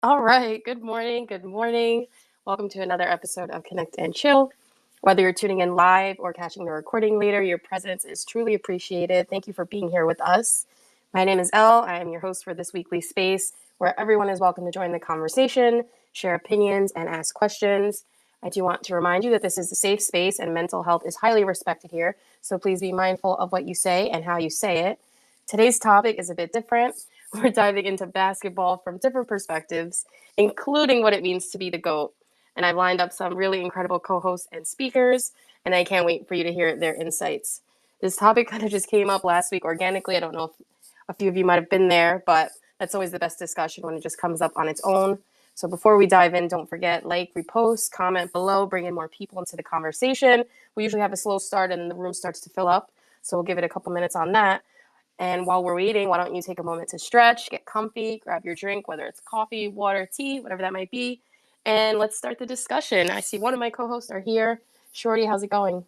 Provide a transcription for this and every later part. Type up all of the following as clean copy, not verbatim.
All right. Good morning. Good morning. Welcome to another episode of Connect and Chill. Whether you're tuning in live or catching the recording later, your presence is truly appreciated. Thank you for being here with us. My name is Elle. I am your host for this weekly space where everyone is welcome to join the conversation, share opinions, and ask questions. I do want to remind you that this is a safe space and mental health is highly respected here. So please be mindful of what you say and how you say it. Today's topic is a bit different. We're diving into basketball from different perspectives, including what it means to be the GOAT. And I've lined up some really incredible co hosts and speakers, and I can't wait for you to hear their insights. This topic kind of just came up last week organically. I don't know if a few of you might have been there, but that's always the best discussion when it just comes up on its own. So before we dive in, don't forget, like, repost, comment below, bring in more people into the conversation. We usually have a slow start and the room starts to fill up. So we'll give it a couple minutes on that. And while we're waiting, why don't you take a moment to stretch, get comfy, grab your drink, whether it's coffee, water, tea, whatever that might be, and let's start the discussion. I see one of my co-hosts are here. Shorty, how's it going?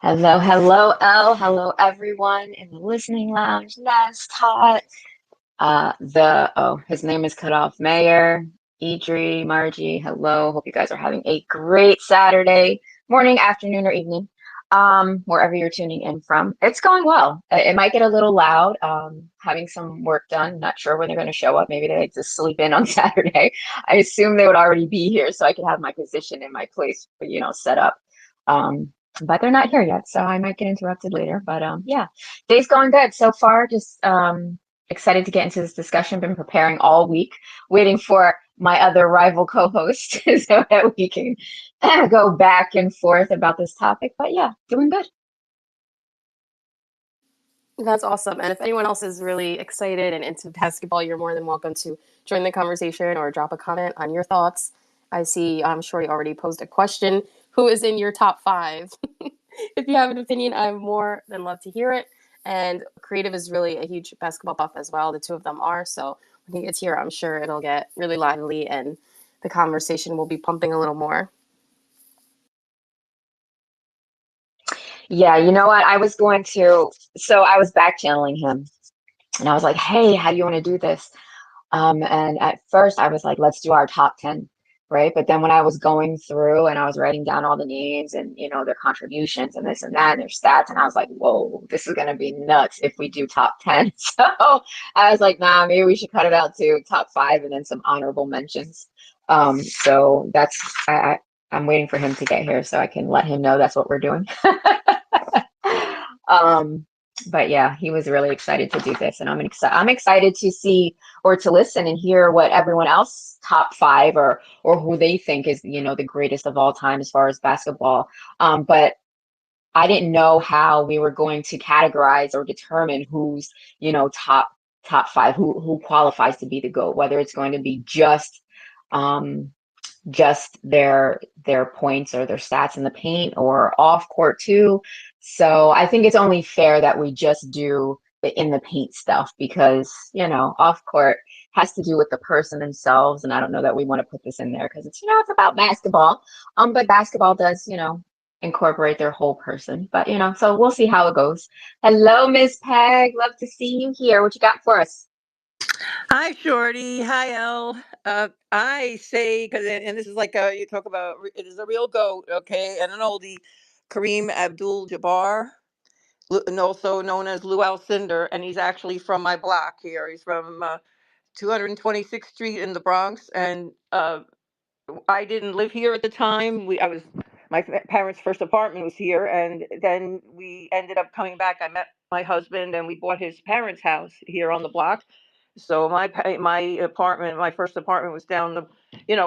Hello, hello, Elle. Hello, everyone in the listening lounge. Nest, Hot. His name is cut off. Mayor, Idri, Margie. Hello. Hope you guys are having a great Saturday morning, afternoon, or evening. Wherever you're tuning in from. It's going well. It might get a little loud. Having some work done. Not sure when they're going to show up. Maybe they like to sleep in on Saturday. I assume they would already be here so I could have my position in my place, set up. But they're not here yet, so I might get interrupted later. But yeah, day's going good so far. Just excited to get into this discussion. Been preparing all week, waiting for my other rival co-host so that we can go back and forth about this topic. But yeah, doing good. That's awesome. And if anyone else is really excited and into basketball, you're more than welcome to join the conversation or drop a comment on your thoughts. I see Shorty already posed a question. Who is in your top five? If you have an opinion, I'm more than love to hear it. And Creative is really a huge basketball buff as well. The two of them are. So when he gets here, I'm sure it'll get really lively and the conversation will be pumping a little more. Yeah, you know what? I was back channeling him and I was like, hey, how do you want to do this? And at first I was like, let's do our top 10, right? But then when I was going through and I was writing down all the names and, their contributions and this and that and their stats, and I was like, whoa, this is going to be nuts if we do top 10. So I was like, nah, maybe we should cut it out to top five and then some honorable mentions. So I'm waiting for him to get here so I can let him know that's what we're doing. Um, but yeah, he was really excited to do this, and I'm excited to see or to listen and hear what everyone else top five or who they think is the greatest of all time as far as basketball. But I didn't know how we were going to categorize or determine who's top five, who qualifies to be the GOAT, whether it's going to be um just their points or their stats in the paint or off court too. So I think it's only fair that we just do the in the paint stuff because, off court has to do with the person themselves. And I don't know that we want to put this in there because it's about basketball. But basketball does, incorporate their whole person. But so we'll see how it goes. Hello, Miss Peg. Love to see you here. What you got for us? Hi, Shorty. Hi, Elle. I say, because, and this is like you talk about, it is a real goat, okay, and an oldie, Kareem Abdul Jabbar, and also known as Lou Alcindor, and he's actually from my block here. He's from 226th Street in the Bronx, and I didn't live here at the time. I was my parents' first apartment was here, and then we ended up coming back. I met my husband, and we bought his parents' house here on the block. So my apartment, my first apartment, was down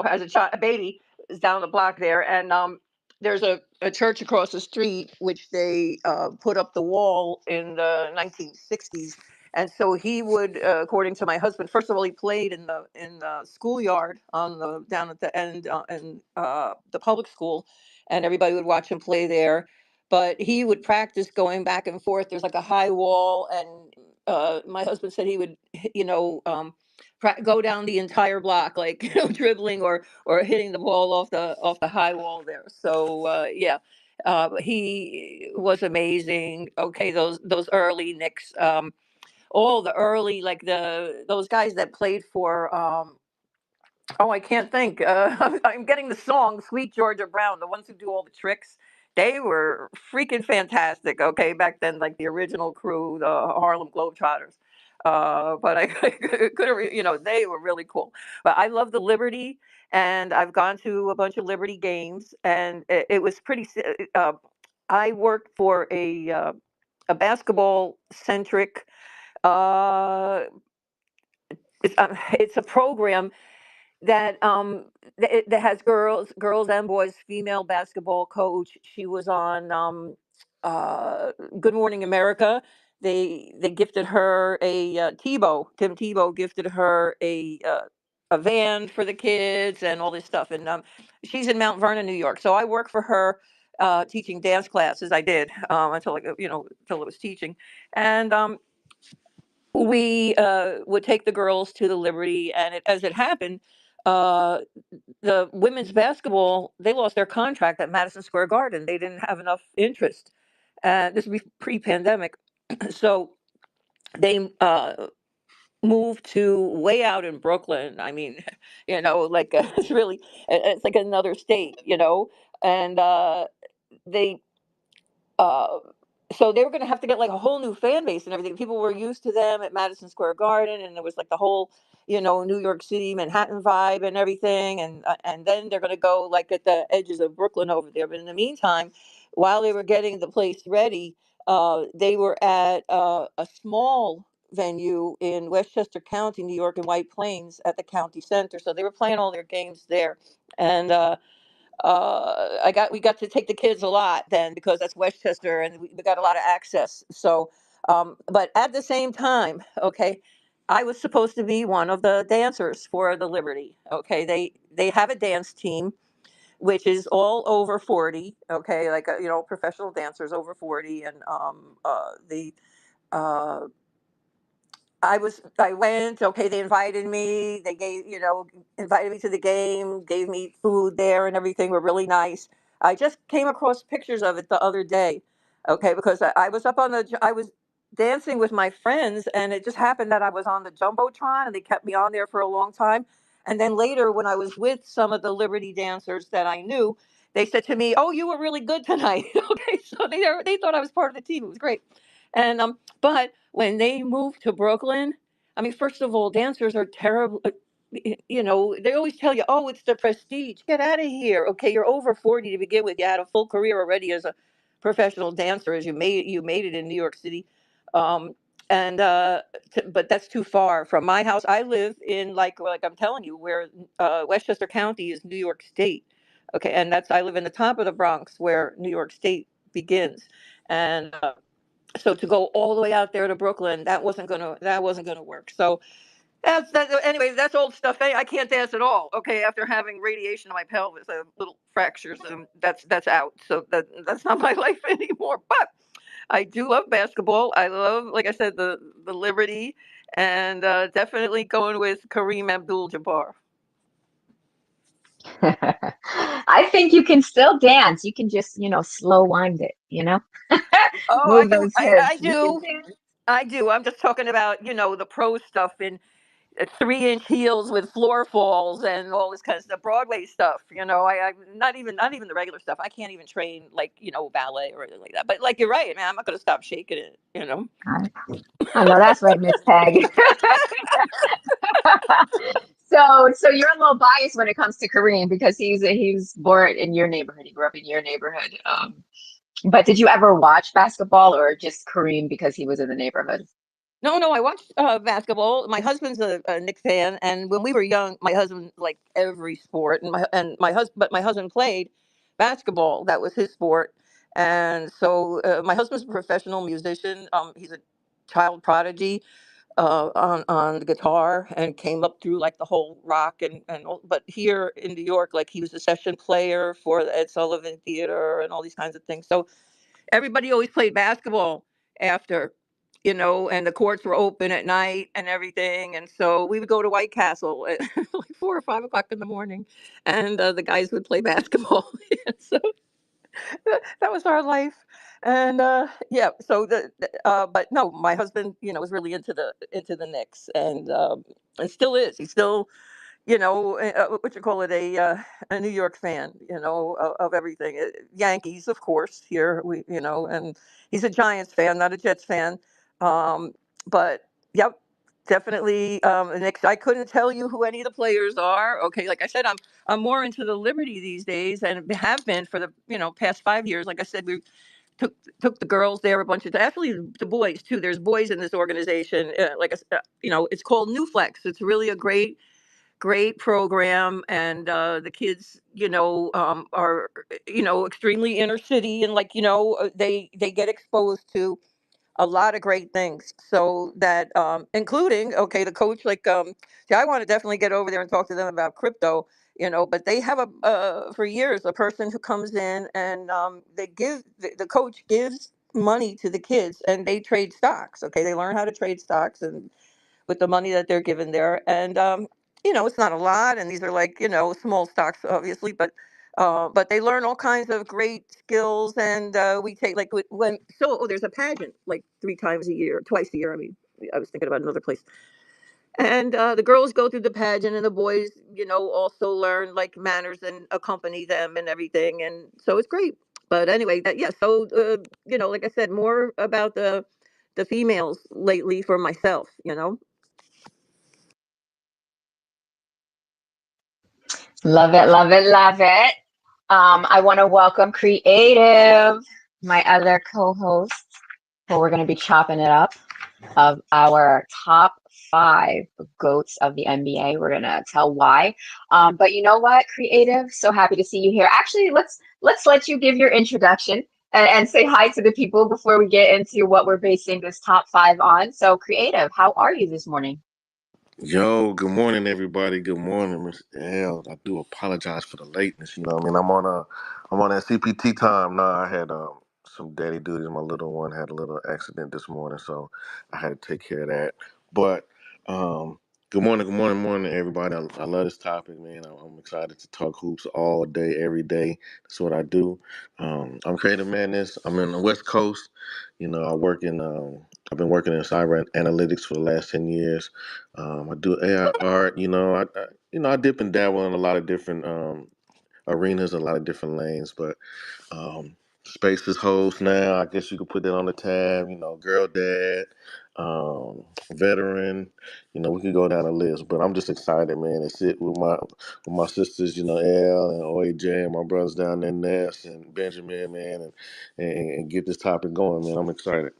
as a child, a baby, is down the block there, and there's a church across the street which they put up the wall in the 1960s. And so he would, according to my husband, first of all, he played in the schoolyard on the down at the end in the public school, and everybody would watch him play there. But he would practice going back and forth. There's like a high wall, and my husband said he would, you know, um, go down the entire block, like dribbling or hitting the ball off the high wall there. So yeah, he was amazing. Okay, those early Knicks. all the early, like those guys that played for oh, I can't think. I'm getting the song "Sweet Georgia Brown." The ones who do all the tricks, they were freaking fantastic. Okay, back then, like the original crew, the Harlem Globetrotters. But I couldn't, they were really cool. But I love the Liberty, and I've gone to a bunch of Liberty games, and it was pretty. I worked for a basketball centric. It's a program that has girls and boys, female basketball coach. She was on Good Morning America. They gifted her a Tim Tebow gifted her a van for the kids and all this stuff. And she's in Mount Vernon, New York. So I work for her, teaching dance classes. I did until it was teaching, and we would take the girls to the Liberty, and as it happened, uh, the women's basketball, they lost their contract at Madison Square Garden. They didn't have enough interest. This would be pre-pandemic, so they moved to way out in Brooklyn. I mean, like it's really, it's like another state, and they uh, so they were going to have to get like a whole new fan base and everything. People were used to them at Madison Square Garden, and there was like the whole, New York City, Manhattan vibe and everything. And then they're going to go like at the edges of Brooklyn over there. But in the meantime, while they were getting the place ready, they were at a small venue in Westchester County, New York, in White Plains at the county center. So they were playing all their games there, and we got to take the kids a lot then because that's Westchester and we got a lot of access. So, but at the same time, okay, I was supposed to be one of the dancers for the Liberty. Okay, they have a dance team which is all over 40. Okay, like professional dancers over 40, and the uh, I went, okay, they invited me, they invited me to the game, gave me food there and everything, were really nice. I just came across pictures of it the other day, okay, because I was I was dancing with my friends, and it just happened that I was on the Jumbotron and they kept me on there for a long time. And then later, when I was with some of the Liberty dancers that I knew, they said to me, "Oh, you were really good tonight." Okay, so they thought I was part of the team. It was great. And but when they moved to Brooklyn, I mean, first of all, dancers are terrible. They always tell you, "Oh, it's the prestige. Get out of here." Okay, you're over 40 to begin with. You had a full career already as a professional dancer, as you made it in New York City. Um, and but that's too far from my house. I live in like I'm telling you, where Westchester County is New York State. Okay, and I live in the top of the Bronx, where New York State begins, and so to go all the way out there to Brooklyn, that wasn't gonna work. So that's that. Anyway, that's old stuff. Hey, I can't dance at all. Okay, after having radiation in my pelvis, I have little fractures, and that's out. So that's not my life anymore. But I do love basketball. I love, like I said, the Liberty, and definitely going with Kareem Abdul-Jabbar. I think you can still dance. You can just, slow wind it, Oh, I move can. those I hips. You can do. dance. I do. I'm just talking about the pro stuff in 3-inch heels with floor falls and all this kind of stuff, Broadway stuff. I not even the regular stuff. I can't even train like ballet or anything like that. But like you're right, man. I'm not going to stop shaking it. I, I know that's right, Miss Peg. So you're a little biased when it comes to Kareem because he's born in your neighborhood. He grew up in your neighborhood. But did you ever watch basketball or just Kareem because he was in the neighborhood? No, no, I watched basketball. My husband's a Knicks fan, and when we were young, my husband liked every sport, and my husband, but my husband played basketball. That was his sport, and so my husband's a professional musician. He's a child prodigy on the guitar, and came up through like the whole rock but here in New York, like he was a session player for the Ed Sullivan Theater and all these kinds of things. So everybody always played basketball after, and the courts were open at night and everything. And so we would go to White Castle at like 4 or 5 o'clock in the morning, and the guys would play basketball. So That was our life. And yeah, so but no, my husband, was really into the Knicks, and still is. He's still, what you call it, a New York fan, of everything. Yankees, of course, here and he's a Giants fan, not a Jets fan. Um, but yep, definitely the Knicks. I couldn't tell you who any of the players are. Okay, like I said, I'm more into the Liberty these days, and have been for the past 5 years. Like I said, we took the girls there a bunch of times. Actually, the boys too. There's boys in this organization. It's called New Flex. It's really a great program, and the kids are extremely inner city, and they get exposed to a lot of great things, so that including, okay, the coach, see, I want to definitely get over there and talk to them about crypto, but they have a for years a person who comes in, and the coach gives money to the kids, and they trade stocks. Okay, they learn how to trade stocks, and with the money that they're given there. And it's not a lot, and these are small stocks, obviously, but they learn all kinds of great skills. And we take when there's a pageant like 3 times a year, twice a year. I mean, I was thinking about another place. And the girls go through the pageant, and the boys, also learn like manners and accompany them and everything. And so it's great. But anyway, yeah. So like I said, more about the females lately for myself. Love it, love it, love it. I want to welcome Creative, my other co-host, where we're going to be chopping it up of our top five goats of the NBA. We're going to tell why. But you know what, Creative? So happy to see you here. Actually, let's let you give your introduction and say hi to the people before we get into what we're basing this top five on. So, Creative, how are you this morning? Yo, good morning, everybody. Good morning, Miss L. I do apologize for the lateness. You know, what I mean, I'm on that CPT time now. I had some daddy duties. My little one had a little accident this morning, so I had to take care of that. But um, morning, everybody. I love this topic, man. I'm excited to talk hoops all day, every day. That's what I do. I'm Creative Madness. I'm in the West Coast. You know, I've been working in cyber analytics for the last 10 years. I do AI art. I dip and dabble in a lot of different arenas, a lot of different lanes. But Spaces host now, I guess you could put that on the tab. You know, girl dad, veteran. You know, we could go down the list. But I'm just excited, man, to sit with my sisters. You know, L and OAJ, and my brothers down there, Ness and Benjamin, man, and get this topic going, man. I'm excited.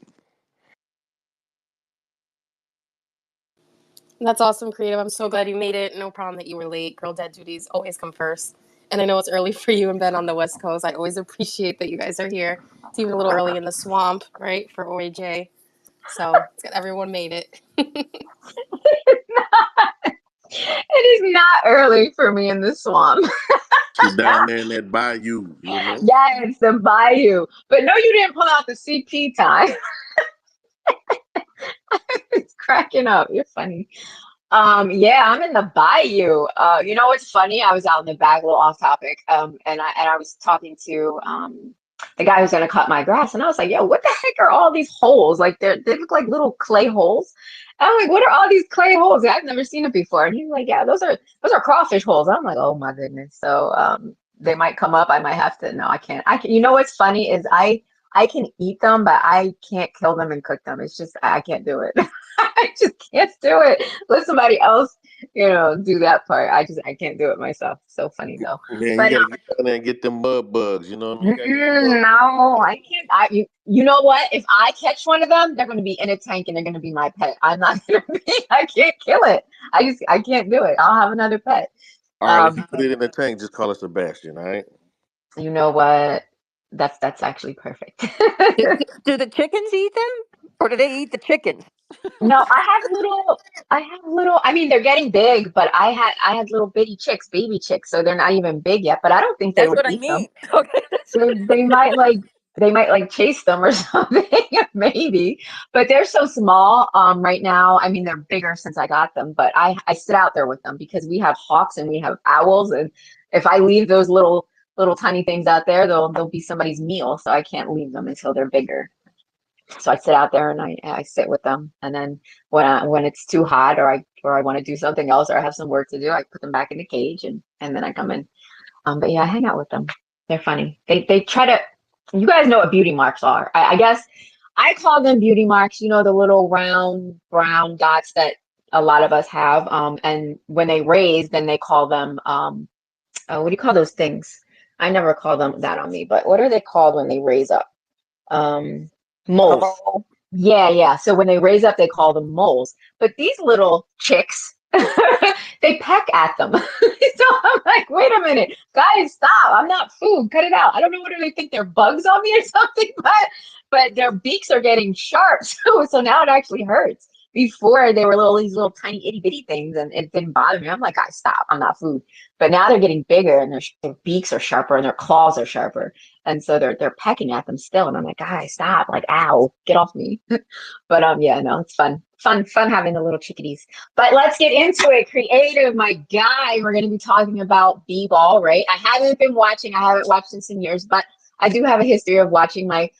That's awesome, Creative. I'm so glad you made it. No problem that you were late. Girl dad duties always come first. And I know it's early for you and Ben on the West Coast. I always appreciate that you guys are here. It's even a little early in the swamp, right, for OAJ. So it's good everyone made it. It is not early for me in the swamp. She's down there in that bayou, you know. Yes, the bayou. But no, you didn't pull out the CP time. It's cracking up. You're funny. Yeah, I'm in the bayou. You know what's funny? I was out in the back, a little off topic. And I was talking to the guy who's gonna cut my grass, and I was like, "Yo, what the heck are all these holes? Like they look like little clay holes." And I'm like, "What are all these clay holes? I've never seen it before." And he's like, "Yeah, those are crawfish holes." I'm like, "Oh my goodness." So they might come up. I might have to. No, I can't. I can. You know what's funny is I can eat them, but I can't kill them and cook them. It's just I can't do it. I just can't do it. Let somebody else, do that part. I can't do it myself. So funny though. Man, you But gotta get down there and get them mud bugs. You know what I mean? You gotta get them mud bugs. no, I can't. You know what? If I catch one of them, they're going to be in a tank and they're going to be my pet. I'm not going to be. I can't kill it. I can't do it. I'll have another pet. All right, if you put But it in the tank, just call it Sebastian. All right. you know what? That's actually perfect. Do the chickens eat them, or do they eat the chickens? No, I have little, I mean, they're getting big, but I had little bitty chicks, baby chicks, so they're not even big yet, but I don't think they That's would what I eat them. mean. Okay. They might like chase them or something, maybe. But they're so small right now. I mean, they're bigger since I got them, but I sit out there with them because we have hawks and we have owls, and if I leave those little little tiny things out there, they'll be somebody's meal. So I can't leave them until they're bigger. So I sit out there and I sit with them. And then when it's too hot or I want to do something else or I have some work to do, I put them back in the cage and then I come in. But yeah, I hang out with them. They're funny. They try to. You guys know what beauty marks are. I guess I call them beauty marks. You know, the little round brown dots that a lot of us have. And when they raise, then they call them what do you call those things? I never call them that on me, but what are they called when they raise up? Um, A Moles. mole. Yeah, yeah. So when they raise up, they call them moles. But these little chicks, they peck at them. So I'm like, wait a minute, guys, stop. I'm not food. Cut it out. I don't know whether they think they're bugs on me or something, but their beaks are getting sharp. So now it actually hurts. Before they were these little tiny itty bitty things and it didn't bother me. I'm like, guys, stop. I'm not food. But now they're getting bigger and their beaks are sharper and their claws are sharper. And so they're pecking at them still. And I'm like, guys, stop. Like, ow, get off me. But yeah, no, it's fun. Fun having the little chickadees. But let's get into it. Creative, my guy. We're gonna be talking about b-ball, right? I haven't been watching, I haven't watched in some years, but I do have a history of watching my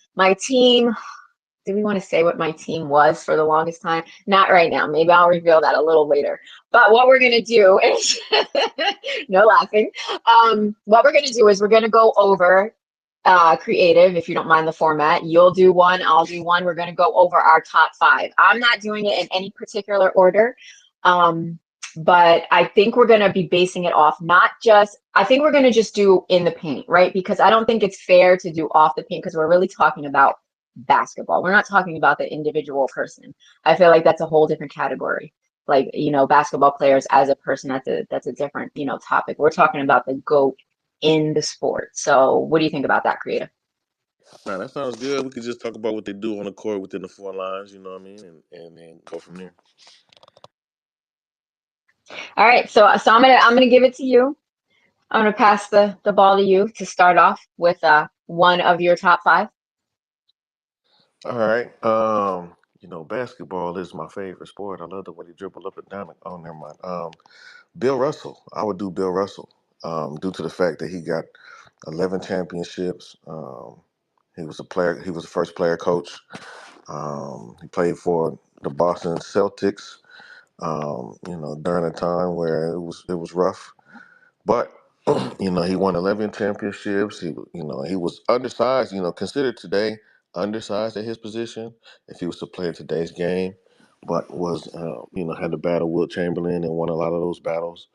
team. Do we want to say what my team was for the longest time? Not right now. Maybe I'll reveal that a little later. But what we're going to do is, no laughing. What we're going to do is we're going to go over creative, if you don't mind the format. You'll do one, I'll do one. We're going to go over our top five. I'm not doing it in any particular order. But I think we're going to be basing it off I think we're going to just do in the paint, right? Because I don't think it's fair to do off the paint because we're really talking about basketball. We're not talking about the individual person. I feel like that's a whole different category. Like, basketball players as a person, that's a different, topic. We're talking about the GOAT in the sport. So what do you think about that, Creative? Nah, that sounds good. We could just talk about what they do on the court within the four lines, you know what I mean, and then go from there. All right, so I'm gonna give it to you. I'm gonna pass the ball to you to start off with one of your top five. All right. Basketball is my favorite sport. I love the way they dribble up and down. Oh, never mind. Bill Russell. I would do Bill Russell. Due to the fact that he got 11 championships. He was a player. He was the first player coach. He played for the Boston Celtics. During a time where it was rough, but he won 11 championships. He was undersized. Considered today undersized at his position if he was to play in today's game, but was had to battle Wilt Chamberlain and won a lot of those battles.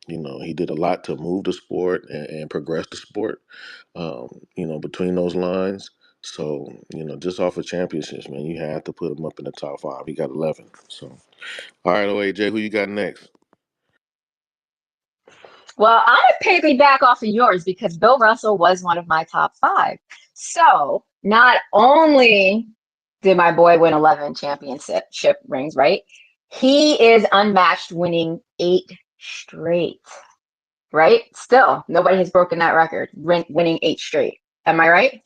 He did a lot to move the sport and progress the sport. Between those lines. So, just off of championships, man, you have to put him up in the top five. He got 11. So, all right, OAJ, who you got next? Well, I'm gonna piggyback off of yours because Bill Russell was one of my top five. So not only did my boy win 11 championship rings, right? He is unmatched, winning 8 straight, right? Still, nobody has broken that record, winning 8 straight. Am I right?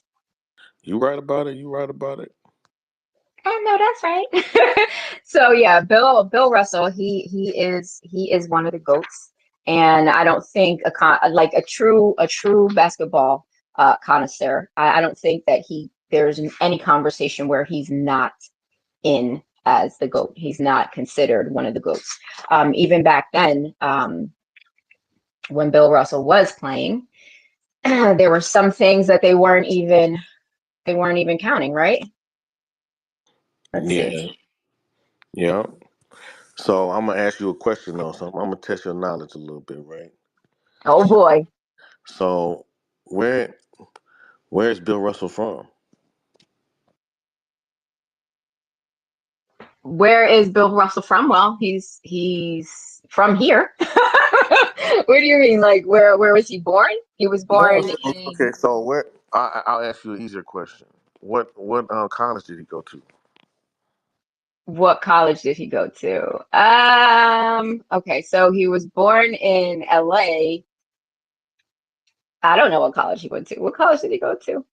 You right about it. You right about it. Oh no, that's right. So yeah, Bill Russell, he is one of the goats, and I don't think like a true basketball connoisseur. I don't think that there's any conversation where he's not in as the goat. He's not considered one of the goats. Even back then, when Bill Russell was playing, there were some things that they weren't even counting, right? Let's see. Yeah. Yeah. So, I'm going to ask you a question, though. So, I'm going to test your knowledge a little bit, right? Oh boy. So, where where is Bill Russell from? Where is Bill Russell from? Well, he's from here. What do you mean? Like where was he born? He was No. born in Okay. So, I'll ask you an easier question. What college did he go to? what college did he go to? Okay, so he was born in LA. I don't know what college he went to. What college did he go to?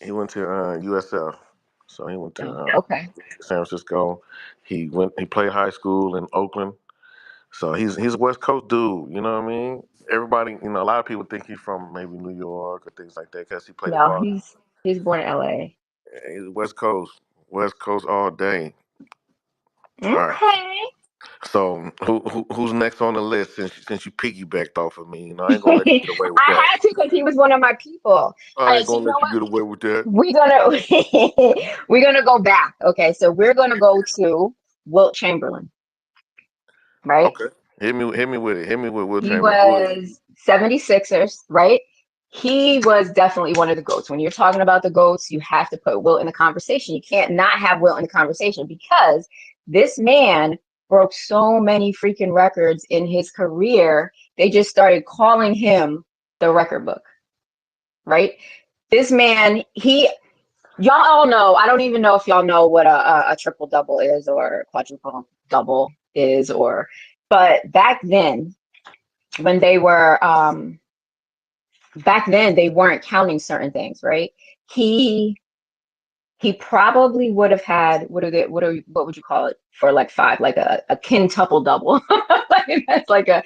He went to USF. So he went to Oh, okay. San Francisco. He played high school in Oakland. So he's a West Coast dude. You know what I mean? Everybody, a lot of people think he's from maybe New York or things like that because he played in No, Boston. he's born in LA. He's West Coast all day. All right. Okay. So who's next on the list since you piggybacked off of me? I ain't gonna let you I get away with that. had to because he was one of my people. All I right, ain't so gonna you know let you what? get away with that. We're gonna we're gonna go back. Okay, so we're gonna go to Wilt Chamberlain, right? Okay. Hit me with it. Hit me with Will He Chamberlain. Who is he? was 76ers, right? He was definitely one of the GOATs. When you're talking about the GOATs, you have to put Wilt in the conversation. You can't not have Wilt in the conversation because this man broke so many freaking records in his career. They just started calling him the record book, right? This man, y'all all know, I don't even know if y'all know what a triple double is or a quadruple double is, but when they were back then they weren't counting certain things, right? He he probably would have had what would you call it for like five, like a quintuple double. Like, that's like a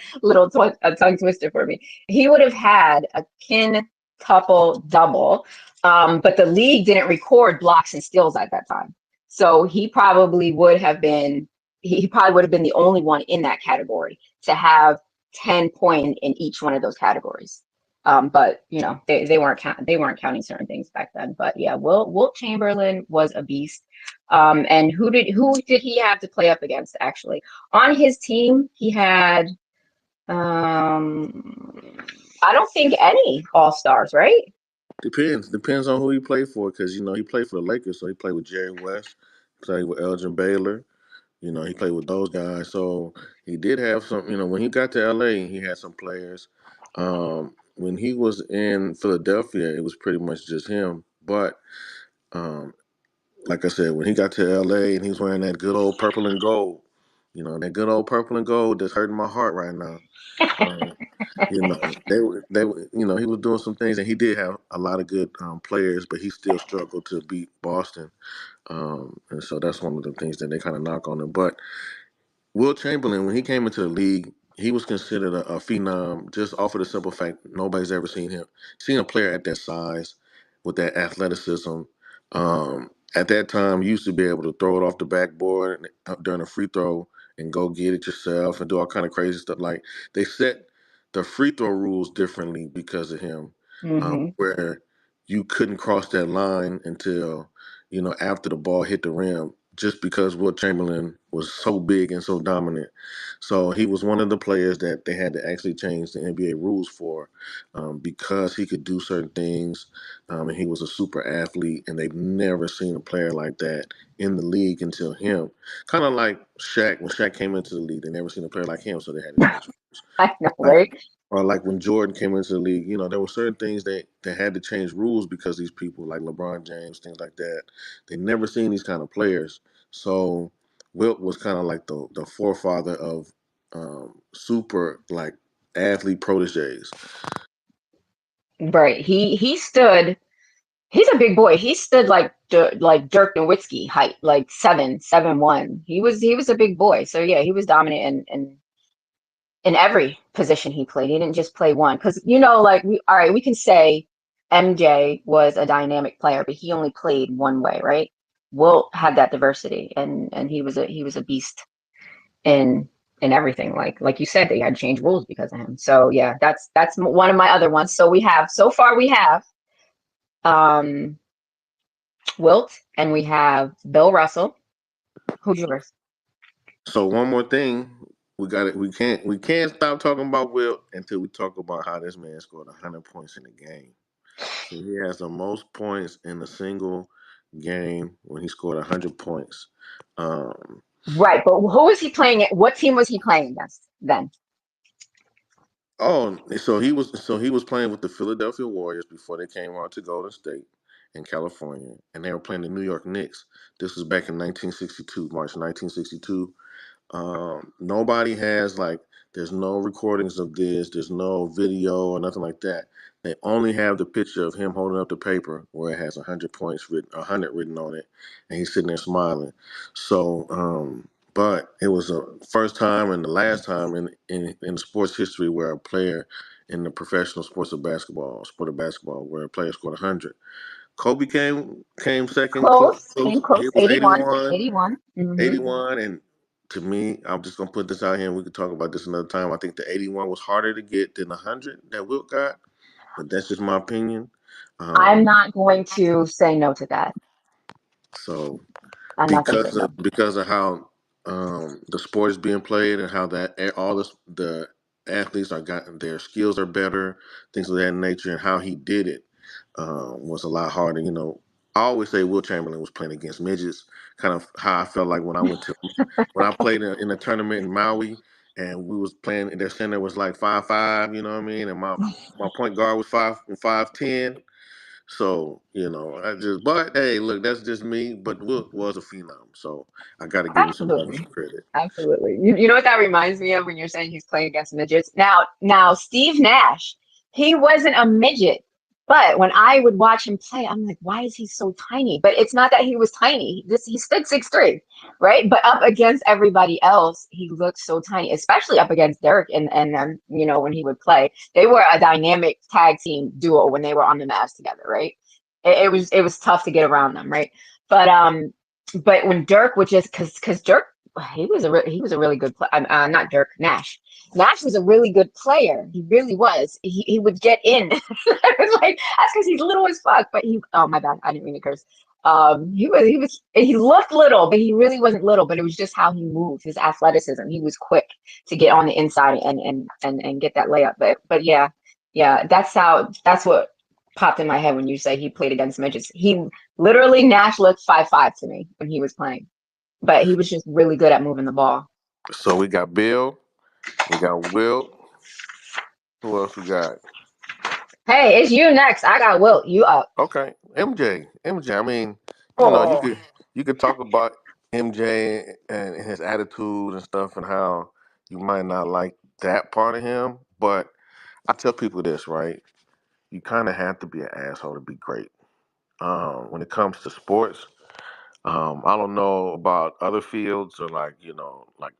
a tongue twister for me. He would have had a quintuple double, but the league didn't record blocks and steals at that time, so he probably would have been the only one in that category to have 10 points in each one of those categories. But they weren't counting certain things back then. But yeah, Wilt Chamberlain was a beast. And who did he have to play up against actually? On his team, he had I don't think any all-stars, right? Depends on who he played for because he played for the Lakers, so he played with Jerry West, played with Elgin Baylor. He played with those guys. So he did have some. When he got to LA, he had some players. When he was in Philadelphia, it was pretty much just him. But um, like I said, when he got to LA and he was wearing that good old purple and gold, that good old purple and gold that's hurting my heart right now. Um, he was doing some things, and he did have a lot of good players, but he still struggled to beat Boston. And so that's one of the things that they kind of knock on him. But Will Chamberlain, when he came into the league, he was considered a phenom just off of the simple fact nobody's ever seen a player at that size with that athleticism. At that time, you used to be able to throw it off the backboard during a free throw and go get it yourself and do all kind of crazy stuff. Like they set the free throw rules differently because of him, Hmm. where you couldn't cross that line until after the ball hit the rim just because Will Chamberlain was so big and so dominant. So he was one of the players that they had to actually change the NBA rules for because he could do certain things and he was a super athlete, and they've never seen a player like that in the league until him. Kind of like Shaq. When Shaq came into the league, they never seen a player like him, so they had to change rules. I know, Like, right? or like when Jordan came into the league, there were certain things that had to change rules because these people like LeBron James, things like that, they never seen these kind of players. So Wilt was kind of like the forefather of super like athlete proteges. Right. He stood. He's a big boy. He stood like Dirk Nowitzki height, like 7'1". He was a big boy. So yeah, he was dominant in every position he played. He didn't just play one. Because like all right, we can say MJ was a dynamic player, but he only played one way, right? Wilt had that diversity, and he was a beast in everything. Like you said, they had to change rules because of him. So yeah, that's one of my other ones. So far we have um Wilt, and we have Bill Russell. Who's yours? So one more thing, we got it. We can't stop talking about Wilt until we talk about how this man scored 100 points in the game. So he has the most points in a single game when he scored 100 points. Um, Right, but who was he playing at? What team was he playing against then? so he was playing with the Philadelphia Warriors before they came out to Golden State in California, and they were playing the New York Knicks. This was back in 1962, March 1962. Nobody has there's no recordings of this, there's no video or nothing like that. They only have the picture of him holding up the paper where it has 100 points written, 100 written on it, and he's sitting there smiling. So But it was a first time and the last time in sports history where a player in the professional sports of basketball, sport of basketball, where a player scored 100. Kobe came second, Close, close. came He close. was 81, 81, 81. Mm-hmm. 81, and to me, I'm just gonna put this out here, and we could talk about this another time. I think the 81 was harder to get than the 100 that Wilt got, but that's just my opinion. I'm Um, not going to say no to that. so I'm not going to say no. because of how the sport is being played and how that all the athletes are gotten their skills are better, things of that nature, and how he did it was a lot harder. I always say Will Chamberlain was playing against midgets. Kind of how I felt like when I played in a tournament in Maui and we was playing. And their center was like 5'5", you know what I mean, and my point guard was 5'10". So, but hey, look, that's just me. But Wilt was a phenom, so I got to give him some love and Absolutely. some credit. Absolutely. You know what that reminds me of when you're saying he's playing against midgets? Now Steve Nash, he wasn't a midget, but when I would watch him play, I'm like, why is he so tiny? But it's not that he was tiny. He stood 6'3", right? But up against everybody else, he looked so tiny, especially up against Dirk and when he would play. They were a dynamic tag team duo when they were on the Mavs together, right? It was tough to get around them, right? But but when Dirk would just because Dirk he was a really good player. Not Dirk, Nash. Nash was a really good player. He really was. He would get in. I was like, that's because he's little as fuck. But oh my bad, I didn't mean to curse. He looked little, but he really wasn't little. But it was just how he moved, his athleticism. He was quick to get on the inside and get that layup. But yeah, that's what popped in my head when you say he played against midgets. He literally Nash looked 5'5" to me when he was playing, but he was just really good at moving the ball. So we got Bill, we got Wilt. Who else we got? Hey, it's you next. I got Wilt. You up? Okay, MJ. I mean, you Oh, could talk about MJ and his attitude and stuff, and how you might not like that part of him. But I tell people this, right? You kind of have to be an asshole to be great. When it comes to sports, I don't know about other fields or like like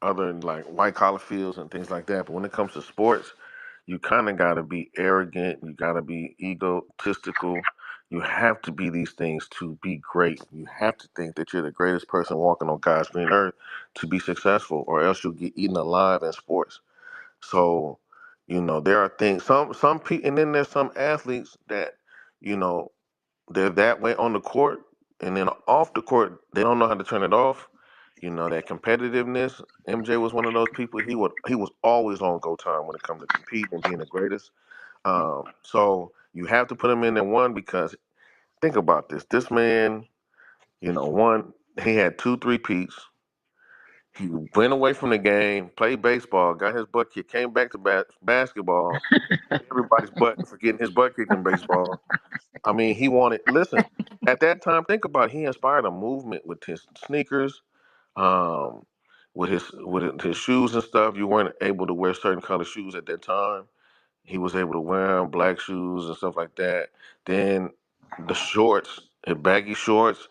other like white collar fields and things like that. But when it comes to sports, you kind of got to be arrogant. You got to be egotistical. You have to be these things to be great. You have to think that you're the greatest person walking on God's green earth to be successful, or else you'll get eaten alive in sports. So, there are things. Some people, and then there's some athletes that, you know, they're that way on the court, and then off the court, they don't know how to turn it off. That competitiveness. MJ was one of those people. He was always on go time when it comes to competing and being the greatest. So you have to put him in there one because think about this. This man, one he had two three peats. He went away from the game, played baseball, got his butt kicked, came back to basketball, everybody's butt for getting his butt kicked in baseball. I mean, he wanted. Listen, at that time, think about it, he inspired a movement with his sneakers, um, with his shoes and stuff. You weren't able to wear certain color shoes at that time. He was able to wear 'em, black shoes and stuff like that. Then the shorts, the baggy shorts.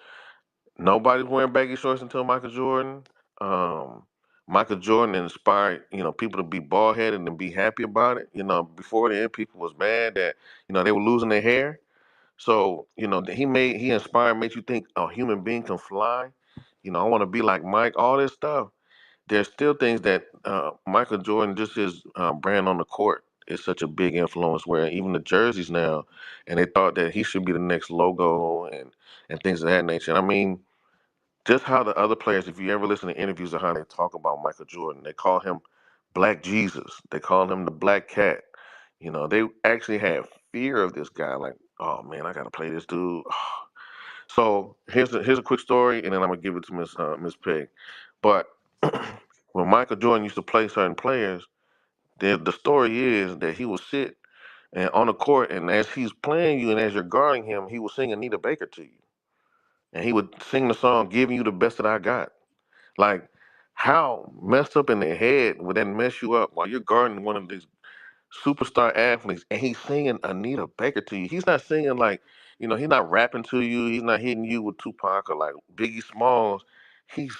Nobody's wearing baggy shorts until Michael Jordan. Um, Michael Jordan inspired, people to be bald headed and be happy about it. Before then, people was mad that they were losing their hair. So, he inspired, made you think a human being can fly. I want to be like Mike, all this stuff. There's still things that Michael Jordan, just his brand on the court, is such a big influence. Where even the jerseys now, and they thought that he should be the next logo and things of that nature. I mean, just how the other players, if you ever listen to interviews of how they talk about Michael Jordan, they call him Black Jesus. They call him the Black Cat. They actually have fear of this guy. Like, oh man, I gotta play this dude. So here's a quick story, and then I'm gonna give it to Miss Peg. But when Michael Jordan used to play certain players, the story is that he would sit and on the court, and as he's playing you, and as you're guarding him, he would sing Anita Baker to you, and he would sing the song "Giving You the Best That I Got." Like, how messed up in the head would that mess you up while you're guarding one of these superstar athletes and he's singing Anita Baker to you? He's not singing like, he's not rapping to you. He's not hitting you with Tupac or like Biggie Smalls. He's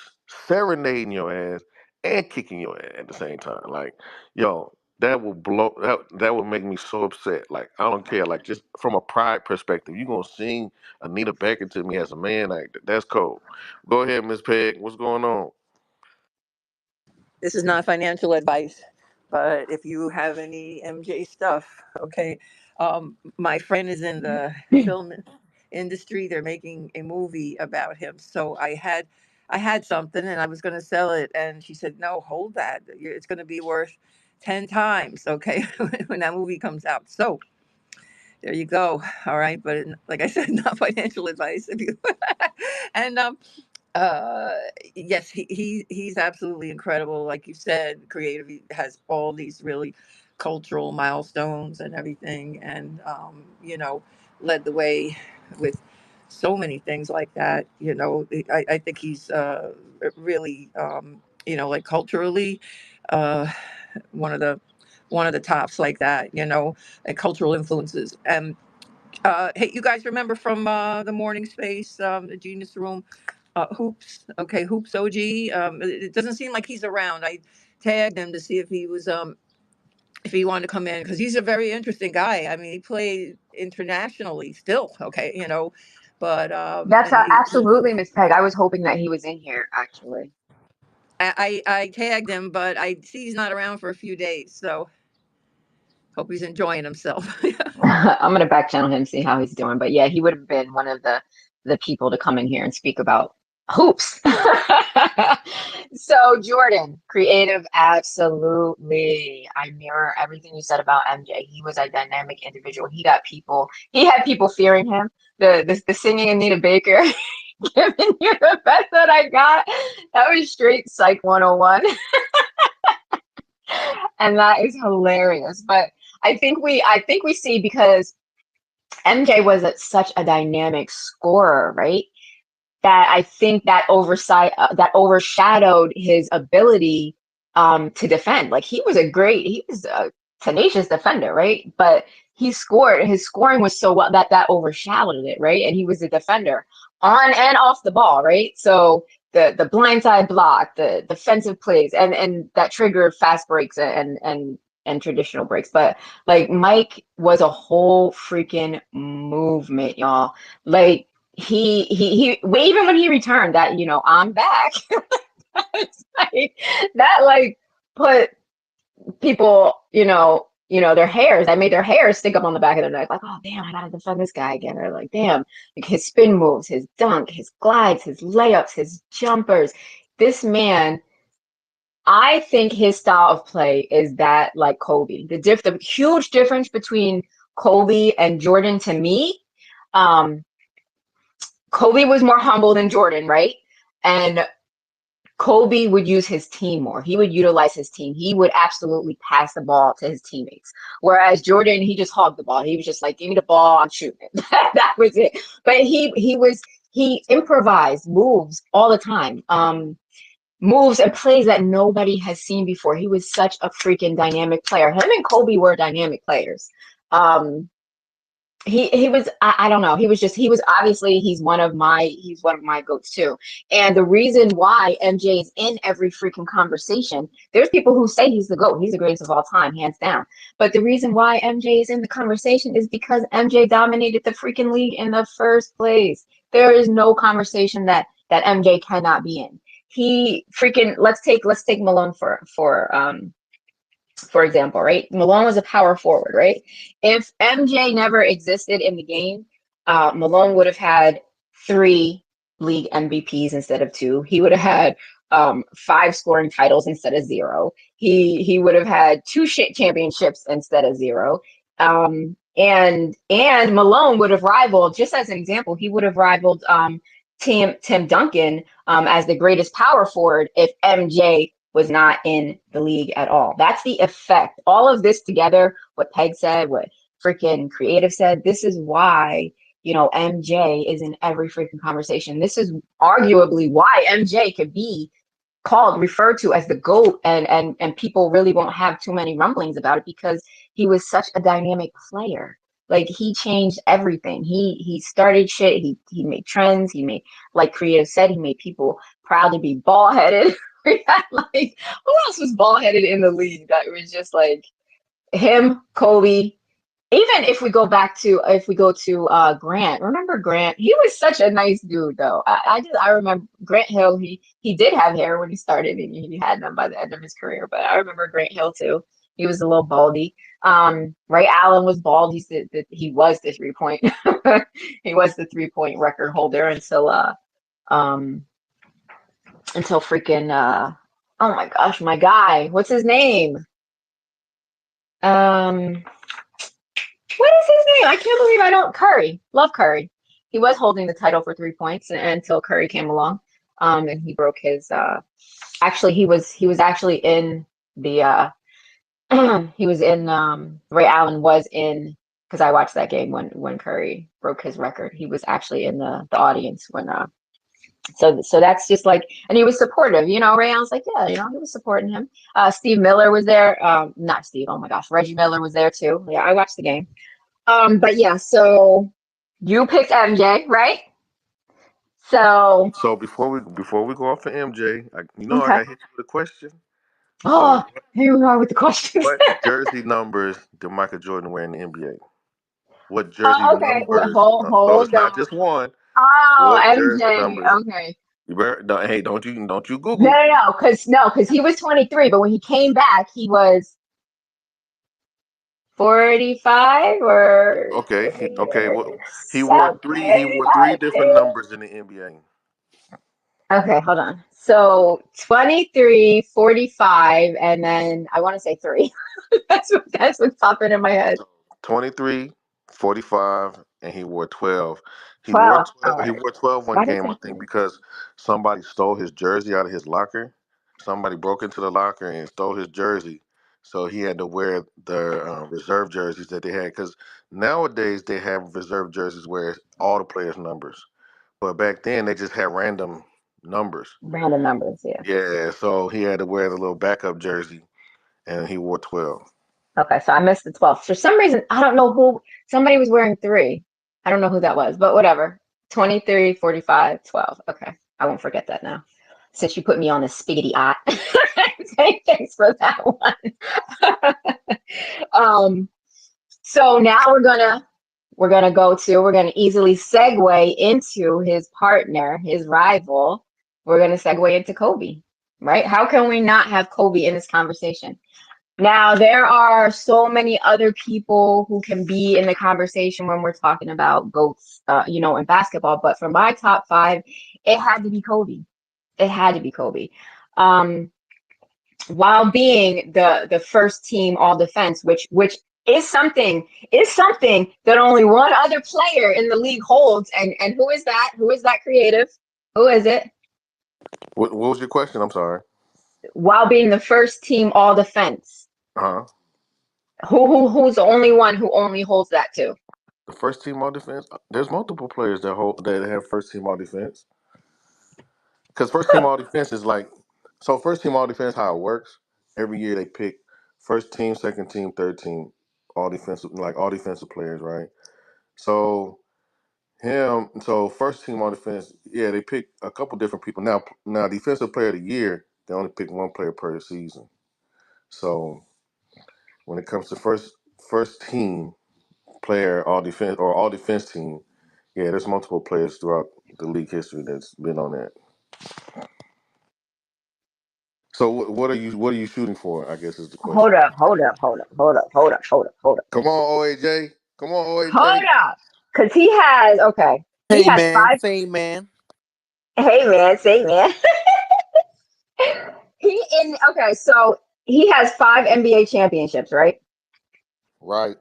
serenading your ass and kicking your ass at the same time. Like, yo, that will blow. That would make me so upset. Like, I don't care. Like, just from a pride perspective, you gonna sing Anita Baker to me as a man? Like, that's cold. Go ahead, Miss Peg. What's going on? This is not financial advice, but if you have any MJ stuff, okay. My friend is in the film industry. They're making a movie about him. So I had something and I was going to sell it. And she said, no, hold that. It's going to be worth 10 times. Okay. When that movie comes out. So there you go. All right. But like I said, not financial advice. If you, and, uh yes, he's absolutely incredible, like you said, creative. He has all these really cultural milestones and everything, and led the way with so many things like that. I think he's really, like culturally, uh one of the tops like that, and cultural influences. And hey, you guys remember from the morning space, the Genius Room, Hoops? Okay, Hoops OG. It doesn't seem like he's around. I tagged him to see if he wanted to come in, because he's a very interesting guy. I mean, he played internationally still. Okay, but That's absolutely, Miss Peg. I was hoping that he was in here, actually. I tagged him, but I see he's not around for a few days. So hope he's enjoying himself. I'm gonna back channel him, see how he's doing. But yeah, he would have been one of the people to come in here and speak about hoops. So Jordan, creative, absolutely. I mirror everything you said about MJ. He was a dynamic individual. He had people fearing him. The singing Anita Baker, giving you the best that I got. That was straight psych 101. And that is hilarious. But I think we see, because MJ was such a dynamic scorer, right? That I think that that overshadowed his ability to defend. Like, he was a tenacious defender, right? But his scoring was so well that overshadowed it, right? And he was a defender on and off the ball, right? So the blindside block, the defensive plays, and that triggered fast breaks and traditional breaks. But like, Mike was a whole freaking movement, y'all. Like, even when he returned, that, I'm back. It's like, that, like, put people, their hairs, that made their hair stick up on the back of their neck, like, oh damn, I gotta defend this guy again. Or like, damn, like, his spin moves, his dunk, his glides, his layups, his jumpers. This man, I think his style of play is that, like Kobe. The huge difference between Kobe and Jordan, to me, um, Kobe was more humble than Jordan, right? And Kobe would use his team more. He would utilize his team. He would absolutely pass the ball to his teammates. Whereas Jordan, he just hogged the ball. He was just like, give me the ball, I'm shooting it. That was it. But he improvised moves all the time. Moves and plays that nobody has seen before. He was such a freaking dynamic player. Him and Kobe were dynamic players. Um, he was, I don't know, he was obviously, he's one of my goats too. And the reason why MJ is in every freaking conversation, there's people who say he's the goat, he's the greatest of all time, hands down. But the reason why MJ is in the conversation is because MJ dominated the freaking league in the first place. There is no conversation that MJ cannot be in. He freaking, let's take Malone for example, right? Malone was a power forward, right? If MJ never existed in the game, Malone would have had 3 league MVPs instead of 2. He would have had 5 scoring titles instead of 0. He would have had 2 shit championships instead of 0. And Malone would have rivaled, just as an example, he would have rivaled Tim Duncan as the greatest power forward if MJ was not in the league at all. That's the effect. All of this together, what Peg said, what freaking Creative said, this is why, MJ is in every freaking conversation. This is arguably why MJ could be referred to as the GOAT, and people really won't have too many rumblings about it, because he was such a dynamic player. Like he changed everything. He started shit. He made trends. He made, like Creative said, he made people proud to be bald headed. Like who else was bald headed in the league that was just like him, Kobe? Even if we go to Grant, remember Grant? He was such a nice dude though. I remember Grant Hill, he did have hair when he started and he had none by the end of his career, but I remember Grant Hill too. He was a little baldy. Ray Allen was bald. He was the 3 point he was the 3 point record holder um until freaking oh my gosh, my guy. What's his name? Um What is his name? I can't believe I don't. Curry. Love Curry. He was holding the title for 3 points until Curry came along. And he broke his actually he was actually in the he was in Ray Allen was in, because I watched that game when Curry broke his record. He was actually in the audience when so that's just like, and he was supportive, Ray Allen's like, yeah, he was supporting him. Steve Miller was there. Not Steve, oh my gosh, Reggie Miller was there too. Yeah, I watched the game. But yeah, so you picked MJ, right? So, So before we go off for MJ, I okay. got hit you with a question. So Oh, here we are with the questions. what jersey numbers did Michael Jordan wear in the NBA? What jersey Oh, okay. Well, numbers? hold Notice not on. just one. Oh, What jersey MJ. numbers? Okay. You better, no, hey, don't you No, Google. no, no, because he was 23, but when he came back, he was 45 Okay. Well, or he something, wore three I different think. numbers in the NBA. Okay, hold on. So 23, 45, and then I want to say three. That's what's popping in my head. 23, 45, and he wore 12. He wore 12. All 12. He right. wore 12 one Why did I game, I say think, three? because somebody stole his jersey out of his locker. Somebody broke into the locker and stole his jersey, so he had to wear the reserve jerseys that they had. Because nowadays they have reserve jerseys where it's all the players' numbers, but back then they just had random numbers. Random numbers, yeah. Yeah, so he had to wear the little backup jersey, and he wore 12. Okay, so I missed the 12. For some reason, I don't know who, somebody was wearing three. I don't know who that was, but whatever. 23, 45, 12. Okay, I won't forget that now. Since you put me on the spiggity ot. Thanks for that one. um, so now we're gonna easily segue into his partner, his rival. We're gonna segue into Kobe, right? How can we not have Kobe in this conversation? Now, there are so many other people who can be in the conversation when we're talking about GOATs, in basketball. But for my top five, it had to be Kobe. It had to be Kobe. Um, while being the first team all defense, which is something that only one other player in the league holds. And who is that? Who is that creative? Who is it? What was your question? I'm sorry. While being the first team all defense. Uh huh. Who's the only one who only holds that too? The first team all defense. There's multiple players that have first team all defense. Because first team all defense is like, so first team all defense, how it works. Every year they pick first team, second team, third team, all defensive players, right? So so first team all defense, yeah, they pick a couple different people. Now defensive player of the year, they only pick one player per season. So when it comes to first team player all defense team, yeah, there's multiple players throughout the league history that's been on that. So what are you shooting for? I guess is the question. Hold up, hold up, hold up, hold up, hold up, hold up, hold up. Come on, OAJ. Come on, Hold OAJ. up. Because he Hey has man, five. say man. Hey man, say man. So he has five NBA championships, right? Right.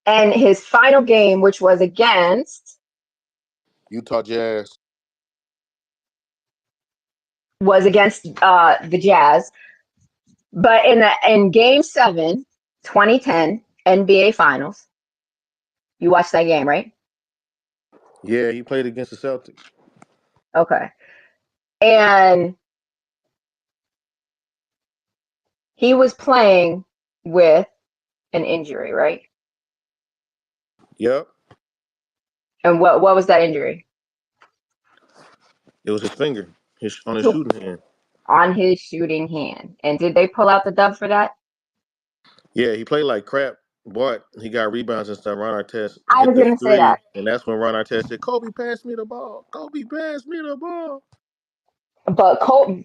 And his final game, which was against Utah Jazz. the Jazz. But in game 7, 2010 NBA Finals, you watched that game, right? Yeah, he played against the Celtics. Okay. And he was playing with an injury, right? Yep, And what was that injury? it was his finger, his on his To shooting hand. on his shooting hand. And did they pull out the dub for that? Yeah, he played like crap, but he got rebounds and stuff. Ron Artest I hit was the gonna say three, that. and that's when Ron Artest said, "Kobe, pass me the ball. Kobe, pass me the ball." But Cole,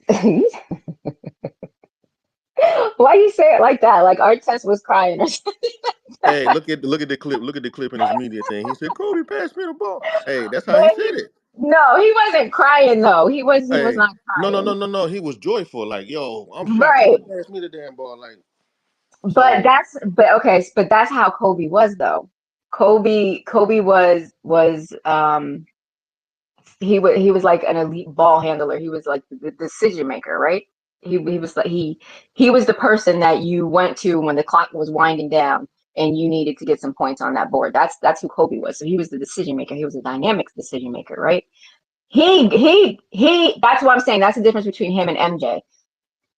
why you say it like that? Like Artest was crying or something. Hey, look at the clip. Look at the clip in his media thing. He said, "Kobe, pass me the ball." Hey, that's how But he said it. no, he wasn't crying though. He was Hey, not no, no, no, crying. no, no. He was joyful. Like, yo, I'm shot. Kobe, Right. pass me the damn ball. Like, But so that's how Kobe was though. Kobe was like an elite ball handler. He was like the decision maker, right? He was like he was the person that you went to when the clock was winding down and you needed to get some points on that board. That's who Kobe was. So he was the decision maker. He was a dynamic decision maker, right? He that's what I'm saying. That's the difference between him and MJ.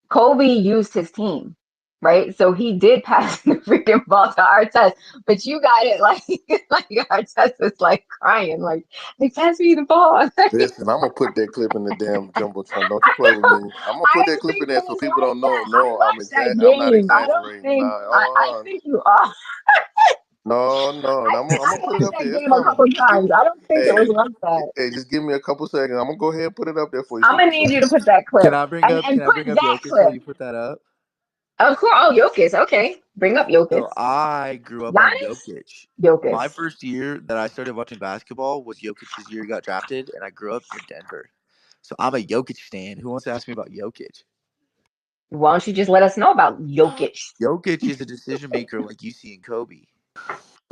Kobe used his team, right? So he did pass the freaking ball to Artest, but you got it like like Artest was like crying, like pass me the ball. listen, I'm gonna put that clip in the damn jumbotron. Don't you play with me. I'm gonna I put that didn't clip in think there it so was people like don't know. that. I No, watched that I'm not game. I don't exaggerating. think Nah, I think you are. no, no. And I'm I gonna put it watched up that there. It's game a coming. couple times. I don't think it was Hey, like that. hey, just give me a couple seconds. I'm gonna go ahead and put it up there for you so I'm you gonna can need you see. to put that Can clip I bring up and can I put bring up that Jokic while clip. you put that up? Of course. Oh, Jokic. Okay, bring up Jokic. So I grew up on Giannis. Jokic. Jokic. My first year that I started watching basketball was Jokic's year he got drafted, and I grew up in Denver. So I'm a Jokic stan. Who wants to ask me about Jokic? Why don't you just let us know about Jokic? Jokic is a decision maker like you see in Kobe.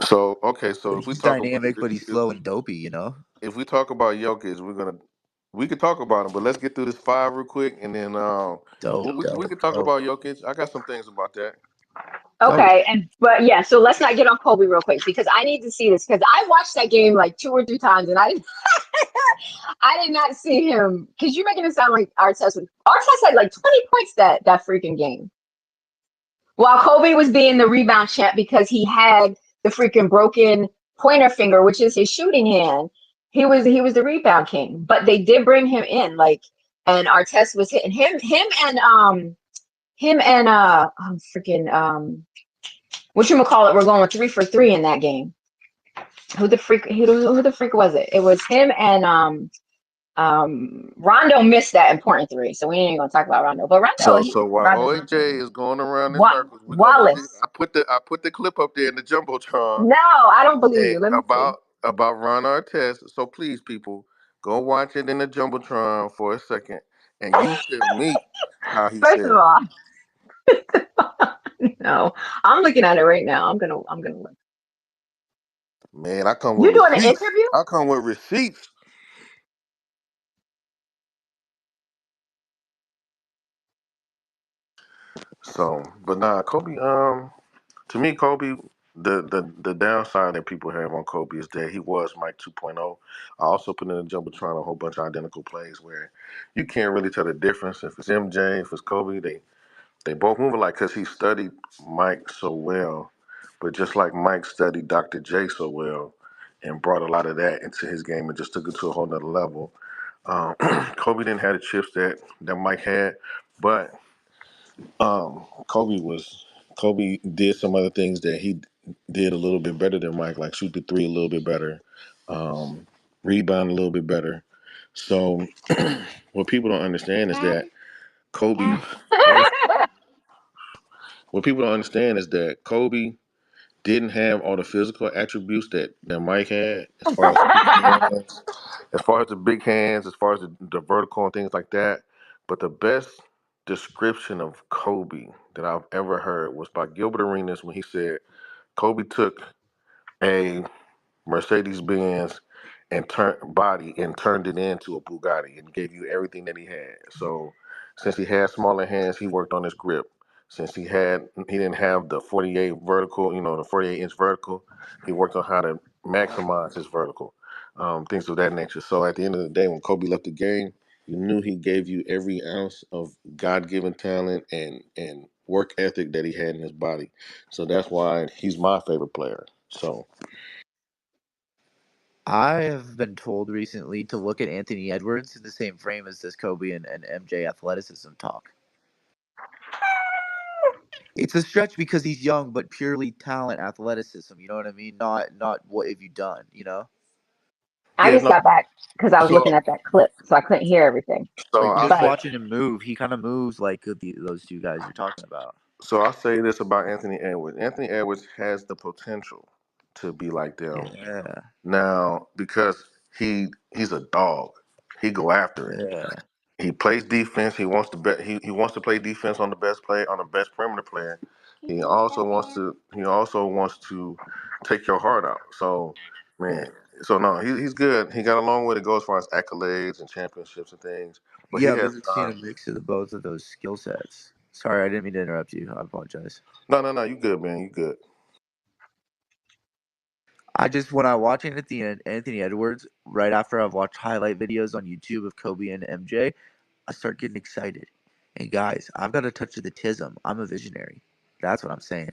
So okay, so He's dynamic, but he's slow and dopey, if we talk about Jokic, we could talk about him, but let's get through this five real quick, and then Dope, we dope, could talk dope, about Jokic. I got some things about that. dope. Okay, but yeah, so let's not get on Kobe real quick because I need to see this because I watched that game like 2 or 3 times and I didn't I did not see him because you're making it sound like Artest had like 20 points that freaking game. While Kobe was being the rebound champ because he had the freaking broken pointer finger, which is his shooting hand. He was the rebound king. But they did bring him in, like, and Artest was hitting him and freaking what you call it? We're going 3 for 3 in that game. Who the freak was it? It was him and Rondo missed that important three, so we ain't gonna talk about Rondo. But Rondo, So while Rondo's OJ is going around in Wa- circles, we're gonna see. Wallace. I put the clip up there in the jumbotron. No, I don't believe Hey, you. Let me see. about Ron Artest. So please, people, go watch it in the jumbotron for a second, and you tell me how he First of said. all, no, I'm looking at it right now. I'm gonna look. Man, I come with You doing an receipts. interview? I come with receipts. So, but nah, Kobe. To me, Kobe, the downside that people have on Kobe is that he was Mike 2.0. I also put in the jumbotron a whole bunch of identical plays where you can't really tell the difference if it's MJ, if it's Kobe. They both move alike because he studied Mike so well. But just like Mike studied Dr. J so well and brought a lot of that into his game and just took it to a whole nother level. Kobe didn't have the chips that Mike had, but Kobe did some other things that he did a little bit better than Mike, like shoot the three a little bit better, um, rebound a little bit better. So what people don't understand is that Kobe. What people don't understand is that Kobe didn't have all the physical attributes that Mike had, as far as big hands, as far as the vertical and things like that. But the best description of Kobe that I've ever heard was by Gilbert Arenas when he said Kobe took a Mercedes Benz and turned it into a Bugatti and gave you everything that he had. So since he had smaller hands, he worked on his grip. Since he didn't have the 48 vertical, the 48-inch vertical, he worked on how to maximize his vertical, things of that nature. So at the end of the day, when Kobe left the game, you knew he gave you every ounce of God-given talent and work ethic that he had in his body. So that's why he's my favorite player. So I have been told recently to look at Anthony Edwards in the same frame as this Kobe and MJ athleticism talk. It's a stretch because he's young, but purely talent, athleticism. You know what I mean? Not what have you done? You know. I Yeah, just no. got back because I was So looking at that clip, so I couldn't hear everything. so Like I'll just say But watching him move, he kind of moves like those two guys you're talking about. so I'll say this about Anthony Edwards. Anthony Edwards has the potential to be like them. Yeah, Now, because he's a dog. He go after it. yeah, He plays defense. He wants to play defense on the best play on the best perimeter player. He also wants to take your heart out. So man, so no, he's good. He got a long way to go as far as accolades and championships and things. But he yeah. I've has never seen a mix of the both of those skill sets. Sorry, I didn't mean to interrupt you. I apologize. no, you good, man. You good. I just when I watch Anthony Edwards right after I've watched highlight videos on YouTube of Kobe and MJ, I start getting excited. And guys, I've got a touch of the tism. I'm a visionary. That's what I'm saying.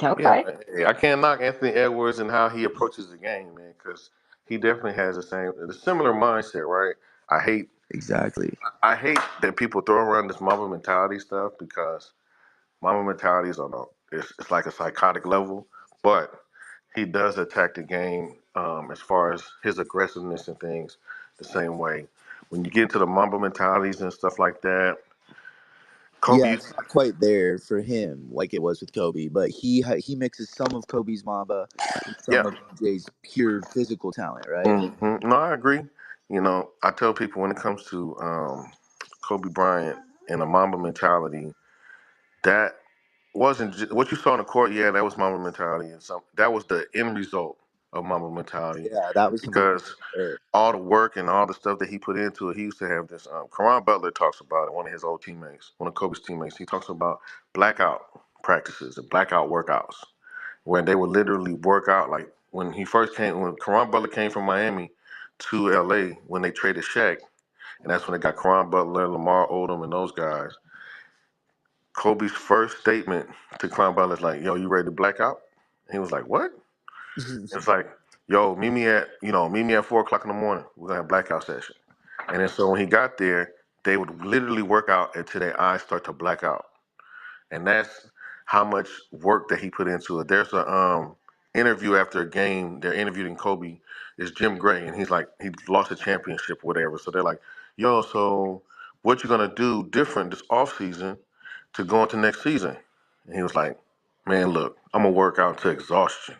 Yeah, okay. hey, I can't knock Anthony Edwards and how he approaches the game, man, because he definitely has the similar mindset, right? I hate Exactly. I hate that people throw around this Mamba mentality stuff because Mamba mentality is on it's like a psychotic level, but he does attack the game as far as his aggressiveness and things the same way. When you get into the Mamba mentalities and stuff like that, Kobe Yeah, used it's not quite there for him like it was with Kobe, but he mixes some of Kobe's Mamba with yeah. some of MJ's pure physical talent, right? No, I agree. You know, I tell people when it comes to Kobe Bryant and the Mamba mentality, that what you saw on the court. Yeah, that was Mamba mentality, and some that was the end result of Mamba mentality Yeah, that was some because aggressive play. all the work and all the stuff that he put into it. He used to have this. Karan Butler talks about it. One of his old teammates, one of Kobe's teammates. He talks about blackout practices and blackout workouts where they would literally work out. Like when Karan Butler came from Miami to LA when they traded Shaq, and that's when they got Karan Butler, Lamar Odom, and those guys. Kobe's first statement to Karan Butler is like, "Yo, you ready to black out?" And he was like, "What?" It's like, "Yo, meet me at 4 o'clock in the morning. We're gonna have a blackout session." And then so when he got there, they would literally work out until their eyes start to black out. And that's how much work that he put into it. There's a interview after a game. They're interviewing Kobe. It's Jim Gray, and he's like he lost a championship, or whatever. So they're like, "Yo, so what you gonna do different this off season to go into next season?" And he was like, "Man, look, I'm gonna work out to exhaustion."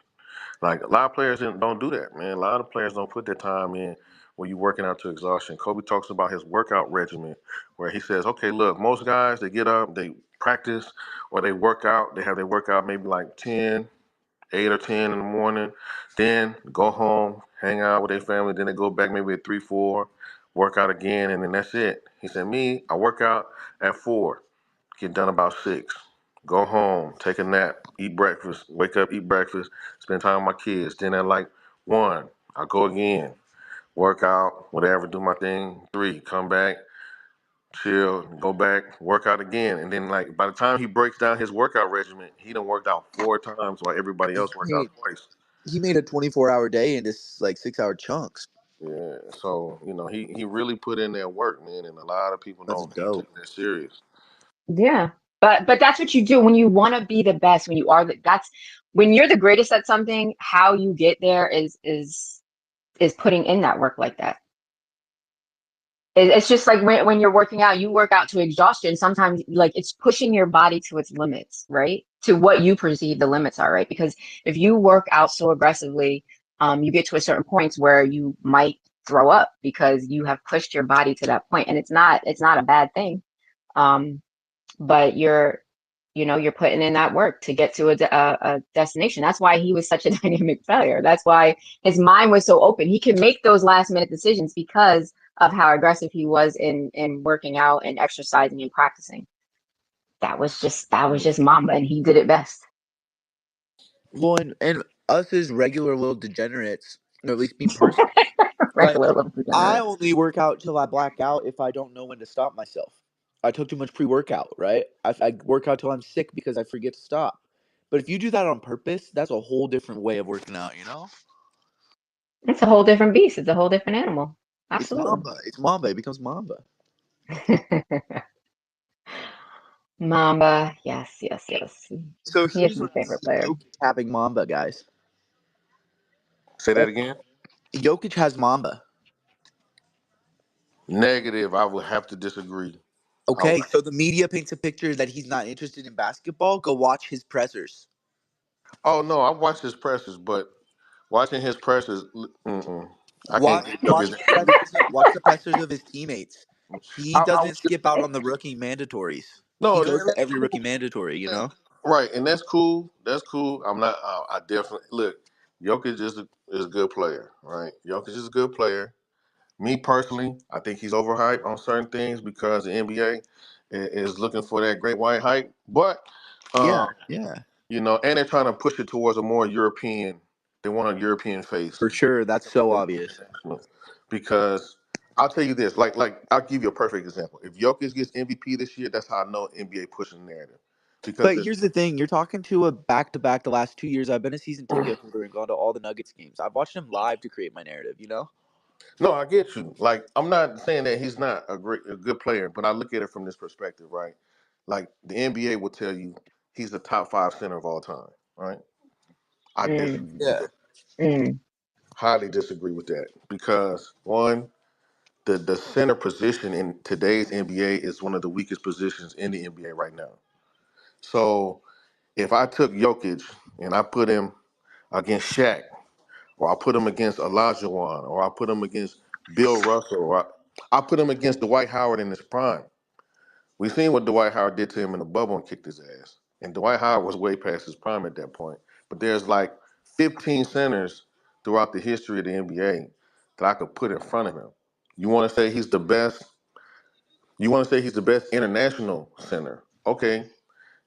Like a lot of players don't do that, man. A lot of players don't put their time in when you're working out to exhaustion. Kobe talks about his workout regimen, where he says, "Okay, look, most guys they get up, they practice, or they work out. They have their workout maybe like 10, 8 or 10 in the morning, then go home, hang out with their family. Then they go back maybe at 3, 4, work out again, and then that's it." He said, "Me, I work out at 4, get done about 6, go home, take a nap, eat breakfast, wake up, eat breakfast, spend time with my kids. Then at like 1, I go again, work out, whatever, do my thing. 3, come back, chill, go back, work out again." And then like by the time he breaks down his workout regimen, he done worked out 4 times while everybody He else worked out made twice. he made a 24-hour day into like 6-hour chunks. Yeah, so he really put in that work, man, and a lot of people That's don't take dope. that serious. Yeah. But that's what you do when you want to be the best, when you are that's when you're the greatest at something, how you get there is putting in that work like that. It's just like when you're working out, you work out to exhaustion. Sometimes like it's pushing your body to its limits, right? To what you perceive the limits are, right? Because if you work out so aggressively, you get to a certain point where you might throw up because you have pushed your body to that point, and it's not a bad thing. Um, but you're putting in that work to get to a destination. That's why he was such a dynamic failure. That's why his mind was so open. He can make those last minute decisions because of how aggressive he was in working out and exercising and practicing. That was just Mamba, and he did it best. Well, and us as regular little degenerates, or at least me personally, like Regular little I degenerate. only work out till I black out if I don't know when to stop myself. I took too much pre-workout, right? I work out till I'm sick because I forget to stop. But if you do that on purpose, that's a whole different way of working out, you know? It's a whole different beast. It's a whole different animal. It's Absolutely. Mamba. It's Mamba. It becomes Mamba. Mamba. Yes, yes, yes. So He is here's my what I favorite see player. Jokic having Mamba, guys. Say that again. Jokic has Mamba. Negative. I would have to disagree. I would, Okay, so the media paints a picture that he's not interested in basketball. Go watch his pressers. oh no, I watched his pressers, but watching his pressers, I can't Watch give you watch his. the pressers. Watch the pressers of his teammates. He I doesn't was skip out on the rookie mandatories. He no, goes to that's every rookie cool. mandatory. Right, and that's cool. That's cool. I'm not. I definitely look. Jokic is a good player, right? Jokic is a good player. Me personally, I think he's overhyped on certain things because the NBA is looking for that great white hype. But Yeah, um, yeah, and they're trying to push it towards a more European. They want a European face for sure. That's so obvious. because I'll tell you this. Like I'll give you a perfect example. If Jokic gets MVP this year, that's how I know NBA pushing the narrative because But the here's the thing: you're talking to a back-to-back the last 2 years. I've been a season ticket holder and gone to all the Nuggets games. I've watched him live to create my narrative. No, I get you. Like, I'm not saying that he's not a good player, but I look at it from this perspective, right? Like, the NBA will tell you he's the top five center of all time, right? I Mm, disagree with Yeah, that. mm. Highly disagree with that because one, the center position in today's NBA is one of the weakest positions in the NBA right now. So if I took Jokic and I put him against Shaq, or I put him against Olajuwon, or I put him against Bill Russell, or I put him against Dwight Howard in his prime. We seen what Dwight Howard did to him in the bubble and kicked his ass. And Dwight Howard was way past his prime at that point. But there's like 15 centers throughout the history of the NBA that I could put in front of him. You want to say he's the best? You want to say he's the best international center? Okay,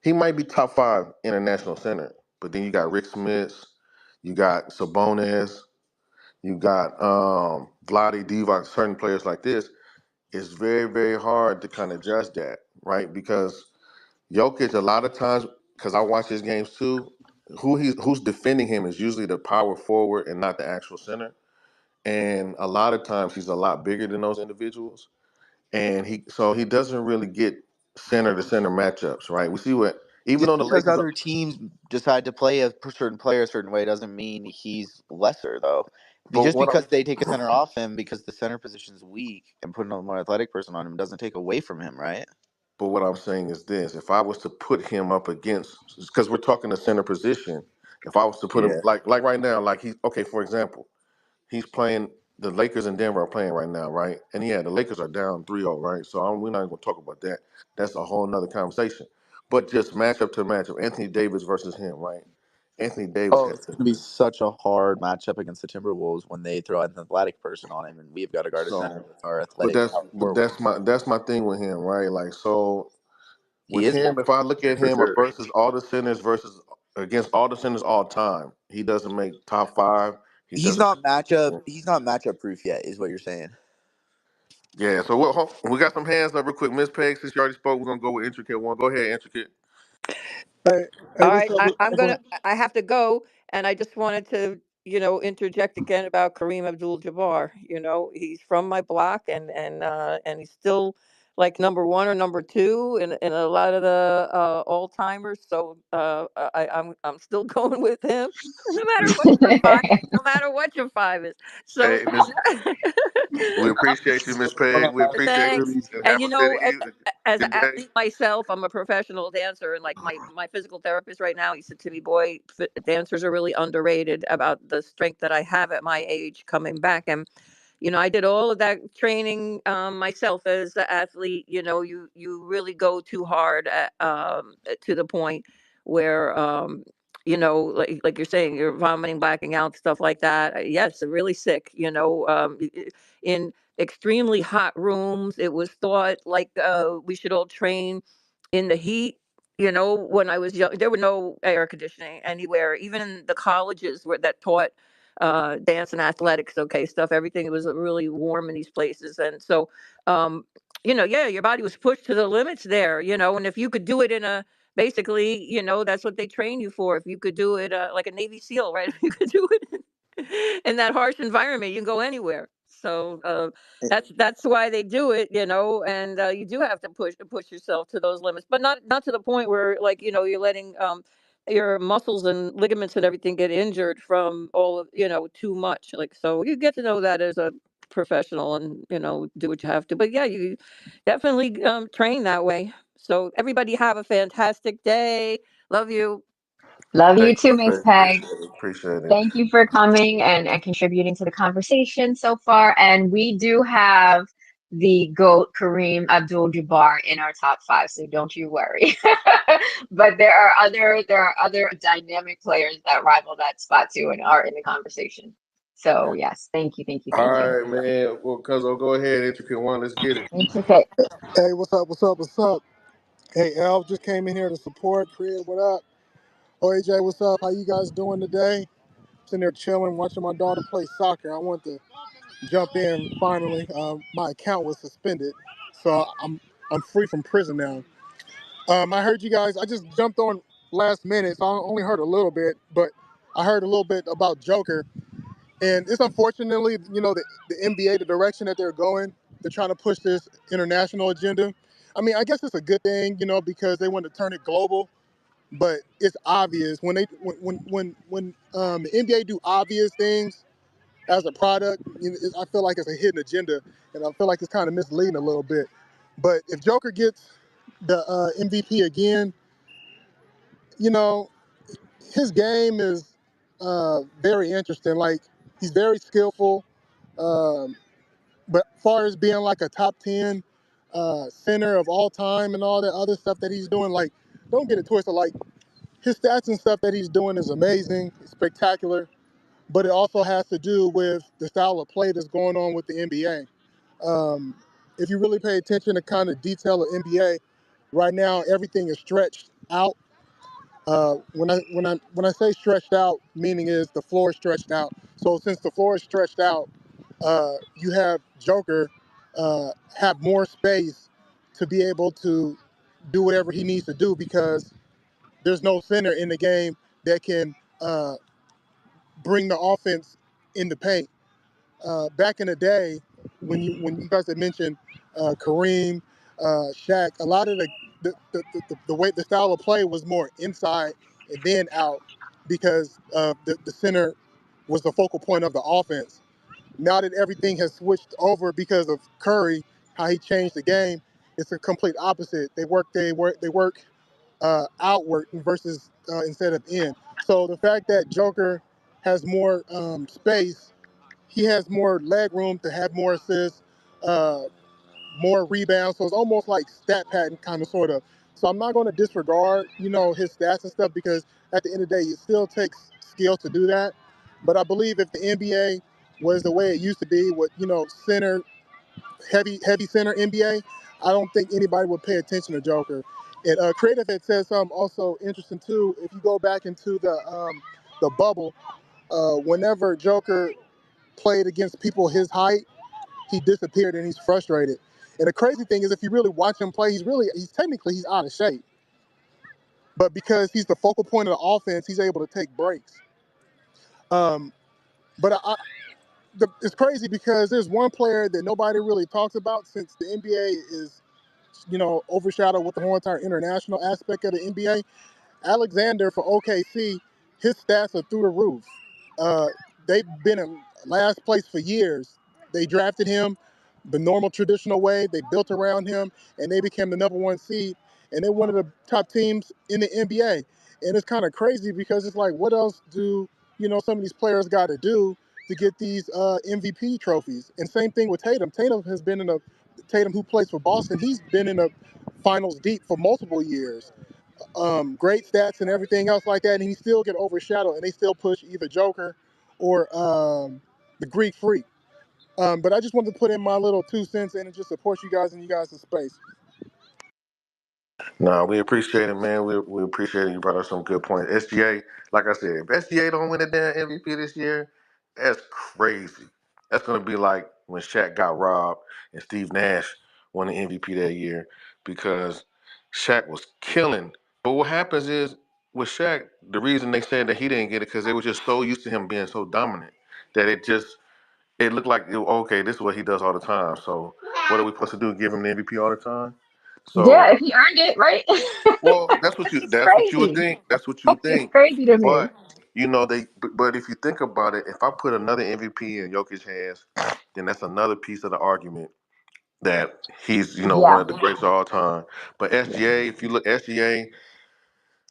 he might be top five international center. But then you got Rick Smith, you got Sabonis, you got Vlade Divac, certain players like this. It's very, very hard to kind of judge that, right? Because Jokic, a lot of times, because I watch his games too, who's defending him is usually the power forward and not the actual center. And a lot of times he's a lot bigger than those individuals. And he doesn't really get center to center matchups, right? We see what even just though the because Lakers are, other teams decide to play a certain player a certain way doesn't mean he's lesser, though. but Just what I'm because they take a center off him because the center position's weak and putting a more athletic person on him doesn't take away from him, right? but what I'm saying is this: if I was to put him up against, because we're talking the center position, if I was to put him Yeah. like right now, like he's okay, for example, he's playing the Lakers and Denver are playing right now, right? And yeah, the Lakers are down 3-0, right? So we're not going to talk about that. That's a whole nother conversation. But just matchup to matchup, Anthony Davis versus him, right? Anthony Davis Oh, has it's going to be such a hard matchup against the Timberwolves when they throw an athletic person on him, and we've got to guard a center so, with our but athletic that's power but forward. that's my thing with him, right? Like so He with is him, if I look at for him sure. versus all the centers versus against all the centers all time, he doesn't make top five. He He's doesn't. not matchup. He's not matchup proof yet, is what you're saying. Yeah, so we got some hands up real quick. Miss Peg, since you already spoke, we're gonna go with intricate one. Go ahead, intricate. Hey, hey, All what's right, up? I'm gonna. I have to go, and I just wanted to, interject again about Kareem Abdul-Jabbar. He's from my block, and he's still like number one or number two in a lot of the all timers. So I'm still going with him, no matter what your five, no matter what your five is. So Hey, Miss, we appreciate you, Miss Hold Peg. on, We guys. appreciate you. thanks. Please. And Have a steady, as an good day. athlete myself, I'm a professional dancer, and like my physical therapist right now, he said to me, "Boy, dancers are really underrated about the strength that I have at my age coming back." And I did all of that training myself as an athlete. You really go too hard to the point where like you're saying, you're vomiting, blacking out, stuff like that. Yes, really sick. In extremely hot rooms. It was thought like we should all train in the heat. When I was young, there were no air conditioning anywhere, even in the colleges that taught dance and athletics, okay, stuff. Everything was really warm in these places. And so, yeah, your body was pushed to the limits there, and if you could do it basically, that's what they train you for. If you could do it like a Navy SEAL, right? If you could do it in that harsh environment, you can go anywhere. So that's why they do it, and you do have to push yourself to those limits, but not to the point where, like, you're letting your muscles and ligaments and everything get injured from all of, too much. Like, so you get to know that as a professional, and do what you have to. But yeah, you definitely train that way. So everybody have a fantastic day. Love you. Love you Thank too, you, Miss thank you. Peg. Appreciate it. Appreciate it. Thank you for coming and contributing to the conversation so far. And we do have the GOAT Kareem Abdul-Jabbar in our top five, so don't you worry. But there are other dynamic players that rival that spot too and are in the conversation. So yes, thank you, thank you, All thank you. right, man. Well, Cuzzo, go ahead, intricate one. Let's get it. Intricate. Hey, what's up? What's up? What's up? Hey, El, just came in here to support. Create, what up? Oh, AJ, what's up? How you guys doing today? Sitting there chilling, watching my daughter play soccer. I want to jump in finally. My account was suspended, so I'm free from prison now. I heard you guys. I just jumped on last minute, so I only heard a little bit, but I heard a little bit about Joker. And it's unfortunately, the NBA, the direction that they're going, they're trying to push this international agenda. I mean, I guess it's a good thing, because they want to turn it global. But it's obvious when the NBA do obvious things as a product, I feel like it's a hidden agenda, and I feel like it's kind of misleading a little bit. But if Joker gets the MVP again, you know, his game is very interesting. Like, he's very skillful. Um, but far as being like a top 10 center of all time and all that other stuff that he's doing, like, don't get it twisted. Like, his stats and stuff that he's doing is amazing, spectacular, but it also has to do with the style of play that's going on with the NBA. If you really pay attention to kind of detail of NBA, right now everything is stretched out. When I say stretched out, meaning is the floor is stretched out. So since the floor is stretched out, you have Joker have more space to be able to do whatever he needs to do because there's no center in the game that can bring the offense in the paint. Back in the day, when you guys had mentioned Kareem, Shaq, a lot of the way the style of play was more inside and then out because the center was the focal point of the offense. Now that everything has switched over because of Curry, how he changed the game, it's a complete opposite. They work outward versus instead of in. So the fact that Joker has more space, he has more leg room to have more assists, uh, more rebounds. So it's almost like stat pattern kind of sort of. So I'm not going to disregard, his stats and stuff because at the end of the day, it still takes skill to do that. But I believe if the NBA was the way it used to be with, center, heavy center NBA, I don't think anybody would pay attention to Joker. And Creative had said something also interesting too. If you go back into the bubble, whenever Joker played against people his height, he disappeared and he's frustrated. And the crazy thing is, if you really watch him play, he's out of shape. But because he's the focal point of the offense, he's able to take breaks. Um, but it's crazy because there's one player that nobody really talks about since the NBA is, overshadowed with the whole entire international aspect of the NBA. Alexander for OKC, his stats are through the roof. Uh, they've been in last place for years. They drafted him the normal traditional way. They built around him, and they became the number one seed. And they're one of the top teams in the NBA. And it's kind of crazy because it's like, what else do some of these players got to do to get these MVP trophies? And same thing with Tatum. Tatum, who plays for Boston, he's been in the finals deep for multiple years. Great stats and everything else like that, and he still get overshadowed, and they still push either Joker or the Greek Freak. But I just wanted to put in my little 2 cents in and just support you guys in you guys' space. Nah, we appreciate it, man. We appreciate it. You brought up some good points. SGA, like I said, if SGA don't win the damn MVP this year, that's crazy. That's gonna be like when Shaq got robbed and Steve Nash won the MVP that year because Shaq was killing. But what happens is with Shaq, the reason they said that he didn't get it because they were just so used to him being so dominant. that it looked like okay, this is what he does all the time. So what are we supposed to do? Give him the MVP all the time? Yeah, So if he earned it, right? well, It's that's what you would crazy. think. That's what you would It's think. crazy to me. But but if you think about it, if I put another MVP in Jokic's hands, then that's another piece of the argument that he's one Yeah, of the greatest of all time. But yeah, SGA, if you look SGA,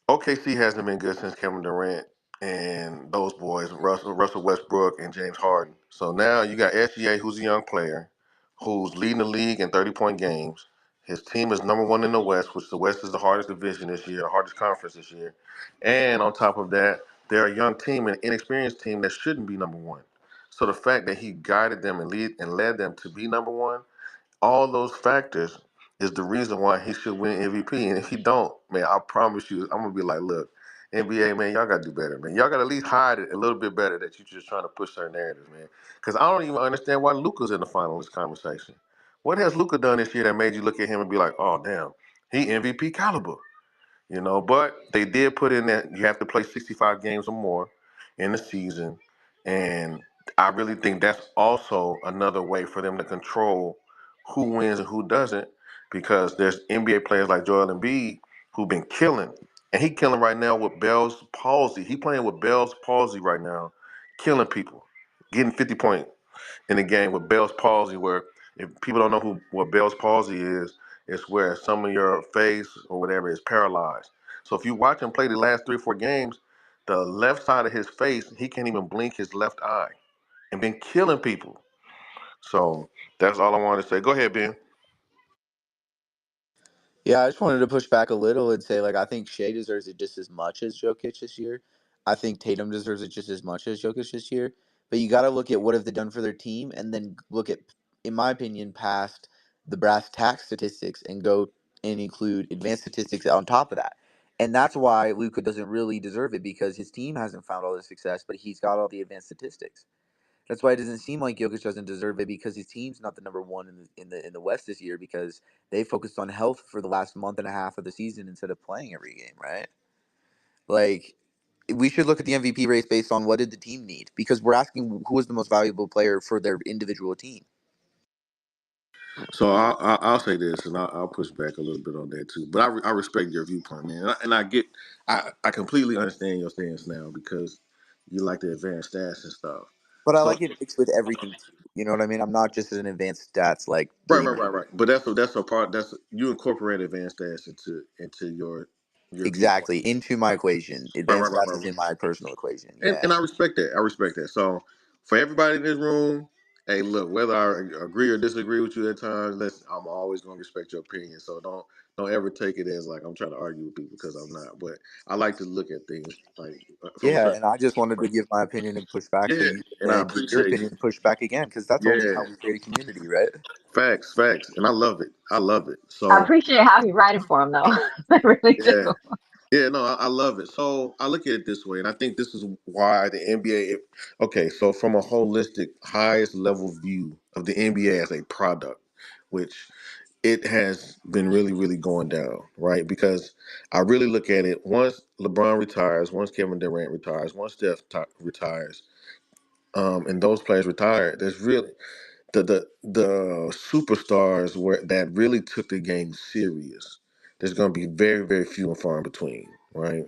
OKC hasn't been good since Kevin Durant and those boys, Russell Westbrook and James Harden. So now you got SGA, who's a young player, who's leading the league in 30-point games. His team is number one in the West, which the West is the hardest division this year, the hardest conference this year. And on top of that, they're a young team, an inexperienced team that shouldn't be number one. So the fact that he guided them and led them to be number one, all those factors is the reason why he should win MVP. And if he don't, man, I promise you, I'm gonna be like, look, NBA, man, y'all gotta do better, man. Y'all gotta at least hide it a little bit better that you're just trying to push certain narratives, man. Because I don't even understand why Luka's in the final of this conversation. What has Luka done this year that made you look at him and be like, oh damn, he MVP caliber? But they did put in that you have to play 65 games or more in the season, and I really think that's also another way for them to control who wins and who doesn't, because there's NBA players like Joel Embiid who've been killing, and he killing right now with Bell's palsy. He playing with Bell's palsy right now, killing people, getting 50 points in the game with Bell's palsy, where if people don't know what Bell's palsy is, it's where some of your face or whatever is paralyzed. So if you watch him play the last 3 or 4 games, the left side of his face, he can't even blink his left eye, and been killing people. So that's all I wanted to say. Go ahead, Ben. Yeah, I just wanted to push back a little and say, like, I think Shea deserves it just as much as Jokic this year. I think Tatum deserves it just as much as Jokic this year. But you got to look at what have they done for their team, and then look at, in my opinion, past the brass tax statistics and go and include advanced statistics on top of that. And that's why Luka doesn't really deserve it, because his team hasn't found all the success, but he's got all the advanced statistics. That's why it doesn't seem like Jokic doesn't deserve it, because his team's not the number one in the West this year, because they focused on health for the last month and a half of the season instead of playing every game, right? Like, we should look at the MVP race based on what did the team need, because we're asking who was the most valuable player for their individual team. So I'll say this, and I'll push back a little bit on that too. But I respect your viewpoint, man, I completely understand your stance now because you like the advanced stats and stuff. But I So like it mixed with everything too. You know what I mean? I'm not just an advanced stats like right, right, believer. right, right. But that's a part that's you incorporate advanced stats into your viewpoint. Exactly. Into my equation. Right, right, Advanced right, stats right, is right. in my personal equation. And Yeah. I respect that. I respect that. So for everybody in this room, hey, look, whether I agree or disagree with you at times, I'm always gonna respect your opinion. So don't ever take it as like I'm trying to argue with people, because I'm not. But I like to look at things like from a Yeah, certain and I just wanted to point. give my opinion and push back so Yeah, you and I can then give your appreciate opinion and push back again, because that's only yeah, how we create a community, right? facts, and I love it. I love it. I So appreciate how he writing for him though. I really do. yeah. Yeah, no, I love it. So I look at it this way, and I think this is why the NBA. Okay, so from a holistic, highest level view of the NBA as a product, which it has been really, really going down, right? Because I really look at it. Once LeBron retires, once Kevin Durant retires, once retires, and those players retire, there's really the superstars where that really took the game serious. There's going to be very, very few and far in between, right?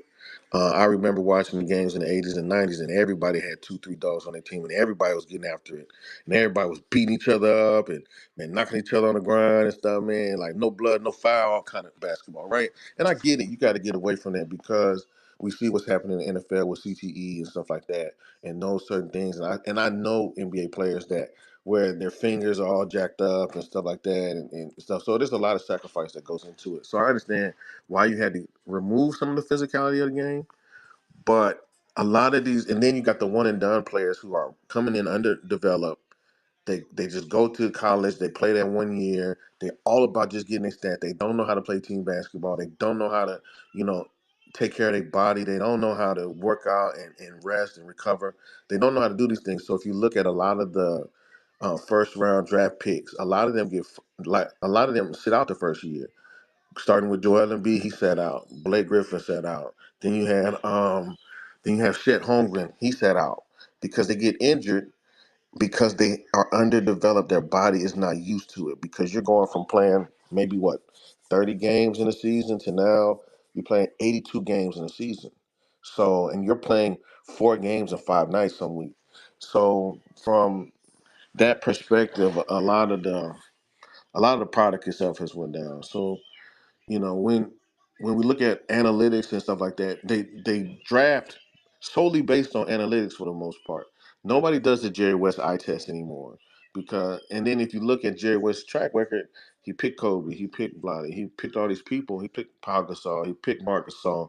I remember watching the games in the 80s and 90s, and everybody had two, three dogs on their team, and everybody was getting after it, and everybody was beating each other up and man knocking each other on the ground and stuff, man. Like no blood, no foul kind of basketball, right? And I get it. You got to get away from that because we see what's happening in the NFL with CTE and stuff like that, and those certain things. And I know NBA players that where their fingers are all jacked up and stuff like that and stuff. So there's a lot of sacrifice that goes into it. So I understand why you had to remove some of the physicality of the game, but a lot of these, and then you got the one and done players who are coming in underdeveloped. They just go to college, they play that 1 year. They're all about just getting their stat. They don't know how to play team basketball. They don't know how to, you know, take care of their body. They don't know how to work out and rest and recover. They don't know how to do these things. So if you look at a lot of the first round draft picks, a lot of them a lot of them sit out the first year. Starting with Joel Embiid, he sat out. Blake Griffin sat out. Then you had Chet Holmgren, he sat out because they get injured because they are underdeveloped, their body is not used to it. Because you're going from playing maybe what 30 games in a season to now you're playing 82 games in a season. So and you're playing 4 games in 5 nights some week. So from that perspective, a lot of the product itself has went down. So when we look at analytics and stuff like that, they draft solely based on analytics for the most part. Nobody does the Jerry West eye test anymore because, and then if you look at Jerry West's track record, he picked Kobe, he picked Blotty, he picked all these people, he picked Pau Gasol, he picked Marc Gasol,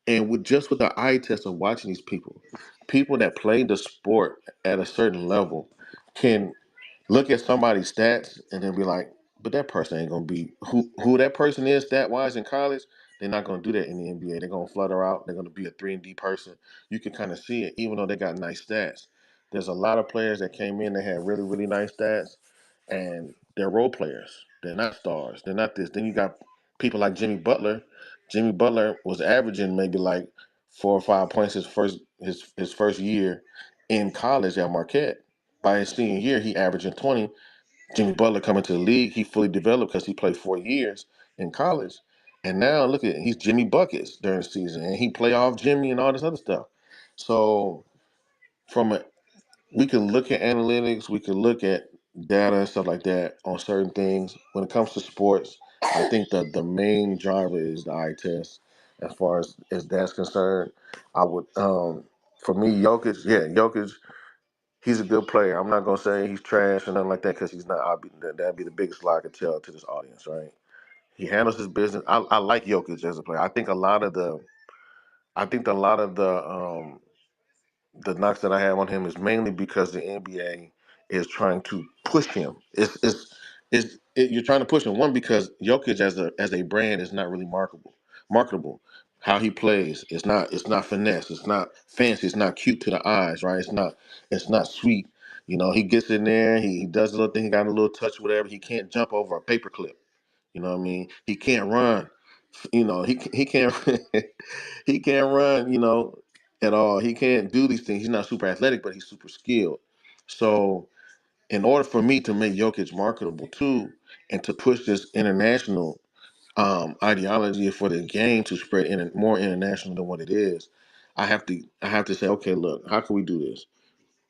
and with the eye test of watching these people that play the sport at a certain level can look at somebody's stats and then be like, but that person ain't gonna be who that person is stat wise in college. They're not gonna do that in the NBA. They're gonna flutter out. They're gonna be a 3-and-D person. You can kind of see it, even though they got nice stats. There's a lot of players that came in that had really really nice stats, and they're role players. They're not stars. They're not this. Then you got people like Jimmy Butler. Jimmy Butler was averaging maybe like 4 or 5 points his first year in college at Marquette. By his senior year, he averaging 20. Jimmy Butler coming to the league, he fully developed because he played 4 years in college. And now look at he's Jimmy Buckets during the season, and he play off Jimmy and all this other stuff. So from a we can look at analytics, we can look at data and stuff like that on certain things. When it comes to sports, I think the main driver is the eye test. As far as that's concerned, I would for me, Jokic, he's a good player. I'm not gonna say he's trash or nothing like that because he's not. That'd be the biggest lie I could tell to this audience, right? He handles his business. I like Jokic as a player. I think a lot of the knocks that I have on him is mainly because the NBA is trying to push him. You're trying to push him one because Jokic as a brand is not really marketable. How he plays, it's not finesse, it's not fancy, it's not cute to the eyes, right? It's not sweet. He gets in there, he does a little thing, he got a little touch, whatever. He can't jump over a paperclip. You know what I mean? He can't run. He can't he can't run. At all. He can't do these things. He's not super athletic, but he's super skilled. So, in order for me to make Jokic marketable too, and to push this international ideology for the game to spread more international than what it is, I have to say, okay, look, how can we do this?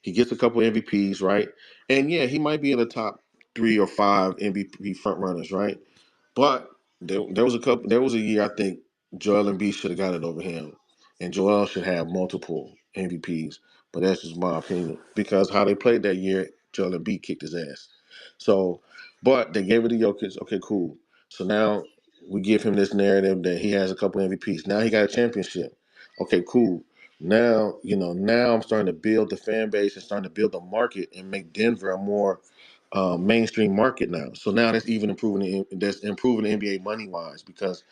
He gets a couple MVPs, right? And yeah, he might be in the top 3 or 5 MVP front runners, right? But there was a year I think Joel Embiid should have got it over him, and Joel should have multiple MVPs. But that's just my opinion because how they played that year, Joel Embiid kicked his ass. So, but they gave it to Jokic. Okay, cool. So now we give him this narrative that he has a couple MVPs. Now he got a championship. Okay, cool. Now I'm starting to build the fan base and starting to build the market and make Denver a more mainstream market now. So now that's improving the NBA money wise because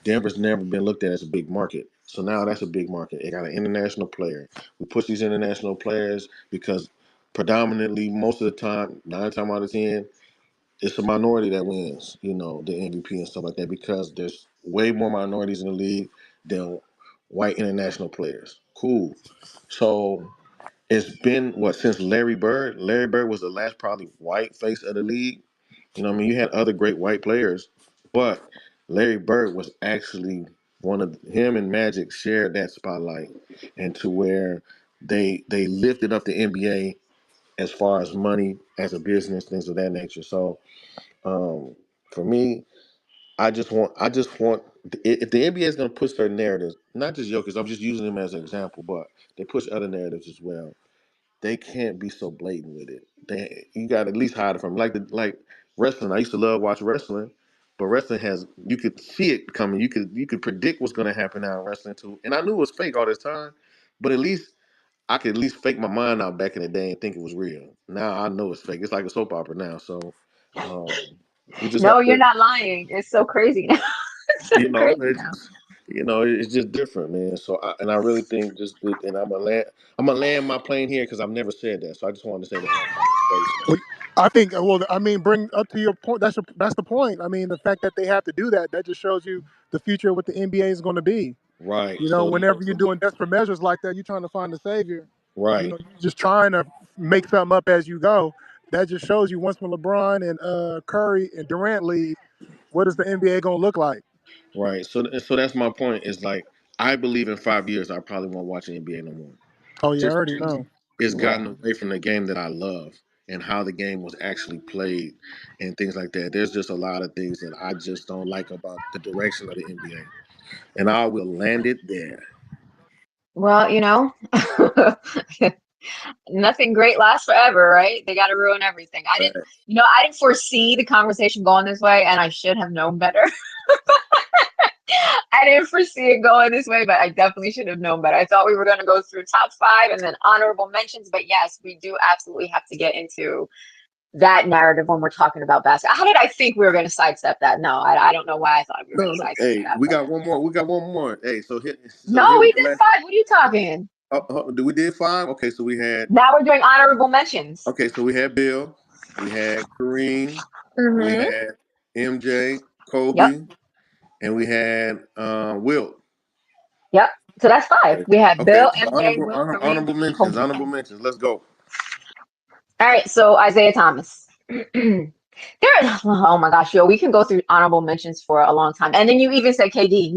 Denver's never been looked at as a big market. So now that's a big market. It got an international player. We push these international players because predominantly most of the time, 9 times out of 10, it's a minority that wins, the MVP and stuff like that because there's way more minorities in the league than white international players. Cool. So it's been what since Larry Bird. Larry Bird was the last probably white face of the league. I mean, you had other great white players, but Larry Bird was actually one of him and Magic shared that spotlight, and to where they lifted up the NBA as far as money as a business, things of that nature. So um, for me, I just want if the NBA is going to push certain narratives, not just Jokic. I'm just using him as an example, but they push other narratives as well. They can't be so blatant with it. You got to at least hide it from like wrestling. I used to love watch wrestling, but wrestling has you could see it coming. You could predict what's going to happen now in wrestling too. And I knew it was fake all this time, but at least I could at least fake my mind out back in the day and think it was real. Now I know it's fake. It's like a soap opera now. So um, we just No, have you're to, not lying. It's so crazy now. It's so crazy it's now. just, it's just different, man. So I really think and I'm gonna land my plane here because I've never said that. So I just wanted to say that one time before you start. Well, I think, well, I mean, bring up to your point. That's the point. I mean, the fact that they have to do that just shows you the future of what the NBA is going to be. Right. So Whenever you're doing desperate measures like that, you're trying to find a savior. Right, You're just trying to make something up as you go. That just shows you once when LeBron and Curry and Durant leave, what is the NBA gonna look like? right. So that's my point. Is like I believe in 5 years I probably won't watch the NBA no more. Oh yeah, I Just already because know. it's Yeah. gotten away from the game that I love and how the game was actually played and things like that. There's just a lot of things that I just don't like about the direction of the NBA. And I will land it there. Well, nothing great lasts forever, right? They got to ruin everything. I didn't foresee the conversation going this way, and I should have known better. I didn't foresee it going this way, but I definitely should have known better. I thought we were going to go through top five and then honorable mentions, but yes, we do absolutely have to get into that narrative when we're talking about basketball. How did I think we were going to sidestep that? No, I don't know why I thought we were going No, to no. sidestep Hey, that. we But got one more. We got one more. Hey, so no, here we was the did last. five. What are you talking? Do we did five? Okay, so we had. Now we're doing honorable mentions. Okay, so we had Bill, we had Kareem, we Mm-hmm. had MJ, Yep. Kobe, and we had Wilt. Yep. So that's five. Okay, We have okay. Bill, So MJ, Will, Kareem, honorable mentions. Kobe. Honorable mentions. Let's go. All right. So Isaiah Thomas. Oh my gosh, yo, we can go through honorable mentions for a long time. And then you even said KD.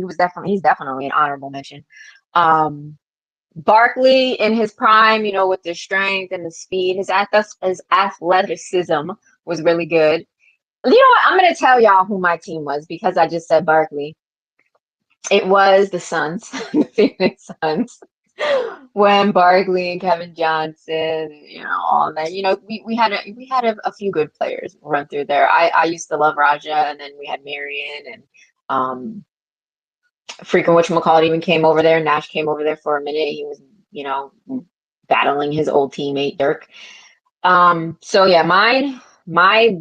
He's definitely an honorable mention. Um, Barkley in his prime, with the strength and the speed, his athleticism was really good. You know what? I'm gonna tell y'all who my team was because I just said Barkley. It was the Suns, the Phoenix Suns. When Barkley and Kevin Johnson, all that, we had a few good players run through there. I used to love Raja, and then we had Marion and freaking whatchamacallit even came over there. Nash came over there for a minute. He was, you know, battling his old teammate Dirk. So yeah, my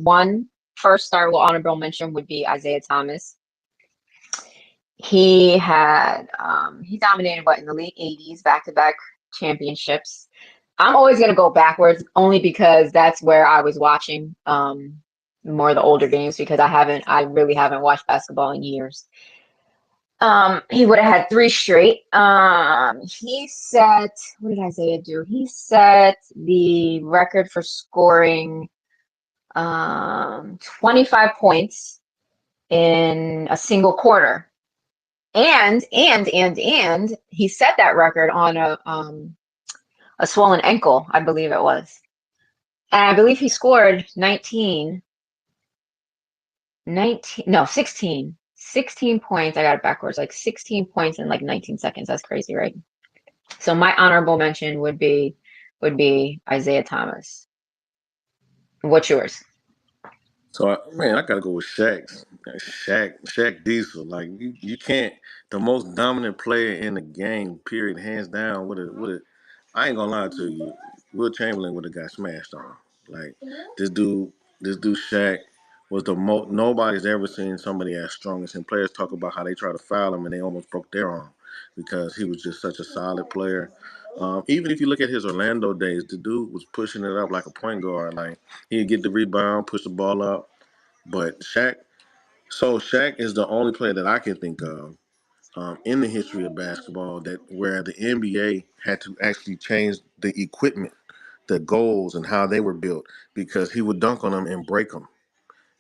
one first star honorable mention would be Isaiah Thomas. He dominated in the late 80s, back-to-back championships. I'm always gonna go backwards only because that's where I was watching more of the older games because I really haven't watched basketball in years. He would have had three straight. What did Isaiah do? He set the record for scoring 25 points in a single quarter. And he set that record on a swollen ankle, I believe it was. And I believe he scored 16 points. I got it backwards, like 16 points in like 19 seconds. That's crazy, right? So my honorable mention would be Isaiah Thomas. What's yours? So man, I gotta go with Shaq. Shaq Diesel. Like you can't. The most dominant player in the game, period, hands down. I ain't gonna lie to you. Will Chamberlain would have got smashed on. Like this dude, this dude Shaq was the most. Nobody's ever seen somebody as strong as him. Players talk about how they try to foul him and they almost broke their arm because he was just such a solid player. Even if you look at his Orlando days, the dude was pushing it up like a point guard. Like he'd get the rebound, push the ball up. But Shaq is the only player that I can think of in the history of basketball that where the NBA had to actually change the equipment, the goals, and how they were built because he would dunk on them and break them,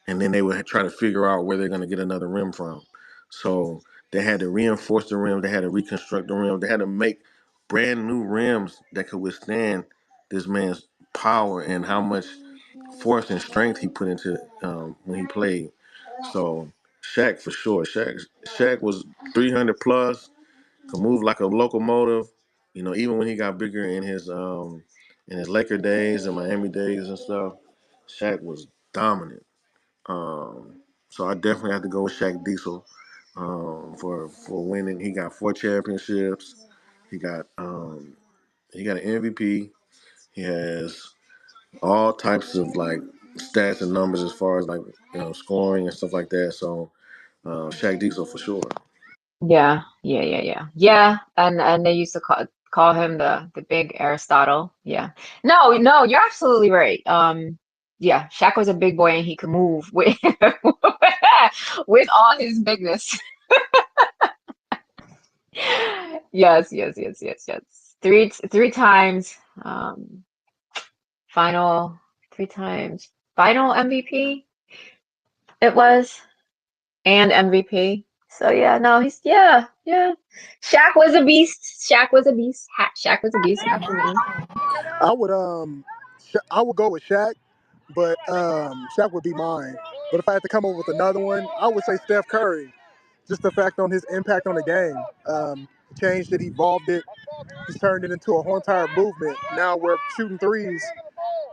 and then they would try to figure out where they're going to get another rim from. So they had to reinforce the rim, they had to reconstruct the rim, they had to make brand new rims that could withstand this man's power and how much force and strength he put into when he played. So Shaq for sure. Shaq was 300 plus, could move like a locomotive. Even when he got bigger in his Laker days and Miami days and stuff, Shaq was dominant. So I definitely have to go with Shaq Diesel for winning. He got 4 championships. He got he got an MVP. He has all types of like stats and numbers as far as like scoring and stuff like that. So Shaq Diesel for sure. Yeah, yeah, yeah, yeah. Yeah, and they used to call him the big Aristotle. Yeah. No, no, you're absolutely right. Yeah, Shaq was a big boy and he could move with with all his bigness. Yes, yes, yes, yes, yes. Three times Um, final 3 times. Final MVP it was, and MVP. So yeah, no, yeah. Shaq was a beast. Shaq was a beast. Shaq was a beast after me. I would I would go with Shaq, but Shaq would be mine. But if I had to come up with another one, I would say Steph Curry. Just the fact on his impact on the game, changed it, evolved it. He's turned it into a whole entire movement. Now where shooting threes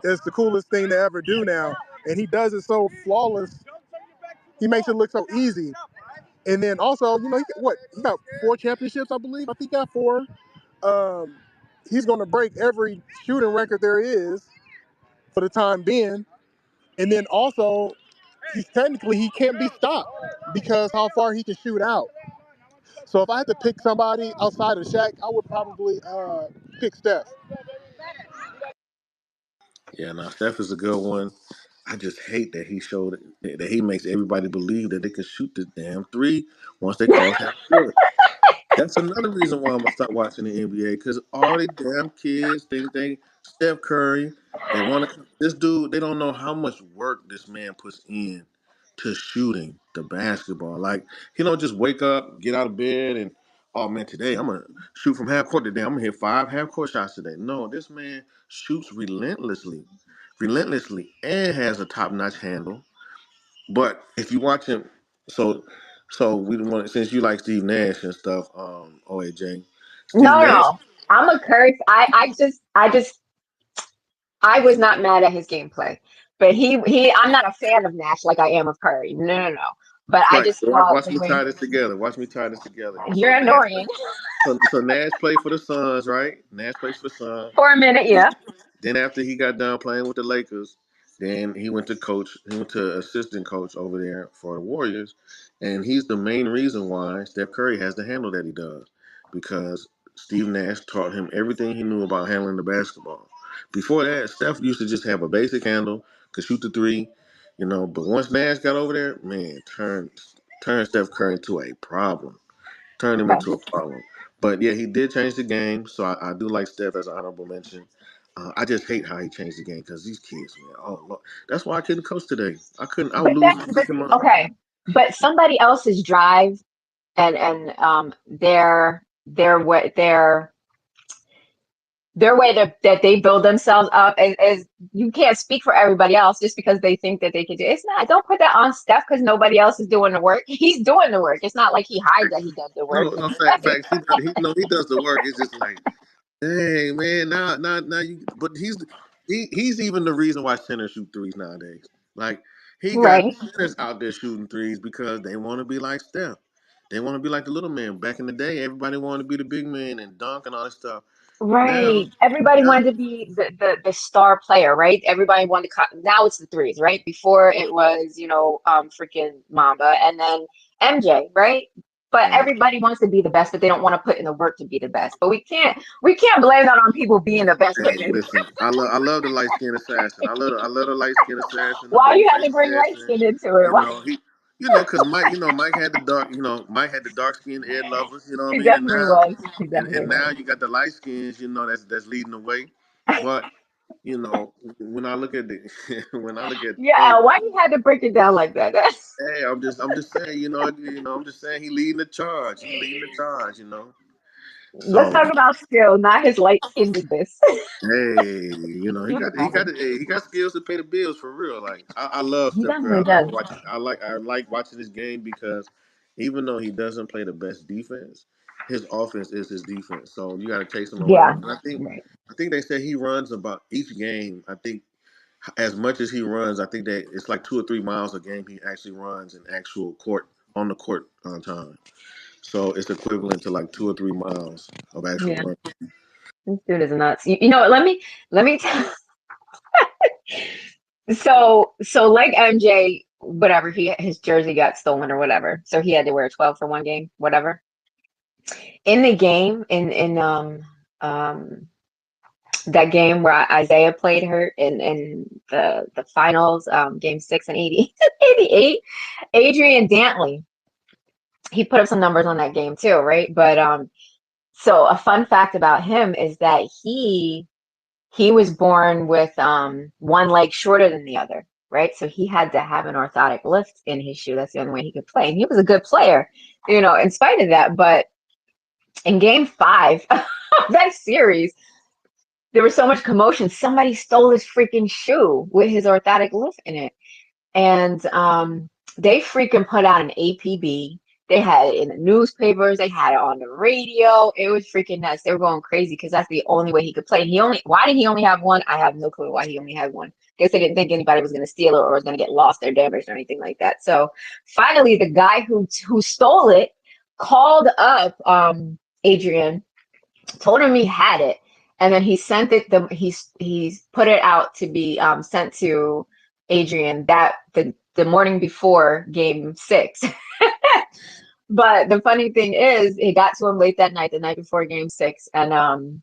is the coolest thing to ever do now, and he does it so flawless. He makes it look so easy. And then also, he got 4 championships, I believe. I think he got 4. Um, he's going to break every shooting record there is for the time being. And then also, he can't be stopped because how far he can shoot out. So if I had to pick somebody outside of Shaq, I would probably pick Steph. Yeah, now Steph is a good one. I just hate that he showed that he makes everybody believe that they can shoot the damn three once they cross half court. That's another reason why I'm gonna start watching the NBA because all the damn kids think they Steph Curry. They want to this dude. They don't know how much work this man puts in to shooting the basketball. Like he don't just wake up, get out of bed, and oh man, today I'm gonna shoot from half court today. I'm gonna hit 5 half court shots today. No, this man shoots relentlessly, and has a top notch handle. But if you watch him, so we want since you like Steve Nash and stuff, OAJ, Steve No, Nash. no. I'm a Curry. I was not mad at his gameplay, but I'm not a fan of Nash like I am of Curry. No, no, no. But I Right. just So thought watch the me way tie this together. Watch me tie this together. So you're Nash annoying play, so Nash played for the Suns, right? Nash plays for the Suns. for a minute, yeah. Then after he got done playing with the Lakers, then he went to coach. He went to assistant coach over there for the Warriors, and he's the main reason why Steph Curry has the handle that he does, because Steve Nash taught him everything he knew about handling the basketball. Before that, Steph used to just have a basic handle, could shoot the three, But once Nash got over there, man, turned Steph Curry into a problem. Turned him Right. into a problem. But yeah, he did change the game, so I do like Steph as an honorable mention. I just hate how he changed the game because these kids, man. Oh, Lord. That's why I couldn't coach today. I couldn't. I would lose my But freaking mind. okay. But somebody else's drive and their way that they build themselves up is you can't speak for everybody else just because they think that they can do it. It's not. Don't put that on Steph because nobody else is doing the work. He's doing the work. It's not like he hides that he does the work. No, no, facts. He does the work. It's just like, dang, man. Now you. But he's even the reason why centers shoot threes nowadays. Like he got Right. centers out there shooting threes because they want to be like Steph. They want to be like the little man. Back in the day, everybody wanted to be the big man and dunk and all that stuff. Now, Right. Everybody now, wanted to be the star player, right? Everybody wanted to now it's the threes, right? Before it was, freaking Mamba and then MJ, right? But right. everybody wants to be the best, but they don't want to put in the work to be the best. But we can't blame that on people being the best Hey, putting in. listen, I love the light skinned assassin. I love the light skinned assassin, the Why baby you had face to bring light assassin. skin into it? Why? He, because Mike had the dark, Mike had the dark skinned Ed lovers. You know what I He mean? And definitely now, was. He definitely and was. now you got the light skins. That's leading the way. But when I look at the when I look at Yeah, hey, why you had to break it down like that? hey, I'm just saying, I'm just saying he leading the charge. He leading the charge. Let's So talk about skill, not his light skinnedness. hey, he Keep got it he got moving. he got skills to pay the bills for real. Like I love He Steph Curry. definitely does. I like watching this game because even though he doesn't play the best defense, his offense is his defense. So you got to chase him Yeah. around. And Right. I think they say he runs about each game. I think as much as he runs, I think that it's like 2 or 3 miles a game he actually runs in actual court on the court on time. So it's equivalent to like 2 or 3 miles of actual Yeah. run. This dude is nuts. You know what? Let me tell. So like MJ, whatever, his jersey got stolen or whatever. So he had to wear 12 for one game, whatever. In the game, um that game where Isaiah played hurt in the finals, game 6 and 80, 88, Adrian Dantley, he put up some numbers on that game too, right? But so a fun fact about him is that he was born with one leg shorter than the other, right? So he had to have an orthotic lift in his shoe. That's the only way he could play. And he was a good player, in spite of that. But in game 5 of that series, there was so much commotion. Somebody stole his freaking shoe with his orthotic lift in it. And they freaking put out an APB. They had it in the newspapers. They had it on the radio. It was freaking nuts. They were going crazy because that's the only way he could play. Why did he only have one? I have no clue why he only had one. I guess they didn't think anybody was going to steal it or was going to get lost or damaged or anything like that. So finally, the guy who stole it called up Adrian, told him he had it, and then he sent it. He's put it out to be sent to Adrian that the morning before game 6. But the funny thing is, it got to him late that night, the night before game 6, and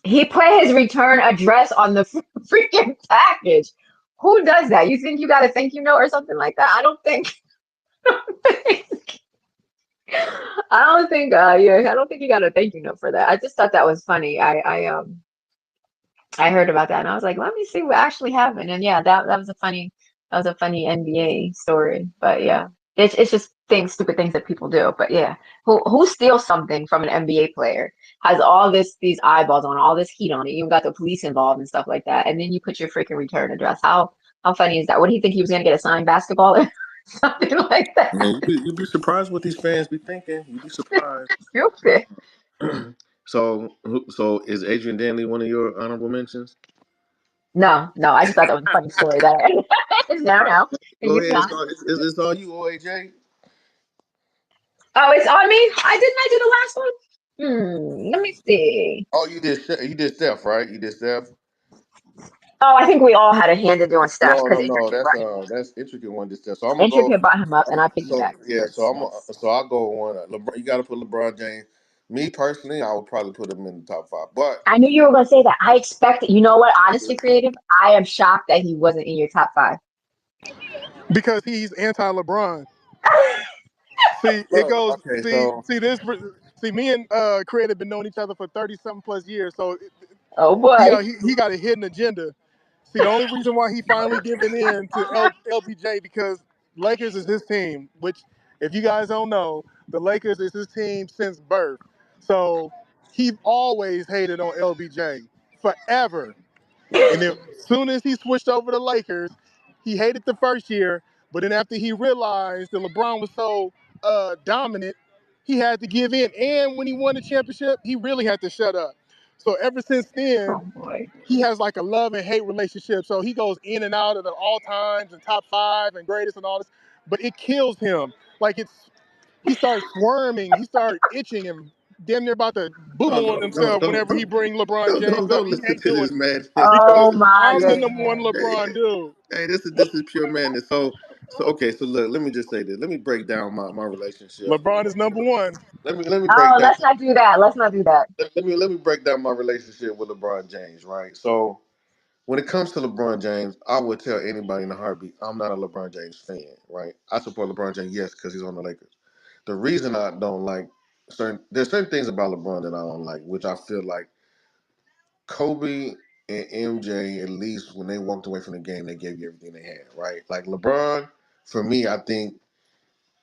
he put his return address on the freaking package. Who does that? You think you got a thank you note or something like that? I don't think. I don't think. Yeah, I don't think you got a thank you note for that. I just thought that was funny. I heard about that and I was like, let me see what actually happened. And yeah, that was a funny NBA story. But yeah, it's just stupid things that people do. But yeah, who steals something from an NBA player, has all these eyeballs on, all this heat on it, you got the police involved and stuff like that, and then you put your freaking return address. How funny is that? What do you think, he was gonna get a signed basketball or something like that? Man, you'd be surprised what these fans be thinking. You'd be surprised. Stupid. So is Adrian Danley one of your honorable mentions? No, I just thought that was a funny story that I no. Go You're ahead. not. It's all you, OAJ. Oh, it's on me. I do the last one. Let me see. Oh, you did Steph, right? You did Steph. Oh, I think we all had a hand in doing Steph No, because no, no. Intricate That's brought him up. intricate one. Just Steph. So I'm gonna go. Intricate brought him up, and I So piggybacked yeah. because yes. So I'll go one. LeBron, you got to put LeBron James. Me personally, I would probably put him in the top 5. But I knew you were going to say that. I expected. You know what? Honestly, creative. I am shocked that he wasn't in your top 5. because he's anti-LeBron. See, it bro, goes. okay. See, So see this. See, me and Craig have been knowing each other for 30-something plus years. So, Oh boy. he got a hidden agenda. See, the only reason why he finally giving in to LBJ because Lakers is his team. Which, if you guys don't know, the Lakers is his team since birth. So he always hated on LBJ forever. And then as soon as he switched over to Lakers, he hated the first year. But then after he realized that LeBron was so dominant, he had to give in. And when he won the championship, he really had to shut up. So ever since then, Oh boy. he has like a love and hate relationship. So he goes in and out of the all times and top 5 and greatest and all this. But it kills him. Like he starts squirming, he starts itching and damn near about to boo no, on himself whenever he bring LeBron James up. don't He listen can't to do this it madness. Oh because my I'm the number one goodness. Hey, LeBron dude. this is pure madness. So okay. So look, let me just say this. Let me break down my relationship. LeBron is number one. Let me break Oh, down. let's not do that. Let's not do that. Let me break down my relationship with LeBron James. Right. So when it comes to LeBron James, I would tell anybody in a heartbeat, I'm not a LeBron James fan. Right. I support LeBron James, yes, because he's on the Lakers. The reason I don't like there's certain things about LeBron that I don't like, which I feel like Kobe and MJ, at least when they walked away from the game, they gave you everything they had, right? Like LeBron, for me, I think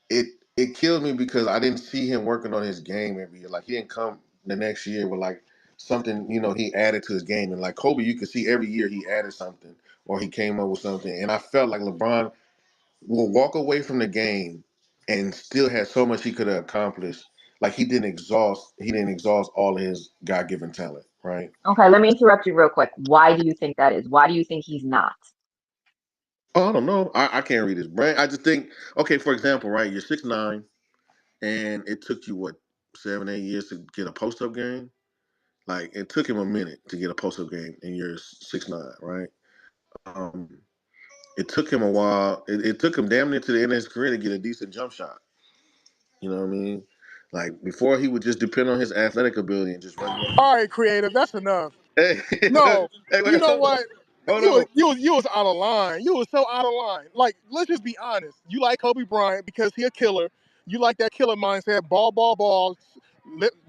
it it killed me because I didn't see him working on his game every year. Like he didn't come the next year with like something, he added to his game. And like Kobe, you could see every year he added something or he came up with something. And I felt like LeBron will walk away from the game and still had so much he could have accomplished. Like he didn't exhaust all of his God given talent, right? Okay, let me interrupt you real quick. Why do you think that is? Why do you think he's not? Oh, I don't know. I can't read his brain. I just think, okay, for example, right, you're 6'9", and it took you, what, 7, 8 years to get a post-up game? Like, it took him a minute to get a post-up game, and you're 6'9", right? Um, it took him a while. It took him damn near to the end of his career to get a decent jump shot. You know what I mean? Like, before he would just depend on his athletic ability and just run you All over. right, creative, that's enough. Hey, No, hey, you wait, know what? hold on. You was out of line. You was so out of line. Like, let's just be honest. You like Kobe Bryant because he a killer. You like that killer mindset. Ball, ball, ball.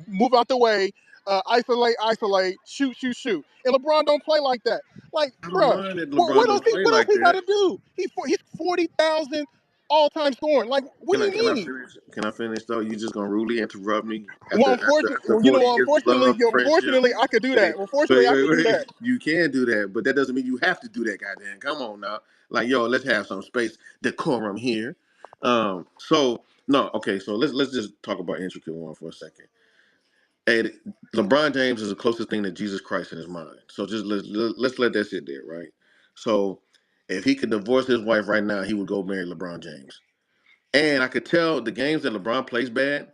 Move out the way. isolate, shoot, shoot, shoot. And LeBron don't play like that. Like, I don't bruh, mind that what LeBron else don't play what else like he got that. to do? He's 40,000 all-time scoring. Like, what do you Can I mean? finish? Can I finish though? You just gonna rudely interrupt me Well, after you 40 know, years of love, friendship? unfortunately, I could do Hey, that. Unfortunately, I could do wait. that. You can do that, but that doesn't mean you have to do that. Goddamn, come on now. Like, yo, let's have some space, decorum here. So no, okay. So let's just talk about intricate one for a second. Hey, LeBron James is the closest thing to Jesus Christ in his mind. So just let's let that sit there, right? So if he could divorce his wife right now, he would go marry LeBron James. And I could tell the games that LeBron plays bad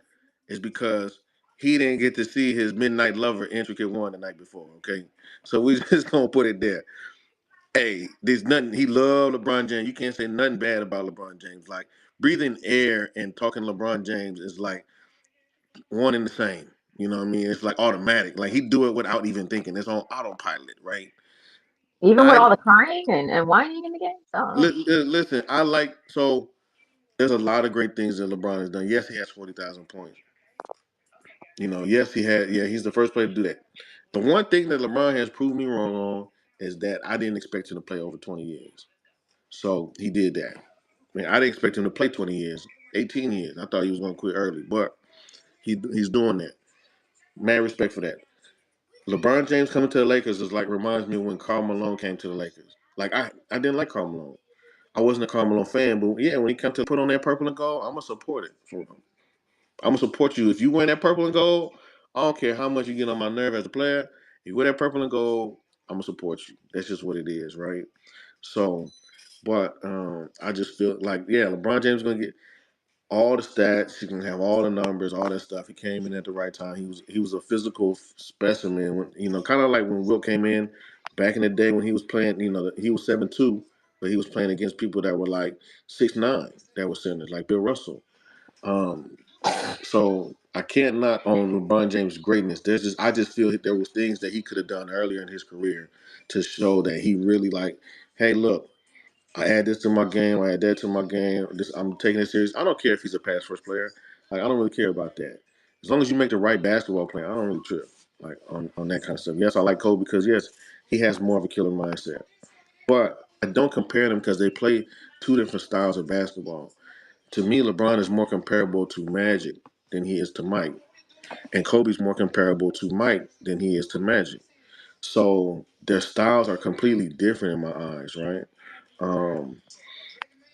is because he didn't get to see his midnight lover intricate one the night before. Okay, so we just gonna put it there. Hey, there's nothing. He loved LeBron James. You can't say nothing bad about LeBron James. Like breathing air and talking LeBron James is like one and the same. You know what I mean? It's like automatic. Like he do it without even thinking. It's on autopilot, right? Even with I all the crying and whining in the game. So listen. I like so. There's a lot of great things that LeBron has done. Yes, he has 40,000 points. You know, yes, he had. Yeah, he's the first player to do that. The one thing that LeBron has proved me wrong on is that I didn't expect him to play over 20 years. So he did that. I mean, I didn't expect him to play 20 years, 18 years. I thought he was going to quit early, but he's doing that. Mad respect for that. LeBron James coming to the Lakers is like reminds me of when Karl Malone came to the Lakers. Like I didn't like Karl Malone. I wasn't a Karl Malone fan, but yeah, when he come to put on that purple and gold, I'm gonna support it for him. I'm gonna support you if you wear that purple and gold. I don't care how much you get on my nerve as a player. If you wear that purple and gold, I'm gonna support you. That's just what it is, right? So, but I just feel like yeah, LeBron James is gonna get all the stats. He can have all the numbers, all that stuff. He came in at the right time. He was a physical specimen. When, kind of like when Wilt came in back in the day when he was playing. He was 7'2", but he was playing against people that were like 6'9", that were centers, like Bill Russell. Um, so I can't knock on LeBron James' greatness. I just feel that there was things that he could have done earlier in his career to show that he really like, hey, look, I add this to my game, I add that to my game. I'm taking it serious. I don't care if he's a pass first player. Like I don't really care about that. As long as you make the right basketball play, I don't really trip like on that kind of stuff. Yes, I like Kobe because yes, he has more of a killer mindset. But I don't compare them because they play two different styles of basketball. To me, LeBron is more comparable to Magic than he is to Mike. And Kobe's more comparable to Mike than he is to Magic. So their styles are completely different in my eyes, right? Um,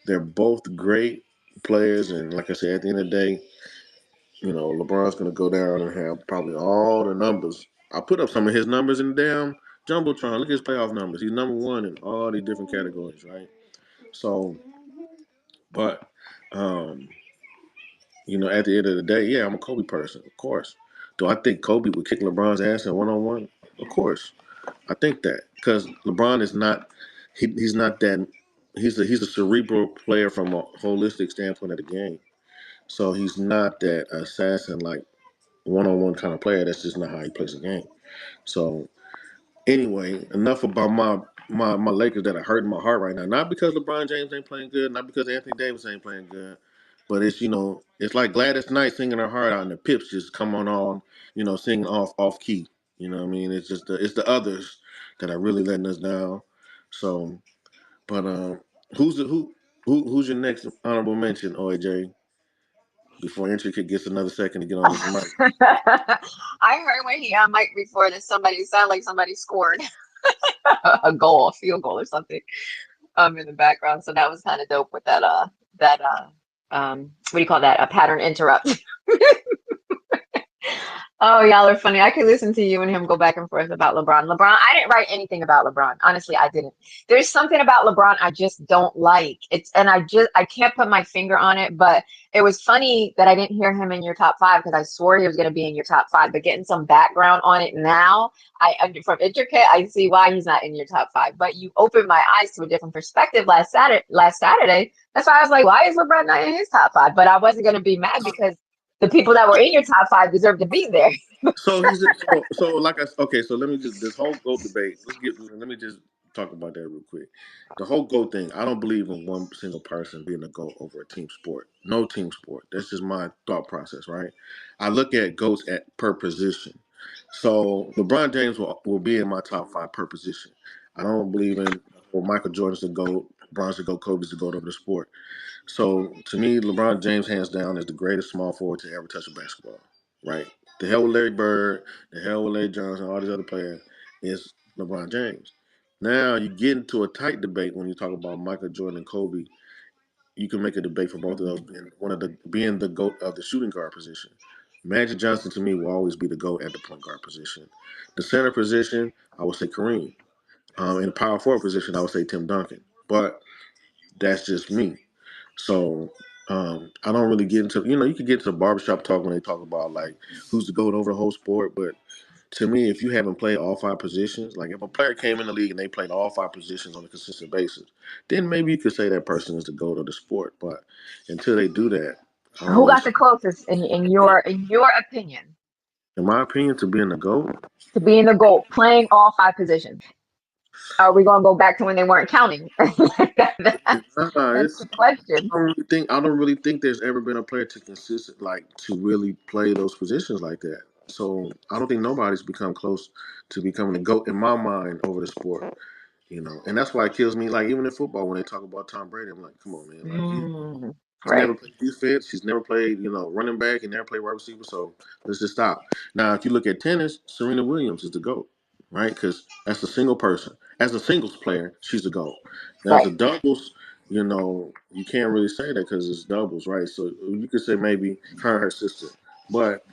they're both great players, and like I said, at the end of the day, LeBron's gonna go down and have probably all the numbers. I put up some of his numbers in the damn jumbotron. Look at his playoff numbers. He's number one in all these different categories, right? So, but um, at the end of the day, yeah, I'm a Kobe person, of course. Do I think Kobe would kick LeBron's ass in 1-on-1? Of course, I think that because LeBron is not, he's not that. He's a cerebral player from a holistic standpoint of the game. So he's not that assassin like 1-on-1 kind of player. That's just not how he plays the game. So anyway, enough about my Lakers that are hurting my heart right now. Not because LeBron James ain't playing good, not because Anthony Davis ain't playing good, but it's like Gladys Knight singing her heart out, and the Pips just come on, singing off key. You know what I mean? It's just it's the others that are really letting us down. So, but who's your next honorable mention, OJ? Before Intricate gets another second to get on this mic. I heard when he on mic before that somebody sounded like somebody scored a goal, a field goal or something in the background. So that was kind of dope with that what do you call that? A pattern interrupt. Oh, y'all are funny. I could listen to you and him go back and forth about LeBron. I didn't write anything about LeBron. Honestly, I didn't. There's something about LeBron I just don't like. And I can't put my finger on it, but it was funny that I didn't hear him in your top five because I swore he was going to be in your top five. But getting some background on it now, from Intricate, I see why he's not in your top five. But you opened my eyes to a different perspective last Saturday. That's why I was like, why is LeBron not in his top five? But I wasn't going to be mad because the people that were in your top five deserve to be there. So like okay. So let me just this whole GOAT debate. Let me just talk about that real quick. The whole GOAT thing. I don't believe in one single person being a GOAT over a team sport. No team sport. That's just my thought process, right? I look at GOATs at per position. So LeBron James will be in my top five per position. I don't believe in well, Michael Jordan's the GOAT, LeBron's the GOAT, Kobe's the GOAT of the sport. So to me, LeBron James, hands down, is the greatest small forward to ever touch a basketball. Right? The hell with Larry Bird, the hell with Larry Johnson, all these other players is LeBron James. Now you get into a tight debate when you talk about Michael Jordan and Kobe. You can make a debate for both of those being being the GOAT of the shooting guard position. Magic Johnson to me will always be the GOAT at the point guard position. The center position, I would say Kareem. In the power forward position, I would say Tim Duncan. But that's just me. So I don't really get into you can get to the barbershop talk when they talk about like who's the GOAT over the whole sport, but to me, if you haven't played all five positions, like if a player came in the league and they played all five positions on a consistent basis, then maybe you could say that person is the GOAT of the sport. But until they do that, I don't Who really got see, the closest in your opinion in my opinion, to being the GOAT. to being the GOAT, playing all five positions? Are we gonna go back to when they weren't counting? That's It's the question. I don't really think there's ever been a player to consistent like to really play those positions like that. So I don't think nobody's become close to becoming the GOAT in my mind over the sport. And that's why it kills me. Like even in football, when they talk about Tom Brady, I'm like, come on, man. Like Mm, he's never right. played defense. He's never played, running back. He never played wide receiver. So let's just stop. Now, if you look at tennis, Serena Williams is the GOAT, right? Because that's a single person. As a singles player, she's the GOAT. Now, as Right. a doubles, you can't really say that because it's doubles, right? So you could say maybe her and her sister. But,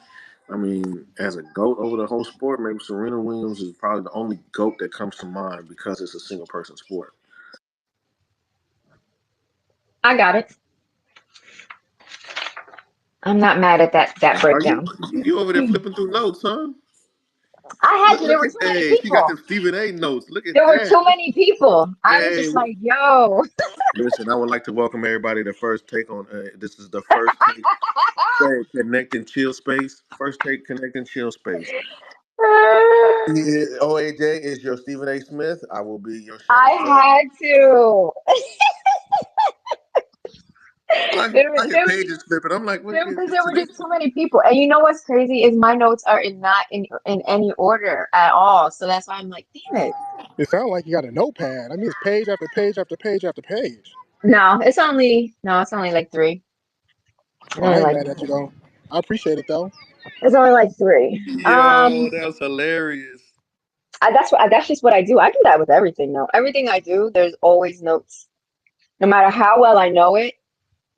I mean, as a GOAT over the whole sport, maybe Serena Williams is probably the only GOAT that comes to mind because it's a single person sport. I got it. I'm not mad at that Are you breakdown. you over there flipping through notes, huh? I had Look, to. There look were at too many hey, she got people. them Stephen A. notes. Look at There were that. too many people. I was Hey, just like, yo. listen, I would like to welcome everybody to First Take on. This is the First Take Connect and Chill Space. First Take Connect and Chill Space. Yeah, OAJ is your Stephen A. Smith. I will be your Shannon Sharp. I had to. I hear There was pages flipping. I'm like, what because is there were today? just too many people. And you know what's crazy is my notes are not in any order at all. So that's why I'm like, damn it. It sounds like you got a notepad. I mean, it's page after page after page after page. No, it's only like three. Oh, I Only ain't like mad at you though. I appreciate it though. it's only like three. Yo, that was hilarious. That's just what I do. I do that with everything though. Everything I do, there's always notes. No matter how well I know it,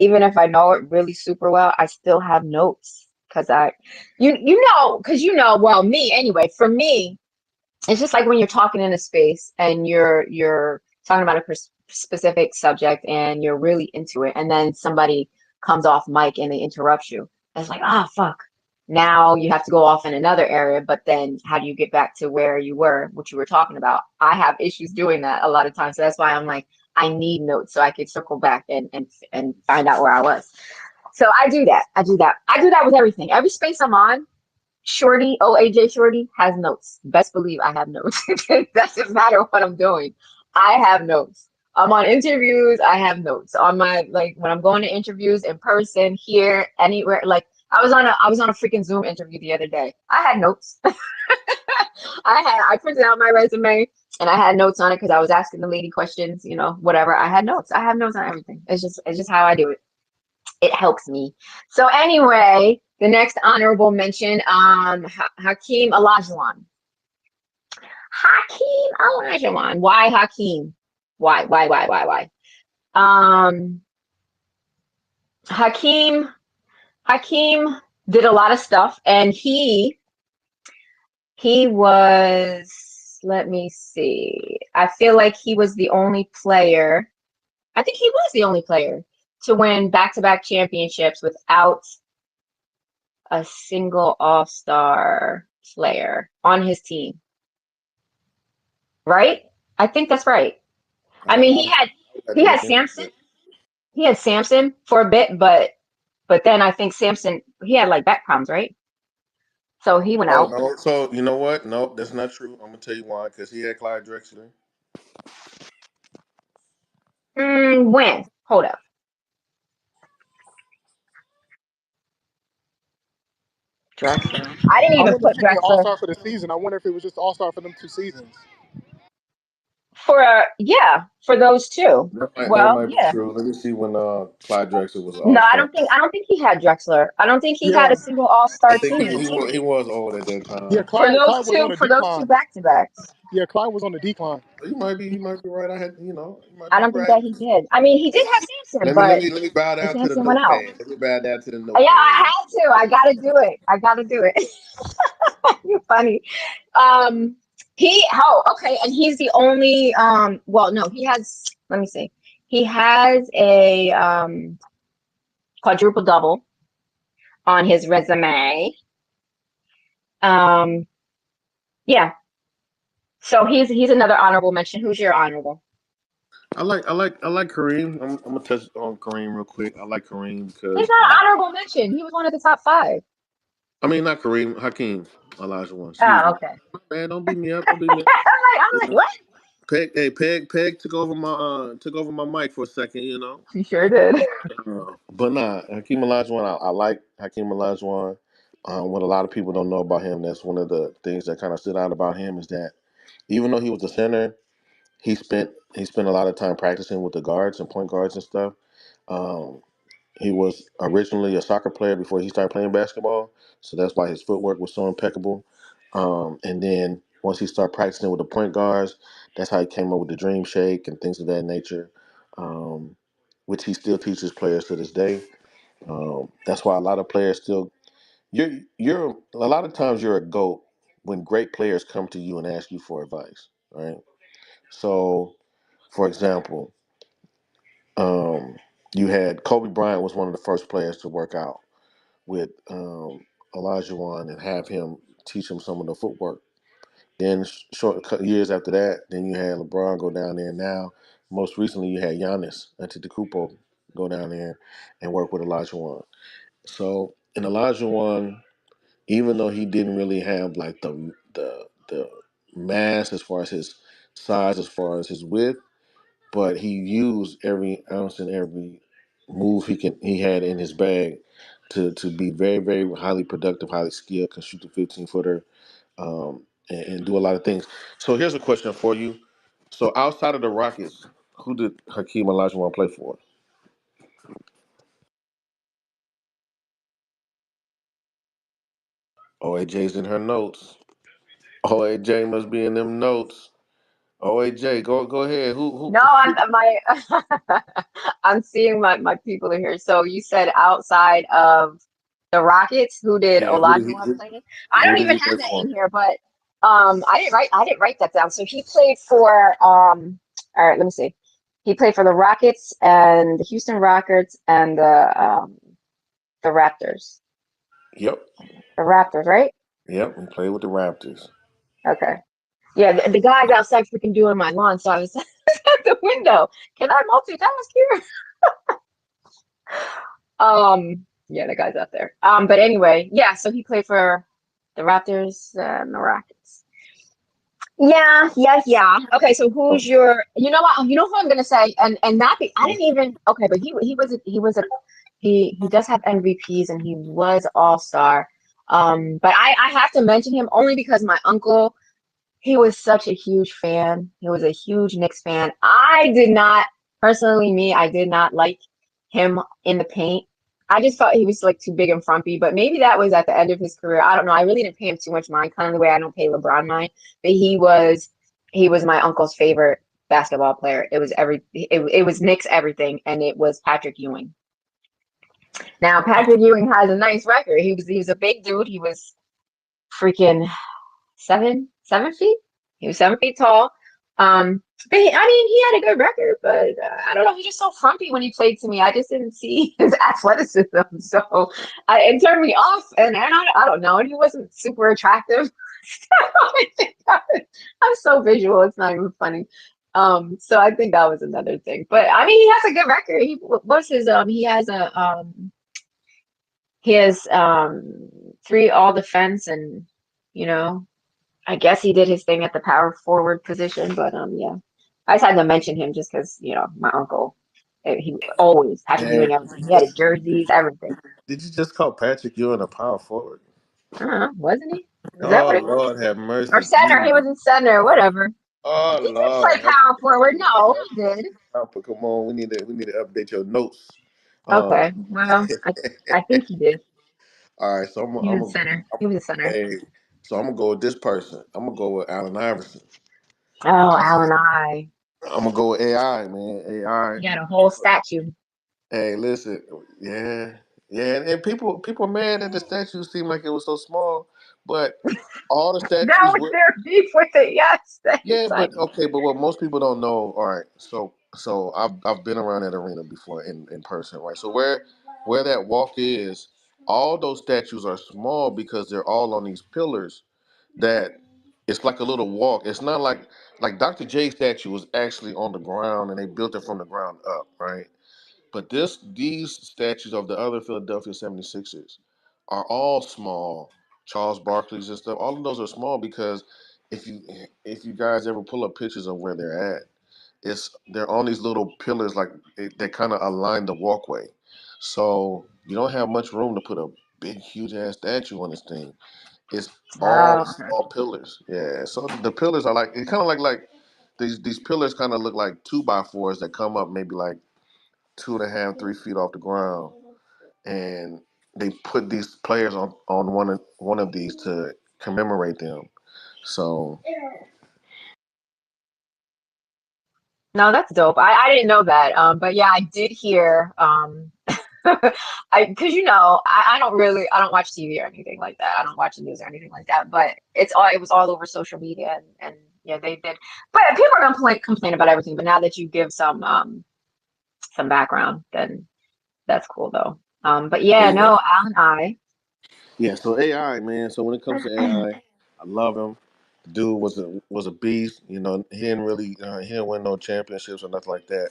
even if I know it really super well, I still have notes because because well, me anyway. For me, it's just like when you're talking in a space and you're talking about a specific subject and you're really into it, and then somebody comes off mic and they interrupt you. It's like, ah, fuck. Now you have to go off in another area, but then how do you get back to where you were, what you were talking about? I have issues doing that a lot of times. So that's why I'm like, I need notes so I could circle back and find out where I was. So I do that. I do that. I do that with everything. Every space I'm on, Shorty, OAJ Shorty has notes. Best believe I have notes. It doesn't matter what I'm doing. I have notes. I'm on interviews, I have notes. On my like when I'm going to interviews in person, here, anywhere. Like I was on a freaking Zoom interview the other day. I had notes. I printed out my resume and I had notes on it because I was asking the lady questions, whatever. I had notes. I have notes on everything. It's just how I do it. It helps me. So anyway, the next honorable mention, Hakeem Olajuwon. Hakeem Olajuwon. Why Hakeem? Why? Um, Hakeem Hakeem did a lot of stuff, and he was. Let me see. I feel like he was the only player. I think he was the only player to win back-to-back championships without a single all-star player on his team, right? I think that's right. I mean, I would he to had look into Samson. it. He had Samson for a bit, but then I think Samson he had like back problems, right? So he went Oh out. no! So you know what? Nope, that's not true. I'm gonna tell you why. Because he had Clyde Drexler. When? Hold up. Drexler. I didn't I even wonder if put he went All Drexler Star for the season. I wonder if it was just All Star for them 2 seasons. for yeah, for those two. That Well, might be yeah. true. Let me see when Clyde Drexler was No, All Star. I don't think he had Drexler. I don't think he had Yeah, a single I All-Star think team he was old at that yeah. time. Clyde was on a for those two decline. back-to-backs. Yeah, Clyde was on the decline. You might be right. I had you might I be don't think right. that he did. I mean, he did have Samson, but Let me bow down to the Samson went out. notepad. Let me bow down to the Yeah, notepad. I had to. I gotta do it. I gotta do it. You're funny. Um, okay, and he's the only well, no, he has, let me see. He has a quadruple double on his resume. Um, yeah. So he's another honorable mention. Who's your honorable? I like Kareem. I'm gonna touch on Kareem real quick. I like Kareem He's because not an honorable mention. He was one of the top five. I mean not Kareem, Hakeem Elijah one. Excuse Oh, me. okay. Man, don't beat me up. Don't beat me up. I'm like, what? Peg took over my mic for a second. She sure did. But nah, Hakeem Olajuwon, I like Hakeem Olajuwon. What a lot of people don't know about him, that's one of the things that kind of stood out about him is that even though he was the center, he spent a lot of time practicing with the guards and point guards and stuff. Um, he was originally a soccer player before he started playing basketball, so that's why his footwork was so impeccable. And then once he started practicing with the point guards, that's how he came up with the dream shake and things of that nature, um, which he still teaches players to this day. That's why a lot of players still you're a lot of times you're a GOAT when great players come to you and ask you for advice, right? So, for example, you had Kobe Bryant was one of the first players to work out with Olajuwon and have him teach him some of the footwork. Then, years after that, then you had LeBron go down there. Now, most recently, you had Giannis Antetokounmpo go down there and work with Olajuwon. So, in Olajuwon, even though he didn't really have like the mass as far as his size, as far as his width, but he used every ounce and every move he had in his bag to be very very highly productive, highly skilled, can shoot the 15-footer, and do a lot of things. So here's a question for you. So outside of the Rockets, who did Hakeem Olajuwon play for? OAJ's in her notes. OAJ must be in them notes. OAJ, go ahead. No, I'm seeing my people in here. So you said outside of the Rockets, who did Yeah, Olajuwon play in? I who don't did even he play have that for? in here, but I didn't write that down. So he played for all right, let me see. He played for the Rockets and the Houston Rockets and the Raptors. Yep. The Raptors, right? Yep, he played with the Raptors. Okay. Yeah, the guys outside freaking doing my lawn, so I was at the window. Can I multitask here? Yeah, the guy's out there. But anyway, yeah, so he played for the Raptors and the Rockets. Yeah, yeah, yeah. Okay, so who's your? You know what? You know who I'm gonna say, and that be, I didn't even. Okay, but he does have MVPs and he was All Star. But I have to mention him only because my uncle, he was such a huge fan. He was a huge Knicks fan. I did not, personally, I did not like him in the paint. I just thought he was like too big and frumpy, but maybe that was at the end of his career. I don't know. I really didn't pay him too much mind, kind of the way I don't pay LeBron mind. But he was my uncle's favorite basketball player. It was Knicks everything, and it was Patrick Ewing. Now Patrick Ewing has a nice record. He was a big dude. He was freaking 7 feet. He was 7 feet tall. But I mean, he had a good record, but I don't know. He's just so frumpy when he played to me. I just didn't see his athleticism, so it turned me off. And I don't know. And he wasn't super attractive. I'm so visual. It's not even funny. So I think that was another thing. But I mean, he has a good record. What's his he has three all defense and you know I guess he did his thing at the power forward position, but yeah, I just had to mention him just because my uncle, he always Patrick Man, Ewing everything. He had his jerseys, everything. did you just call Patrick Ewing a power forward? Wasn't he? Is that Oh what it was? Lord, have Or mercy, center? He Jesus. was in center, whatever. Oh He did play Lord, power forward. No, he did. come on, we need to update your notes. Um, Okay, well, I think he did. all right, so He was center. He was a center. hey, so I'm gonna go with this person. I'm gonna go with Allen Iverson. Oh, I'm, Alan I. I'm gonna go with AI, man. AI. He got a whole statue. Hey, listen, yeah, yeah, and people mad that the statues seemed like it was so small, but all the That statues was were. their beef with it. Yes, Yeah, it's but like, okay, but what most people don't know, all right, so I've been around that arena before in person, right? So where that walk is, all those statues are small because they're all on these pillars that it's like a little walk. It's not like Dr. J statue was actually on the ground and they built it from the ground up, right? But these statues of the other Philadelphia 76ers are all small. Charles Barkley's and stuff, all of those are small because if you if you guys ever pull up pictures of where they're at, they're on these little pillars like they kind of align the walkway. So you don't have much room to put a big huge ass statue on this thing. It's all oh, okay. small pillars. Yeah. So the pillars are like it kind of like these pillars kind of look like 2x4s that come up maybe like 2.5, 3 feet off the ground, and they put these players on one of these to commemorate them. So No, that's dope. I didn't know that. But yeah, I did hear. Because I don't watch TV or anything like that. I don't watch the news or anything like that. But it was all over social media, and yeah, they did. But people are gonna complain about everything. But now that you give some background, then that's cool though. But yeah, yeah, no, Al and I. yeah. So AI, man. So when it comes to I love him. The dude was a beast. You know, he didn't win no championships or nothing like that,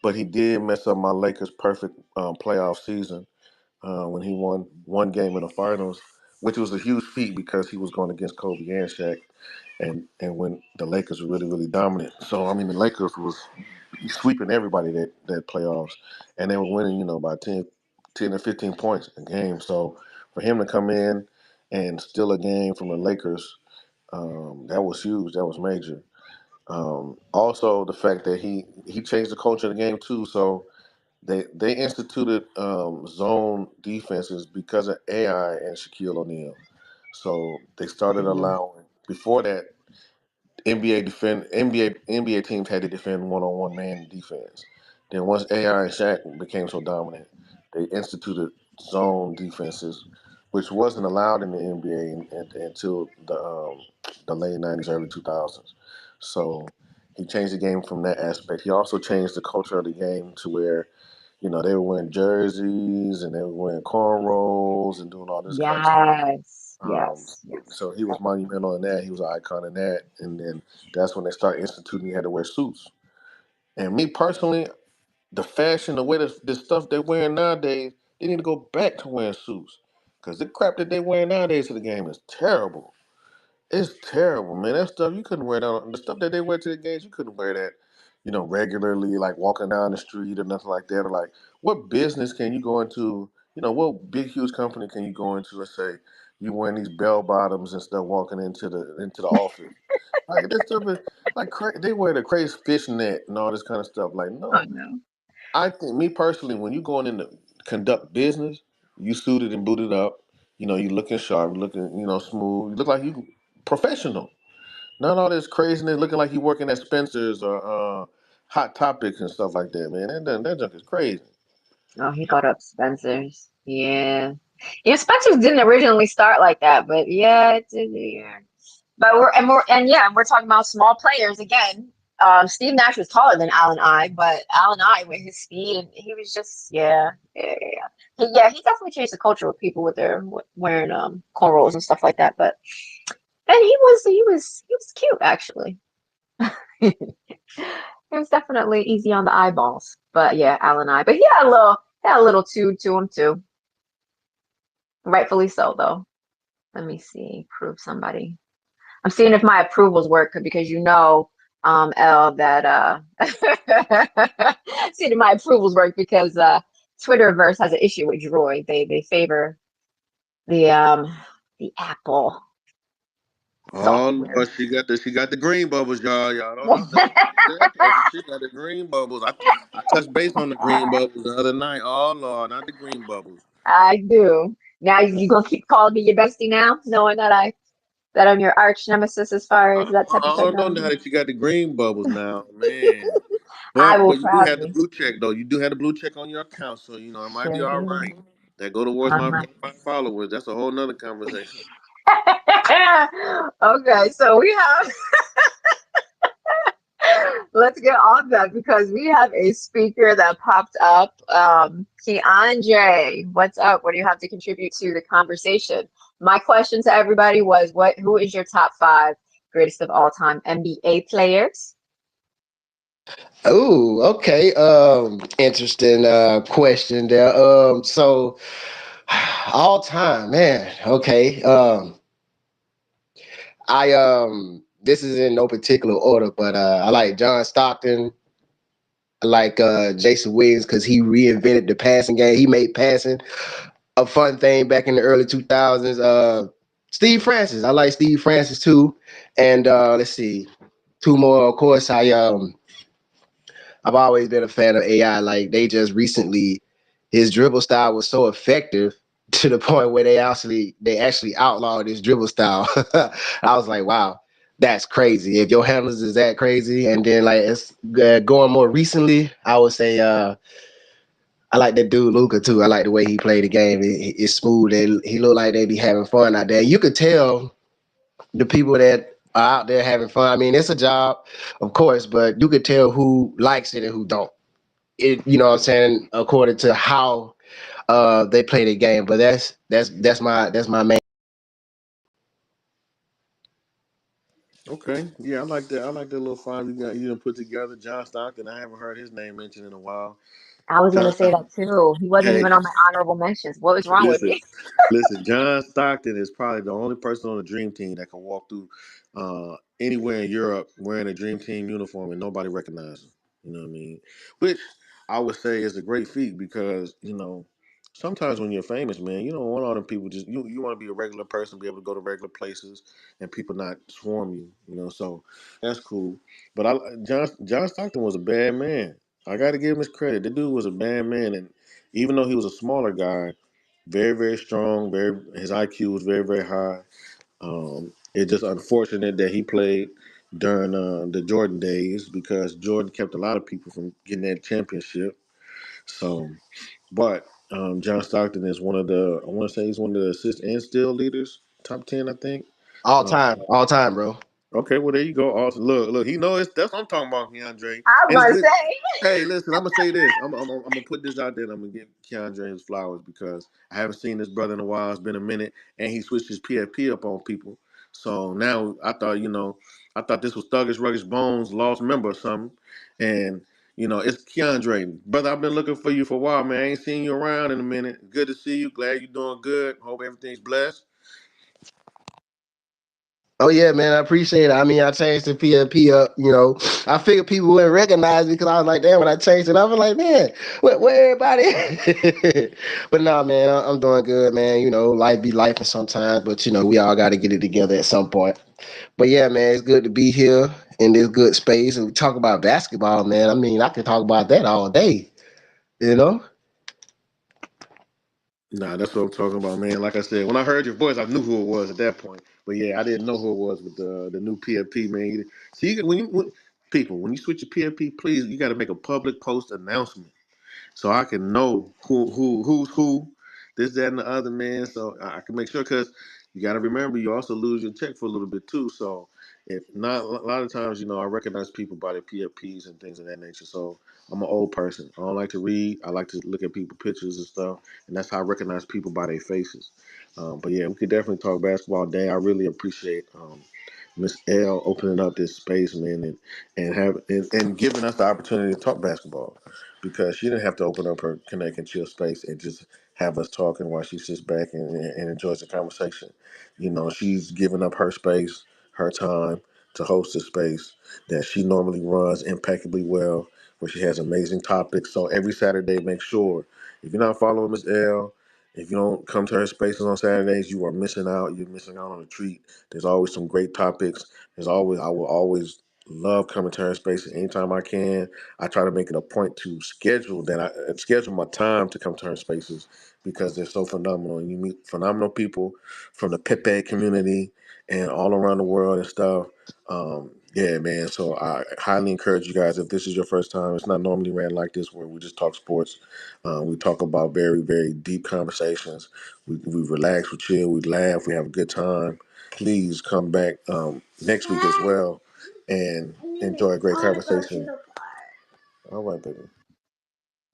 but he did mess up my Lakers' perfect playoff season when he won one game in the finals, which was a huge feat because he was going against Kobe and Shaq, and when the Lakers were really really dominant. So I mean, the Lakers was sweeping everybody that playoffs, and they were winning, by 10 or 15 points a game. So for him to come in and steal a game from the Lakers, that was huge. That was major. Also, the fact that he changed the culture of the game too. So they instituted zone defenses because of AI and Shaquille O'Neal. So they started Mhm. allowing before that NBA teams had to defend one-on-one man defense. Then once AI and Shaq became so dominant, they instituted zone defenses, which wasn't allowed in the NBA until the late '90s, early 2000s. So he changed the game from that aspect. He also changed the culture of the game to where they were wearing jerseys and they were wearing cornrows and doing all this kind of stuff. Yes, Um, yes, yes. so he was monumental in that. He was an icon in that. And then that's when they started instituting he had to wear suits. And me personally, the fashion, the way the stuff they're wearing nowadays, they need to go back to wearing suits. Because the crap that they wear nowadays to the game is terrible. It's terrible, man. That stuff you couldn't wear that. The stuff that they wear to the games, you couldn't wear that, regularly, like walking down the street or nothing like that. Or like, what business can you go into? What big huge company can you go into? Let's say you wearing these bell bottoms and stuff, walking into the office. Like this stuff is like they wear the crazy fishnet and all this kind of stuff. Like, Oh no, no. I think me personally, when you going in to conduct business, you suited and booted up. You looking sharp, looking smooth. You look like you professional. Not all this craziness, looking like you working at Spencer's or Hot Topics and stuff like that, man. That junk is crazy. Oh, he got up Spencer's. Yeah. Yeah, Spencer's didn't originally start like that, but yeah, yeah. But we're talking about small players again. Steve Nash was taller than Allen I, but Allen I with his speed and he was just yeah. He definitely changed the culture with people with their wearing cornrows and stuff like that. But and he was cute actually. It was definitely easy on the eyeballs. But yeah, Allen I. But he had a little to him too. Rightfully so though. Let me see. Prove somebody. I'm seeing if my approvals work because L, that seeing if my approvals work because Twitterverse has an issue with Droid. They favor the The apple. Oh Software. Lord, she got the green bubbles, y'all. Y'all don't know. Don't say that, Casey. She got the green bubbles. I touched base on the green bubbles the other night. Oh Lord, not the green bubbles. I do. Now you gonna keep calling me your bestie now, knowing that I'm your arch nemesis as far as that type of I don't know now technology. that you got the green bubbles now, man. I But will you do have the proudly. blue check though. You do have the blue check on your account, so it might be Sure all right. do. That go towards On my my 5 followers. That's a whole nother conversation. Okay, so we have let's get on that because we have a speaker that popped up. Keandre, what's up? What do you have to contribute to the conversation? My question to everybody was who is your top five greatest of all time NBA players? Oh, okay. Interesting question there. So all time, man. Okay. I this is in no particular order, but I like John Stockton. I like Jason Williams because he reinvented the passing game. He made passing a fun thing back in the early 2000s. Steve Francis. I like Steve Francis too. And let's see, two more. Of course, I've always been a fan of AI. Like they just recently, his dribble style was so effective to the point where they actually outlawed his dribble style. I was like, wow, that's crazy. If your handlers is that crazy, and then like it's going more recently, I would say I like that dude Luca too. I like the way he played the game. It's smooth. He looked like they be having fun out there. You could tell the people that are out there having fun. I mean, it's a job, of course, but you could tell who likes it and who don't. You know what I'm saying, according to how they play the game. But that's my main. Okay, yeah, I like that. I like that little five you done put together. John Stockton. I haven't heard his name mentioned in a while. I was gonna John, say that too. He wasn't hey, even on my honorable mentions. What was wrong with listen, me? listen. John Stockton is probably the only person on the Dream Team that can walk through anywhere in Europe wearing a Dream Team uniform and nobody recognizes him. You know what I mean? Which I would say is a great feat because sometimes when you're famous, man, you don't want all them people. Just you want to be a regular person, be able to go to regular places, and people not swarm you. So that's cool. But John Stockton was a bad man. I got to give him his credit. The dude was a bad man, and even though he was a smaller guy, very, very strong. His IQ was very, very high. It's just unfortunate that he played during the Jordan days because Jordan kept a lot of people from getting that championship. So, but John Stockton is one of the I want to say he's one of the assist and steal leaders, top 10, I think. Uh, All time, bro. okay, well there you go. Also, look, he knows that's what I'm talking about, Keandre. I was And it's gonna good. say. Hey, listen, I'm gonna say this. I'm gonna put this out there. And I'm gonna give Keandre his flowers because I haven't seen this brother in a while. It's been a minute, and he switched his PFP up on people. So now I thought this was Thuggish Ruggish Bones lost member or something, and it's Keandre, brother. I've been looking for you for a while, man. I ain't seen you around in a minute. Good to see you. Glad you're doing good. Hope everything's blessed. Oh yeah, man, I appreciate it. I mean, I changed the PFP up. I figured people wouldn't recognize me because I was like, damn. When I changed it, I was like, man, where everybody? But nah, man, I'm doing good, man. Life be life sometimes, but we all got to get it together at some point. But yeah, man, it's good to be here in this good space and we talk about basketball, man. I mean, I could talk about that all day. You know. Nah, that's what I'm talking about, man. Like I said, when I heard your voice, I knew who it was at that point. But yeah, I didn't know who it was with the new PFP, man. See, when you switch your PFP, please, you got to make a public post announcement so I can know who's who, this, that, and the other, man. So I can make sure because you got to remember you also lose your check for a little bit too. So if not, a lot of times, I recognize people by their PFPs and things of that nature. So I'm an old person. I don't like to read. I like to look at people pictures and stuff, and that's how I recognize people by their faces. But yeah, we could definitely talk basketball day. I really appreciate Miss L opening up this space, man, and giving us the opportunity to talk basketball because she didn't have to open up her Connect and Chill space and just have us talking while she sits back and enjoys the conversation. She's giving up her space, her time to host a space that she normally runs impeccably well, where she has amazing topics. So every Saturday, make sure if you're not following Miss L If you don't come to her spaces on Saturdays, you are missing out. You're missing out on a treat. There's always some great topics. I will always love coming to her spaces anytime I can. I try to make it a point to schedule my time to come to her spaces because they're so phenomenal. And you meet phenomenal people from the Pepe community and all around the world and stuff. Yeah, man. So I highly encourage you guys, if this is your first time, it's not normally ran like this where we just talk sports. We talk about very, very deep conversations. We relax, we chill, we laugh, we have a good time. Please come back next week as well and enjoy a great conversation. All right, baby.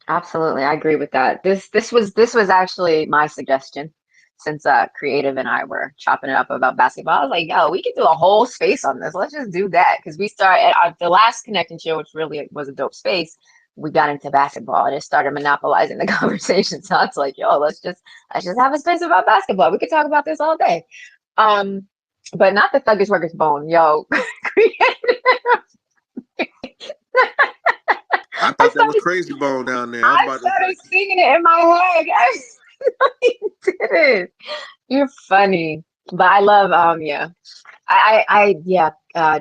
Absolutely, I agree with that. This was actually my suggestion since Creative and I were chopping it up about basketball. I was like, yo, we could do a whole space on this. Let's just do that because we started at the last connecting show, which really was a dope space. We got into basketball and it started monopolizing the conversation. So it's like, yo, let's just have a space about basketball. We could talk about this all day. Um, but not the Thuggish Workers Bone, yo. I I thought that was started Crazy Bone down there. I was I about to started say. singing it in my head. I did. You're funny. But I love yeah. Yeah,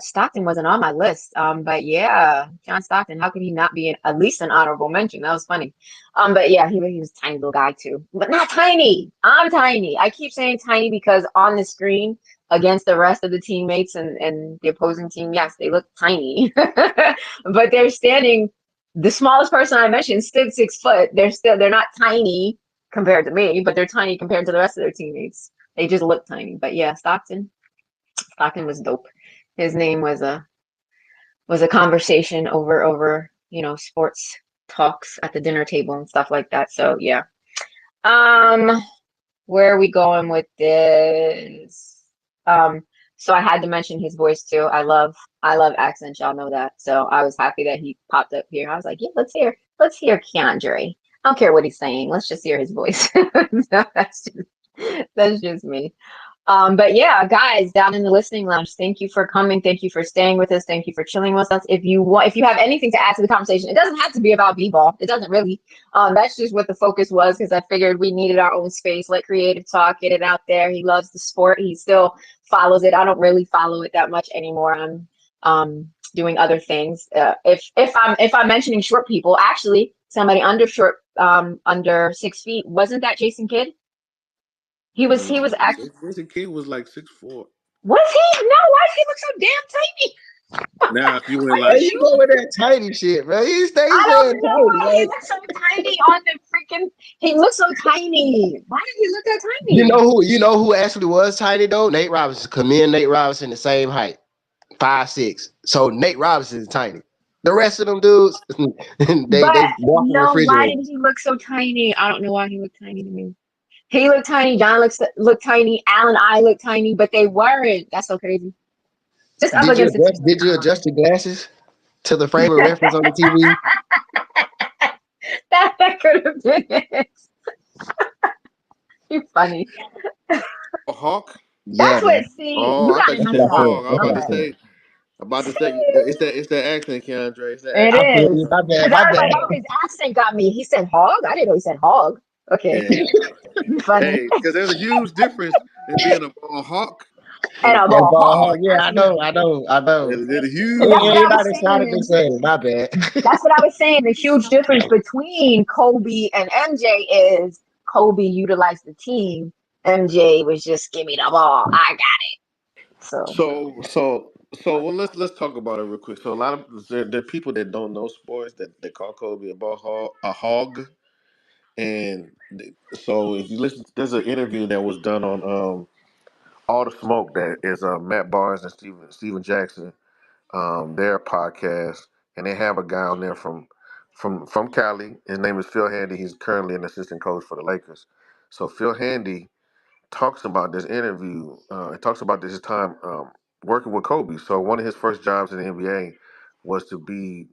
Stockton wasn't on my list. But yeah, John Stockton, how could he not be at least an honorable mention? That was funny. But yeah, he was a tiny little guy too. But not tiny. I'm tiny. I keep saying tiny because on the screen against the rest of the teammates and the opposing team, yes, they look tiny. But they're standing, the smallest person I mentioned stood 6 foot. They're not tiny compared to me, but they're tiny compared to the rest of their teammates. They just look tiny. But yeah, Stockton was dope. His name was a conversation over sports talks at the dinner table and stuff like that. So yeah. Um, where are we going with this? Um, so I had to mention his voice too. I love accents, y'all know that. So I was happy that he popped up here. I was like, yeah, let's hear Keandre. I don't care what he's saying. Let's just hear his voice. So that's just me. But yeah, guys down in the listening lounge, thank you for coming. Thank you for staying with us. Thank you for chilling with us. If you have anything to add to the conversation, it doesn't have to be about b-ball. It doesn't really. That's just what the focus was because I figured we needed our own space. Let Creative talk, get it out there. He loves the sport. He still follows it. I don't really follow it that much anymore. I'm doing other things. If I'm mentioning short people, actually somebody under 6 feet, wasn't that Jason Kidd? He was actually. Jason Kidd was like 6'4". Was he? No, why does he look so damn tiny? Now, if you went Are you There like, you go sure? with that tiny shit, man. He stays I saying don't tiny. know. He Like, looks so tiny on the freaking. He looks so tiny. Why did he look that you know tiny? who you know who actually was tiny though? Nate Robinson. Cause me and Nate Robinson the same height. 5'6". So Nate Robinson is tiny. The rest of them dudes, they But walking no, why refrigerator. did he look so tiny? I don't know why he looked tiny to me. He looked tiny. John looked tiny. Alan I looked tiny, but they weren't. That's so crazy. Just up Did you against the adjust? TV. Did you adjust your glasses to the frame of reference on the TV? That could have been it. You're funny. a hawk? Yeah, That's what. man. See, Oh, you I thought gotta you That's said what I remember. said. hog. I was That's what about I to Okay. said. say, it's that accent, Keandre. It's that It accent. is. My bad. Because I My was bad. like, oh, his accent got me. He said hog. I didn't know he said hog. Okay. Yeah. Funny. Hey, because there's a huge difference in being a hawk and And a I'm And all ball. hog. ball, yeah, I know, Absolutely. I know, I know. There's a And that's what huge I was Everybody sounded the saying. same. My bad. That's what I was saying. The huge difference between Kobe and MJ is Kobe utilized the team. MJ was just give me the ball. I got it. So Well, let's talk about it real quick. So a lot of there are people that don't know sports that they call Kobe a hog, and so if you listen, there's an interview that was done on All the Smoke that is Matt Barnes and Steven Jackson, their podcast, and they have a guy on there from Cali. His name is Phil Handy. He's currently an assistant coach for the Lakers. So Phil Handy talks about this interview. It talks about this time working with Kobe. So one of his first jobs in the NBA was to be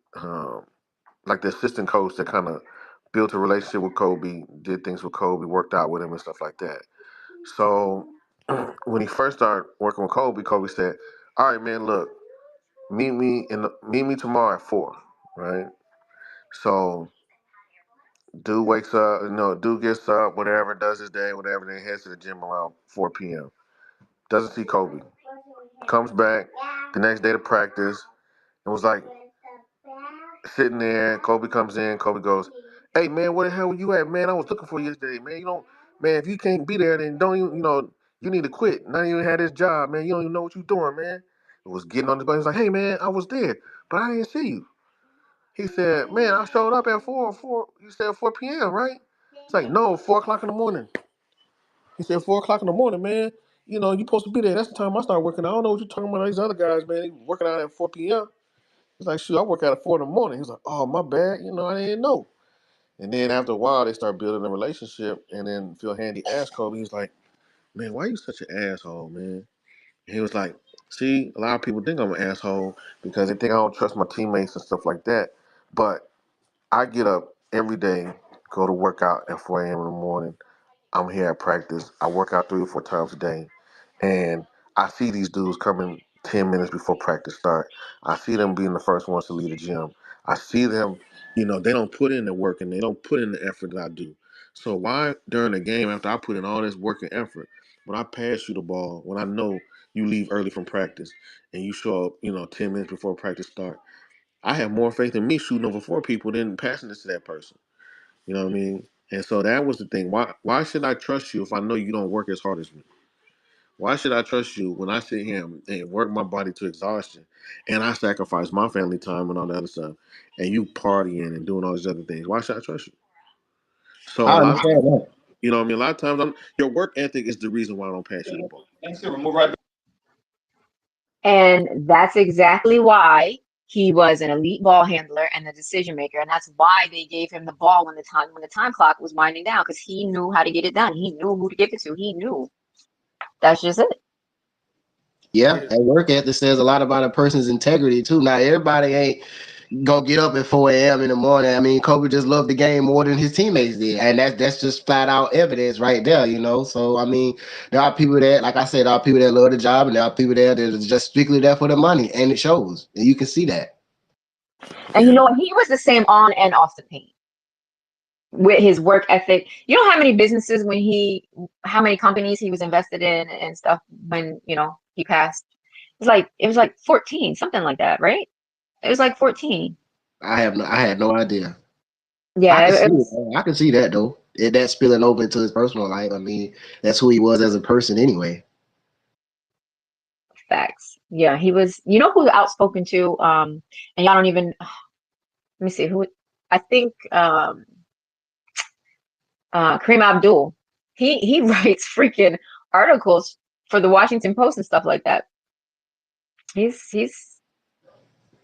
like the assistant coach that kind of built a relationship with Kobe, did things with Kobe, worked out with him and stuff like that. So when he first started working with Kobe, Kobe said, "All right, man, look, meet me tomorrow at 4, right?" So Dude wakes up, dude gets up, whatever, does his day, whatever, then heads to the gym around 4 p.m. Doesn't see Kobe. Comes back the next day to practice and was like sitting there. Kobe comes in. Kobe goes, "Hey man, where the hell were you at, man? I was looking for you yesterday, man. You don't, man. If you can't be there, then don't even, you need to quit. Not even had this job, man. You don't even know what you're doing, man." It was getting on the bus. He was like, "Hey man, I was there, but I didn't see you." He said, "Man, I showed up at 4. You said 4 p.m., right?" It's like, "No, 4 o'clock in the morning." He said, 4 o'clock in the morning, man. You supposed to be there. That's the time I start working. I don't know what you're talking about. These other guys, man, they working out at 4 p.m. He's like, "Shoot, I work out at 4 in the morning." He's like, "Oh, my bad. I didn't know." And then after a while, they start building a relationship. And then Phil Handy asked Kobe, he's like, "Man, why you such an asshole, man?" And he was like, "See, a lot of people think I'm an asshole because they think I don't trust my teammates and stuff like that. But I get up every day, go to work out at 4 a.m. in the morning. I'm here at practice. I work out 3 or 4 times a day. And I see these dudes coming 10 minutes before practice start. I see them being the first ones to leave the gym. I see them, they don't put in the work and they don't put in the effort that I do. So why during the game, after I put in all this work and effort, when I pass you the ball, when I know you leave early from practice and you show up, 10 minutes before practice start, I have more faith in me shooting over 4 people than passing this to that person. You know what I mean? And so that was the thing. Why should I trust you if I know you don't work as hard as me? Why should I trust you when I sit here and work my body to exhaustion and I sacrifice my family time and all that other stuff and you partying and doing all these other things? Why should I trust you? So a I lot of understand that. you know what I mean? A lot of times your work ethic is the reason why I don't pass you the ball. And that's exactly why he was an elite ball handler and a decision maker. And that's why they gave him the ball when the time clock was winding down, because he knew how to get it done. He knew who to give it to. He knew. That's just it. Yeah, and work ethic says a lot about a person's integrity too. Now everybody ain't go get up at 4 a.m. in the morning. I mean, Kobe just loved the game more than his teammates did. And that's just flat out evidence right there. So I mean, there are people that, like I said, there are people that love the job and there are people there that are just strictly there for the money. And it shows. And you can see that. And you know what? He was the same on and off the paint with his work ethic. You know how many businesses how many companies he was invested in and stuff when, he passed? It was like 14, something like that, right? It was like 14. I had no idea. I Yeah, can it, see it it. was Though. I can see that though. That spilling over into his personal life. I mean, that's who he was as a person anyway. facts. Yeah, he was, who outspoken to, and y'all don't even, let me see who, I think, Kareem Abdul. He writes freaking articles for the Washington Post and stuff like that. He's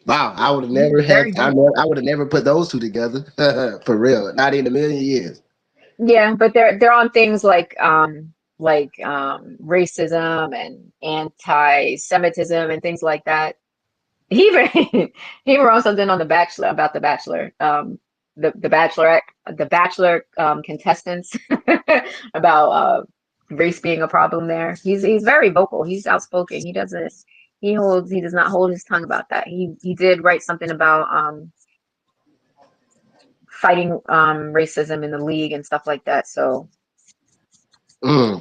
Wow, I would have he's never very had. vocal. I would have never put those two together for real. Not in a million years. Yeah, but they're on things like racism and anti-Semitism and things like that. He even he even wrote something on The Bachelor about The Bachelor, the Bachelorette, the Bachelor contestants about race being a problem there. He's very vocal. He's outspoken. He does not hold his tongue about that. He did write something about fighting racism in the league and stuff like that. So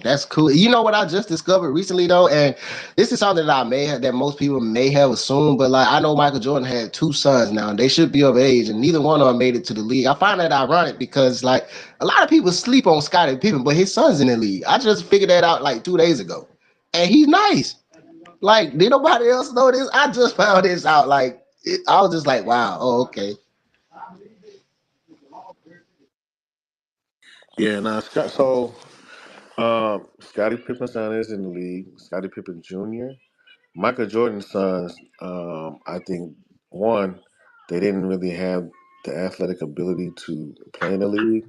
That's cool. You know what I just discovered recently though, and this is something that that most people may have assumed, but like I know Michael Jordan had two sons now, and they should be of age, and neither one of them made it to the league. I find that ironic because like a lot of people sleep on Scottie Pippen, but his son's in the league. I just figured that out like 2 days ago, and he's nice. Like, did nobody else know this? I just found this out. I was just like, wow, oh okay. Yeah, now Scott. So Scottie Pippen's son is in the league. Scottie Pippen Jr. Michael Jordan's sons, I think one, they didn't really have the athletic ability to play in the league.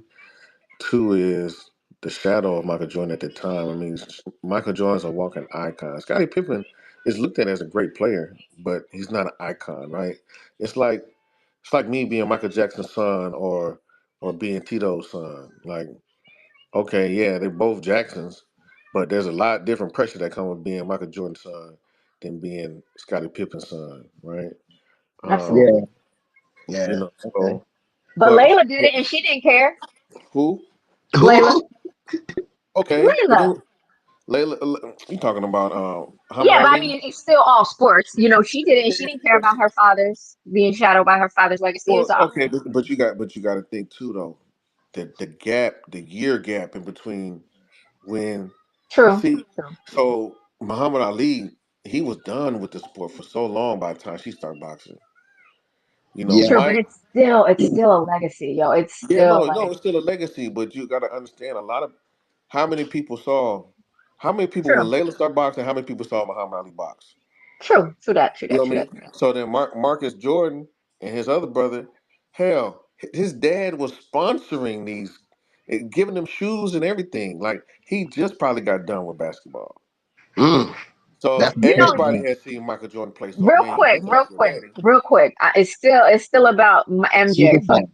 Two is the shadow of Michael Jordan at the time. I mean, Michael Jordan's a walking icon. Scottie Pippen is looked at as a great player, but he's not an icon, right? It's like it's like me being Michael Jackson's son or being Tito's son. Like, okay, yeah, they're both Jacksons, but there's a lot different pressure that comes with being Michael Jordan's son than being Scottie Pippen's son, right? Um, absolutely. Yeah, yeah, so okay. But But Layla did it and she didn't care. who? Layla. Okay, but Layla. then you talking about Muhammad Yeah, but I Ali? mean, it's still all sports. You know, she did it and Yeah, she didn't care but about her father's being shadowed by her father's legacy. well, It's all okay, but you got to think too though. The year gap in between when true. see, True. so Muhammad Ali, he was done with the sport for so long by the time she started boxing. You know, Yeah. True, but Mike. it's still a legacy, yo. It's Yeah, still no, like it's still a legacy, but you got to understand a lot of how many people saw, how many people when true. Layla started boxing, how many people saw Muhammad Ali box? True. True that, true You that, know what true I that. mean? So then Marcus Jordan and his other brother, hell, his dad was sponsoring these, giving them shoes and everything. Like he just probably got done with basketball. Mm, So that's You know, everybody impressive. has seen Michael Jordan play. So man, you think about your daddy. real quick. It's still about Super MJ. But fun.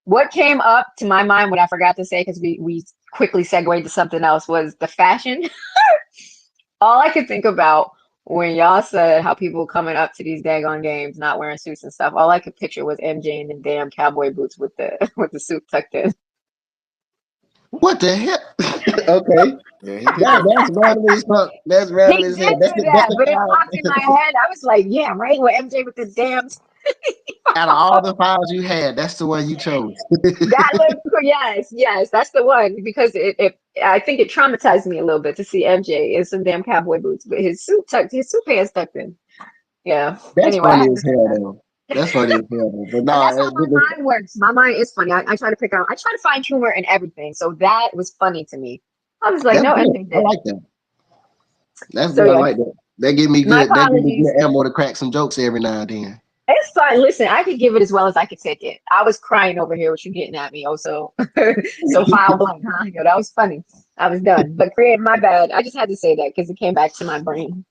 what came up to my mind, what I forgot to say, because we quickly segued to something else, was the fashion. All I could think about when y'all said how people coming up to these daggone games not wearing suits and stuff, all I could picture was MJ in the damn cowboy boots with the with the suit tucked in. What the hell? Okay. Yeah, he did that. That's random as fuck. That's He random as hell. did do That's that, the but it popped in file. my head. I was like, yeah, right, with MJ with the damn. Out of all the files you had, that's the one you chose. That looks cool. Yes, yes, that's the one because it I think it traumatized me a little bit to see MJ in some damn cowboy boots, but his suit pants tucked in. Yeah. That's Anyway, I funny had to as say hell, that. though. That's funny as hell, though. But And no, that's how my mind works. My mind is funny. I try to pick out, I try to find humor in everything. So that was funny to me. I was like, that's no, good. MJ I did. like that. That's So good. I yeah, like that. That give me my good. That give me apologies. good ammo to crack some jokes every now and then. It's fine. Listen, I could give it as well as I could take it. I was crying over here with you getting at me. Oh, so so foul blank, huh? Yo, that was funny. I was done. But creative, my bad. I just had to say that because it came back to my brain.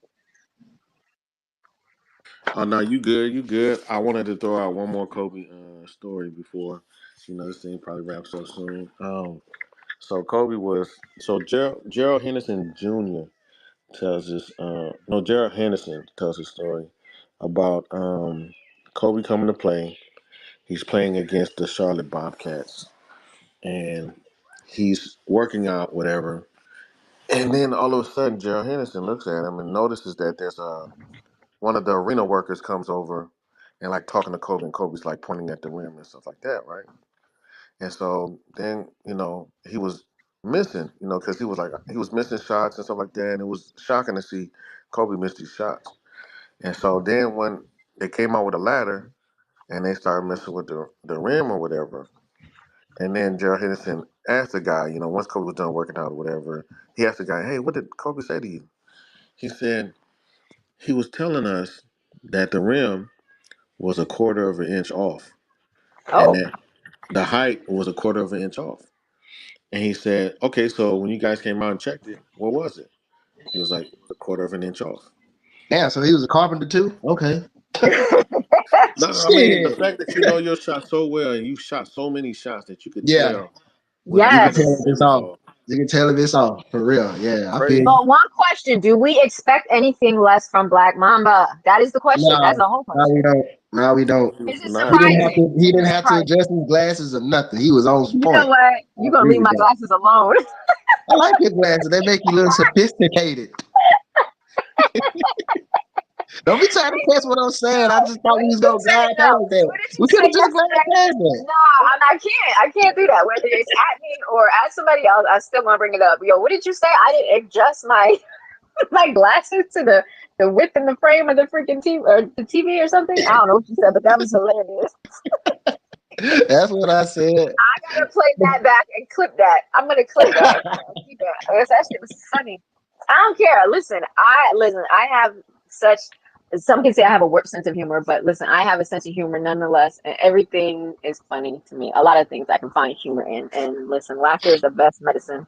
Oh no, you good, you good. I wanted to throw out one more Kobe story before this thing probably wraps up soon. So Kobe was Gerald Henderson Jr. tells this. No, Gerald Henderson tells his story about Kobe coming to play. He's playing against the Charlotte Bobcats, and he's working out, whatever. And then all of a sudden, Gerald Henderson looks at him and notices that there's one of the arena workers comes over and like talking to Kobe, and Kobe's like pointing at the rim and stuff like that, right? And so then he was missing, because he was missing shots and stuff like that, and it was shocking to see Kobe miss these shots. And so then when they came out with a ladder and they started messing with the rim or whatever, and then Gerald Henderson asked the guy, once Kobe was done working out or whatever, he asked the guy, "Hey, what did Kobe say to you?" He said he was telling us that the rim was a quarter of an inch off, and Oh, that the height was a quarter of an inch off. And he said, "Okay, so when you guys came out and checked it, what was it?" He was like, "A quarter of an inch off." Damn, so he was a carpenter too? Okay. No, I mean the Shit. fact that you know your shot so well and you shot so many shots that you could Yeah. tell when the You can height of tell the yes. if it's rim is off. off. You can tell if it's off. For real. Yeah, I feel Crazy. you. But one question, do we expect anything less from Black Mamba? That is the question. That's No, the whole no, we question. don't. No, we don't. Is it Nah, surprising? He Is didn't it have to surprising? adjust his glasses or nothing. He was on You know point. what? I You're gonna agree leave with my that. glasses alone. I like his glasses. They make you look sophisticated. Don't be trying to catch what I'm saying. I No. just thought What we was did you gonna say? glide No. past that. What did you We could say have just glided yesterday? past that. No, I can't. I can't do that. Whether it's at me or at somebody else, I still want to bring it up. Yo, what did you say? I didn't adjust my my glasses to the width and the frame of the freaking TV or the TV or something. I don't know what you said, but that was hilarious. That's what I said. I gotta play that back and clip that. I'm gonna clip that. Keep it. That shit was funny. I don't care. Listen. I have such. Some can say I have a warped sense of humor, but listen, I have a sense of humor nonetheless, and everything is funny to me. A lot of things I can find humor in, and listen, laughter is the best medicine.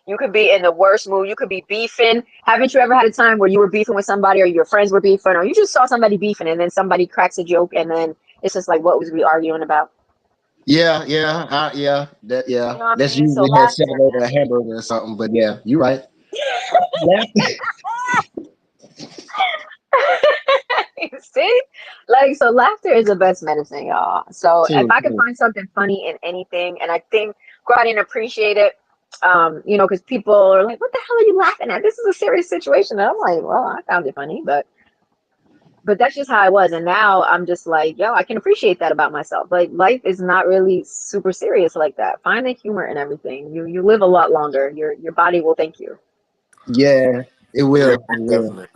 You could be in the worst mood. You could be beefing. Haven't you ever had a time where you were beefing with somebody, or your friends were beefing, or you just saw somebody beefing, and then somebody cracks a joke, and then it's just like, what was we arguing about? Yeah. You know what I That's mean? So usually has laughter. settled over a hamburger or something. But yeah, you're right. Laughter, See? Like, so laughter is the best medicine, y'all. So if True, I could true. find something funny in anything, and I think go out and appreciate it, because people are like, what the hell are you laughing at? This is a serious situation. And I'm like, well, I found it funny, but that's just how I was. And now I'm just like, yo, I can appreciate that about myself. Like life is not really super serious like that. Find the humor in everything. You live a lot longer. Your body will thank you. Yeah, it Yeah, will. It most will. definitely.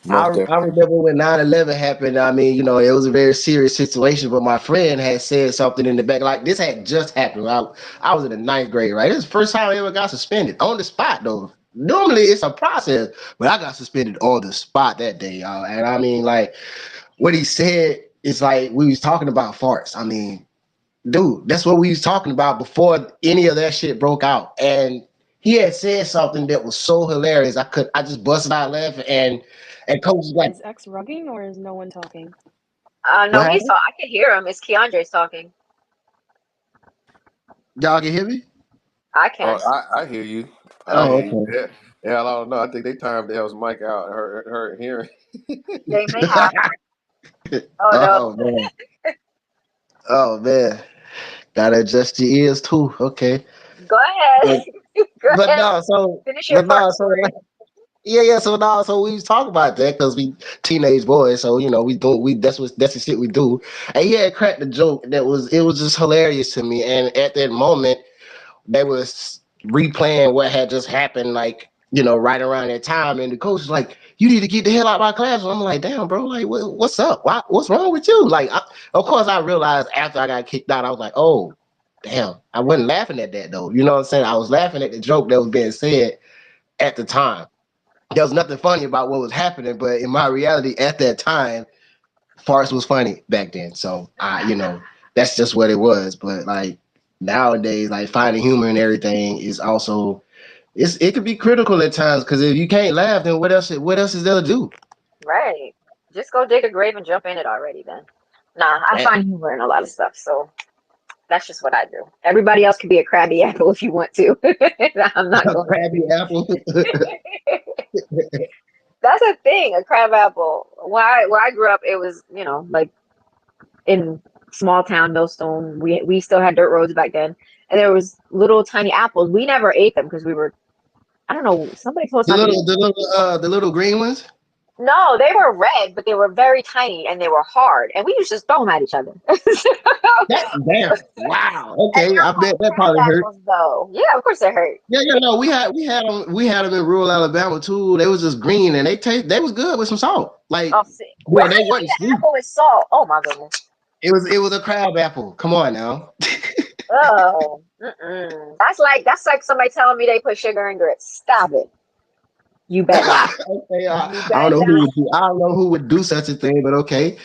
I Most I definitely. remember when 9/11 happened. I mean, it was a very serious situation, but my friend had said something in the back. Like this had just happened. I was in the ninth grade, right? This is the first time I ever got suspended on the spot, though. Normally it's a process, but I got suspended on the spot that day, y'all. And I mean, like what he said is like we was talking about farts. I mean, dude, that's what we was talking about before any of that shit broke out. And he had said something that was so hilarious. I just busted out laughing and coach was like, Is X rugging or is no one talking? No, what he's happened? I can hear him. It's Keandre's talking. Y'all can hear me? I Oh, can. I hear you. I Oh, hear you. okay. Yeah. Yeah, I don't know. I think they timed L's mic out. Her hearing. They may have. Oh no. Oh man. Oh man. Gotta adjust your ears too. Okay. Go ahead. But Go but ahead. no, so Finish your but fart no, so like, story. yeah. So no, so we was talking about that because we teenage boys. So we that's the shit we do. And he had cracked the joke that it was just hilarious to me. And at that moment, they was replaying what had just happened, like right around that time. And the coach was like, "You need to get the hell out of my class." And I'm like, "Damn, bro, like what's up? What's wrong with you?" Like, of course, I realized after I got kicked out, I was like, "Oh, damn." I wasn't laughing at that though. You know what I'm saying? I was laughing at the joke that was being said at the time. There was nothing funny about what was happening, but in my reality at that time, farce was funny back then. So that's just what it was. But like nowadays, like finding humor in everything is also it could be critical at times because if you can't laugh, then what else is there to do? Right. Just go dig a grave and jump in it already then. Nah, I That find humor in a lot of stuff, so that's just what I do. Everybody else can be a crabby apple if you want to. I'm not a going crabby apple. to. That's a thing, a crab apple. Where I grew up, it was, like in small town Millstone, we still had dirt roads back then, and there was little tiny apples. We never ate them because we were, I don't know, somebody told us the not to eat little them. the little the little green ones. No, they were red, but they were very tiny and they were hard, and we used to just throw them at each other. That damn. Wow. And Okay, they're I bet called that crab probably hurt. apples, though. Yeah, of course they hurt. Yeah, yeah, no, we had them in rural Alabama too. They was just green and they was good with some salt. Like, Oh, see, well, how they do you wasn't eat an sweet. apple with salt? Oh my goodness. It was a crab apple. Come on now. Oh, mm-mm. That's like somebody telling me they put sugar in grits. Stop it. You bet not. Okay, You I don't bet know who not. would do. I don't know who would do such a thing, but okay.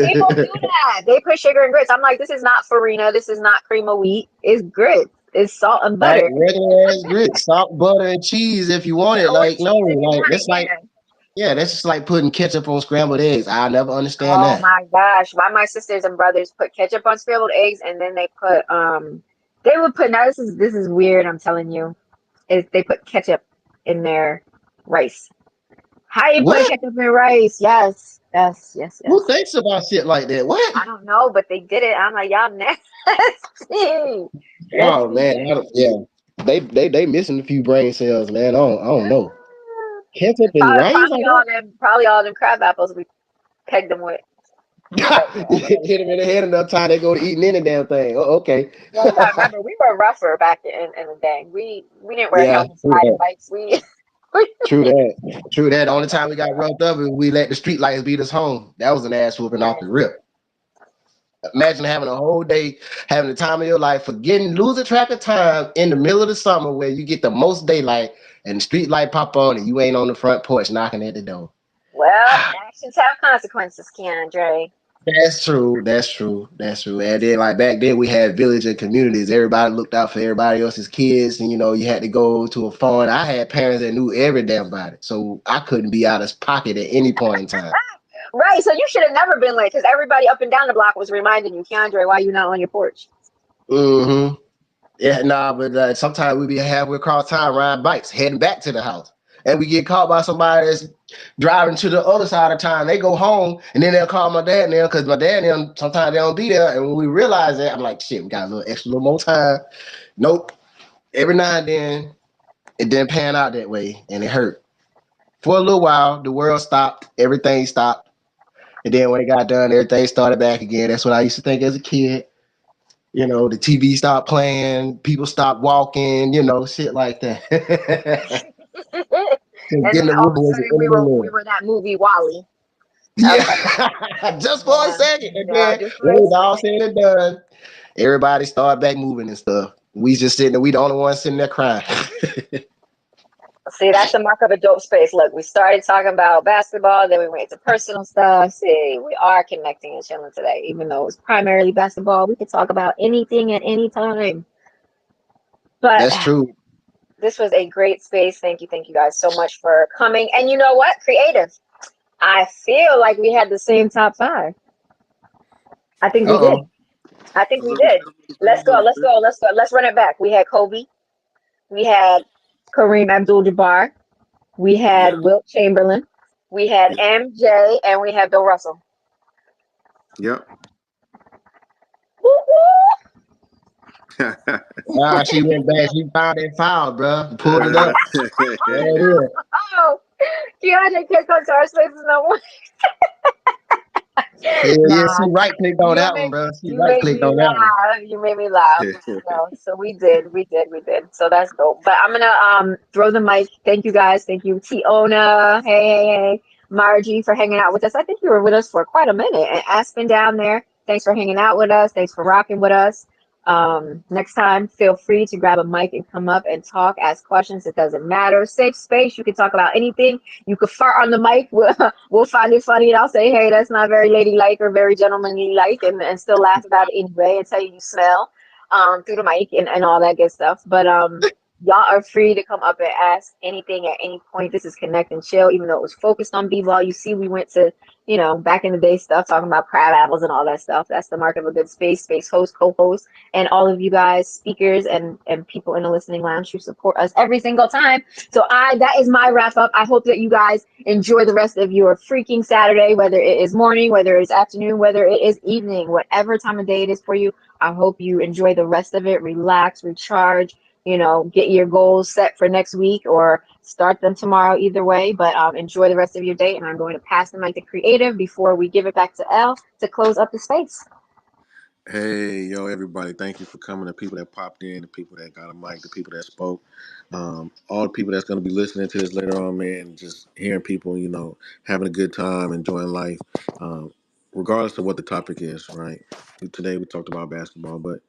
People do that. They put sugar in grits. I'm like, this is not farina. This is not cream of wheat. It's grits. It's salt and Right, butter. regular ass grits, salt, butter, and cheese if you want it. Or Like, no, cheese if you like want it. that's like, Yeah. yeah, that's just like putting ketchup on scrambled eggs. I'll never understand Oh that. my gosh. My sisters and brothers put ketchup on scrambled eggs and then they would put now this is weird, I'm telling you. Is they put ketchup in their rice. How you put What? ketchup in rice? Yes. Yes, yes, Who yes. thinks about shit like that? What? I don't know, but they did it. I'm like, y'all nasty. Oh Nasty, man, yeah, they missing a few brain cells, man. I don't know. Ketchup and Probably, rice probably like all them, probably all them crab apples we pegged them with. that? But yeah, Hit them in the head enough time they go to eating any damn thing. Oh, okay. yeah, you gotta remember we were rougher back in the day. We didn't wear Yeah, helmets, true riding that. bikes. We True that. True that. The only time we got roughed up is we let the street lights beat us home. That was an ass whooping off the right, rip. Imagine having a whole day, having the time of your life, forgetting, losing track of time in the middle of the summer where you get the most daylight and the street light pop on and you ain't on the front porch knocking at the door. well, actions have consequences, Keandre. That's true. That's true. That's true. And then, like back then, we had village and communities. Everybody looked out for everybody else's kids, and you had to go to a phone. I had parents that knew every damn about it, so I couldn't be out of pocket at any point in time. Right, so you should have never been late because everybody up and down the block was reminding you, Keandre, why you not on your porch? Mm-hmm. Yeah, nah, but sometimes we be halfway across town riding bikes, heading back to the house. and we get caught by somebody that's driving to the other side of town. They go home, and then they'll call my dad now because my dad them sometimes they don't be there. And when we realize that, I'm like, shit, we got a little more time. Nope. Every now and then, it didn't pan out that way, and it hurt. For a little while, the world stopped, everything stopped, and then when it got done, everything started back again. That's what I used to think as a kid. You know, the TV stopped playing, people stopped walking, you know, shit like that. And Getting then the all wood of a was sudden the end of the we world. were that movie Wally. Okay. Yeah, just for a Yeah. second. And Yeah, then just for when a it was all second. said and done, everybody started back moving and stuff. We just sitting there, we the only ones sitting there crying. See, that's the mark of a dope space. Look, we started talking about basketball, then we went to personal stuff. See, we are connecting and chilling today, even though it's primarily basketball. We could talk about anything at any time. But That's true. this was a great space. Thank you guys so much for coming. And you know what? Creative. I feel like we had the same top five. I think we did. Uh-oh. I think we did. Let's go. Let's go. Let's go. Let's run it back. We had Kobe. We had Kareem Abdul-Jabbar. We Yeah, had Wilt Chamberlain. We had yeah, MJ, and we had Bill Russell. yep. Woo woo! Ah, she went back. She found that file, bro. Pulled it up. There it is. Oh, Keandre can't come to our spaces no more. Hell yeah, she Nah, right clicked on you that one, make bro. She you right make clicked me on that one. laugh. You made me laugh. No, so we did. So that's dope. But I'm gonna throw the mic. Thank you guys. Thank you, Tiona. Hey. Margie for hanging out with us. I think you were with us for quite a minute. And Aspen down there. Thanks for hanging out with us. Thanks for rocking with us. Next time, feel free to grab a mic and come up and talk, ask questions. It doesn't matter. Safe space. You can talk about anything. You could fart on the mic. We'll find it funny, and I'll say, hey, that's not very ladylike or very gentlemanly like, and still laugh about it anyway and tell you you smell through the mic and all that good stuff. But y'all are free to come up and ask anything at any point. This is Connect and Chill, even though it was focused on b-ball. You see, we went to, back in the day stuff, talking about crab apples and all that stuff. That's the mark of a good space host, co-host, and all of you guys, speakers and people in the listening lounge who support us every single time. So that is my wrap up. I hope that you guys enjoy the rest of your freaking Saturday, whether it is morning, whether it's afternoon, whether it is evening, whatever time of day it is for you. I hope you enjoy the rest of it, relax, recharge, get your goals set for next week or start them tomorrow, either way. But enjoy the rest of your day. And I'm going to pass the mic to Creative before we give it back to Elle to close up the space. Hey, yo, everybody! Thank you for coming. The people that popped in, the people that got a mic, the people that spoke, all the people that's going to be listening to this later on, man. Just hearing people, having a good time, enjoying life, regardless of what the topic is. Right? Today we talked about basketball, but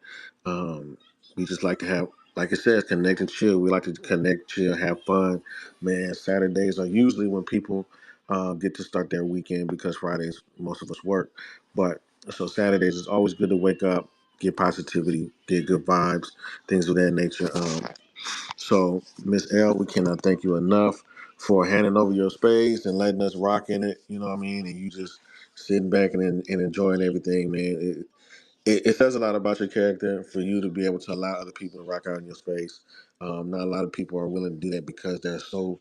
we just like to have, like it says, connect and chill. We like to connect, chill, have fun, man. Saturdays are usually when people get to start their weekend because Fridays most of us work, but so Saturdays is always good to wake up, get positivity, get good vibes, things of that nature. So Miss L, we cannot thank you enough for handing over your space and letting us rock in it. You know what I mean? And you just sitting back and enjoying everything, man. It says a lot about your character for you to be able to allow other people to rock out in your space. Not a lot of people are willing to do that because they're so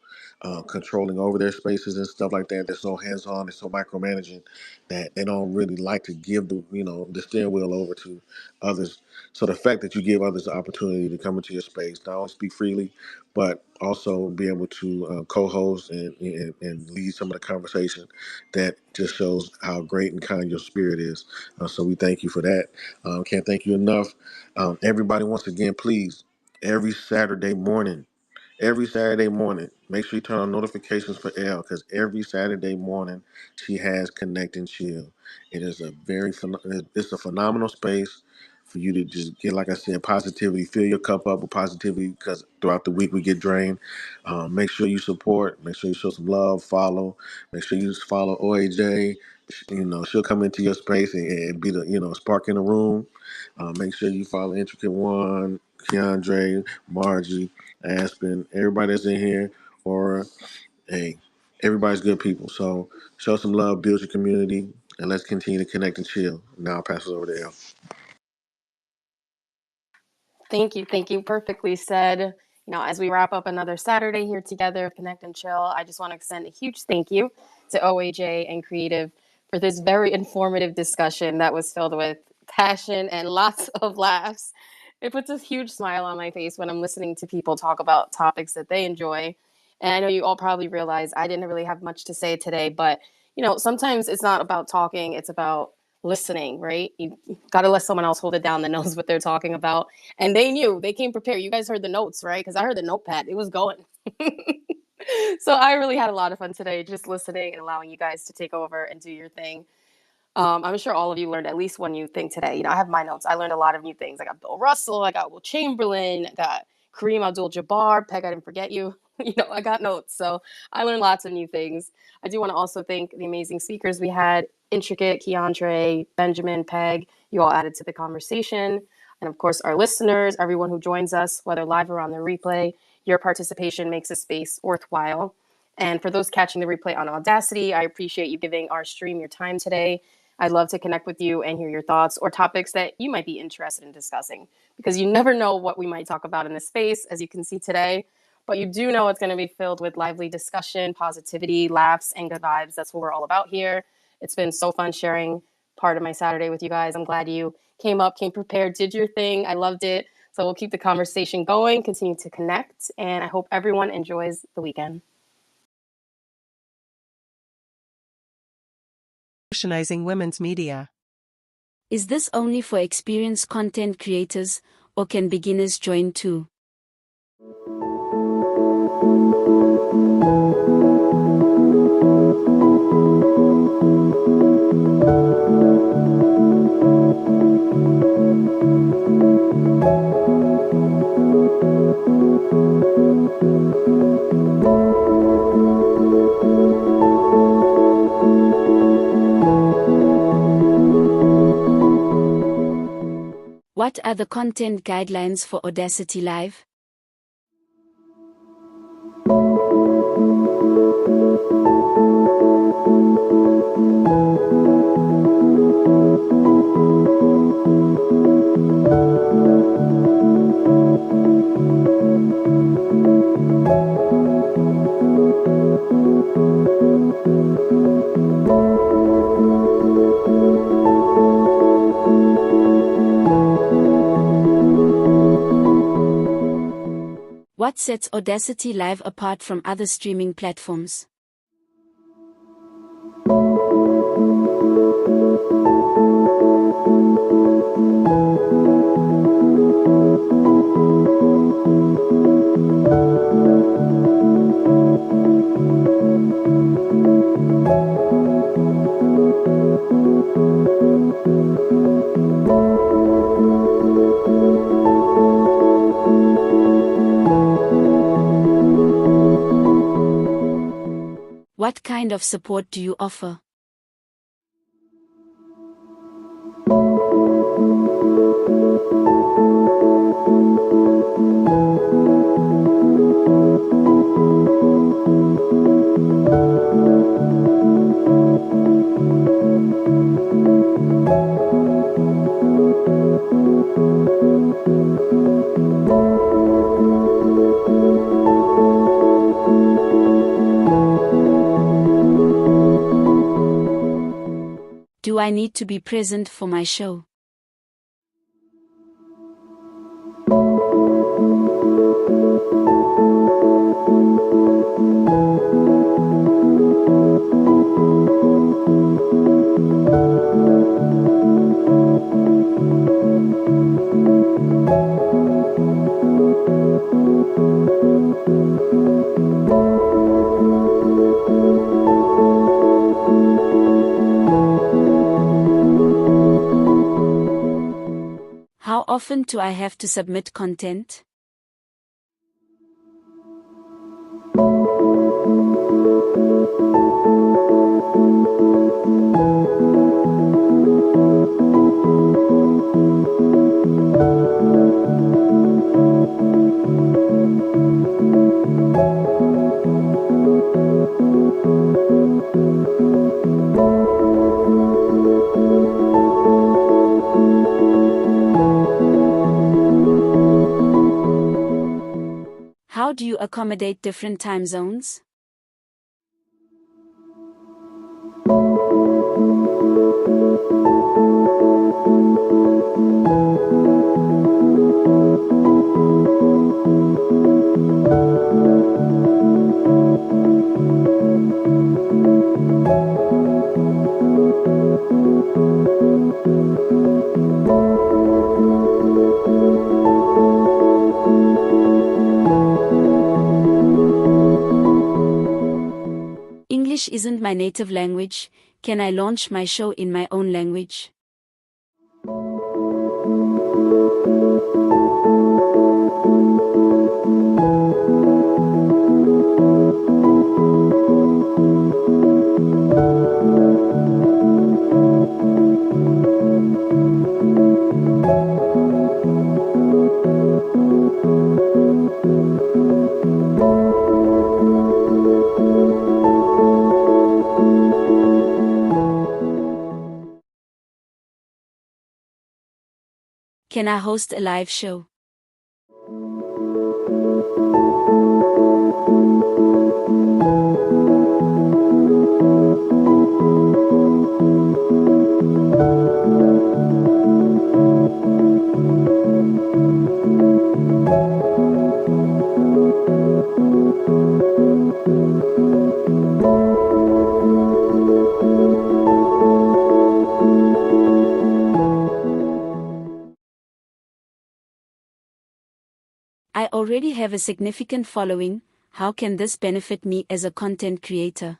controlling over their spaces and stuff like that. They're so hands-on, they're so micromanaging that they don't really like to give the steering wheel over to others. So the fact that you give others the opportunity to come into your space, not only speak freely, but also be able to co-host and lead some of the conversation, that just shows how great and kind your spirit is. So we thank you for that. Can't thank you enough. Everybody, once again, please, every Saturday morning, make sure you turn on notifications for Elle, because every Saturday morning she has Connect and Chill. It is it's a phenomenal space for you to just get, like I said, positivity. Fill your cup up with positivity, because throughout the week we get drained. Make sure you support. Make sure you show some love. Follow. Make sure you just follow OAJ. She'll come into your space and be the spark in the room. Make sure you follow Intricate One, Keandre, Margie, Aspen, everybody that's in here, or hey, everybody's good people. So show some love, build your community, and let's continue to connect and chill. Now I'll pass it over to Elle. Thank you. Perfectly said. Now, as we wrap up another Saturday here together, Connect and Chill, I just want to extend a huge thank you to OAJ and Creative for this very informative discussion that was filled with passion and lots of laughs. It puts a huge smile on my face when I'm listening to people talk about topics that they enjoy. And I know you all probably realize I didn't really have much to say today, but sometimes it's not about talking, it's about listening, right? You got to let someone else hold it down that knows what they're talking about. And they came prepared. You guys heard the notes, right? Because I heard the notepad, it was going. So I really had a lot of fun today just listening and allowing you guys to take over and do your thing. I'm sure all of you learned at least one new thing today. I have my notes. I learned a lot of new things. I got Bill Russell, I got Will Chamberlain, I got Kareem Abdul-Jabbar, Peg, I didn't forget you. I got notes. So I learned lots of new things. I do want to also thank the amazing speakers we had, Intricate, Keandre, Benjamin, Peg. You all added to the conversation. And of course, our listeners, everyone who joins us, whether live or on the replay, your participation makes a space worthwhile. And for those catching the replay on Audacity, I appreciate you giving our stream your time today. I'd love to connect with you and hear your thoughts or topics that you might be interested in discussing, because you never know what we might talk about in this space, as you can see today. But you do know it's going to be filled with lively discussion, positivity, laughs, and good vibes. That's what we're all about here. It's been so fun sharing part of my Saturday with you guys. I'm glad you came prepared, did your thing. I loved it. So we'll keep the conversation going, continue to connect, and I hope everyone enjoys the weekend. Revolutionizing women's media. Is this only for experienced content creators, or can beginners join too? What are the content guidelines for Audacity Live? What sets Audacity Live apart from other streaming platforms? What kind of support do you offer? Do I need to be present for my show? How often do I have to submit content? How do you accommodate different time zones? English isn't my native language. Can I launch my show in my own language? Can I host a live show? I already have a significant following. How can this benefit me as a content creator?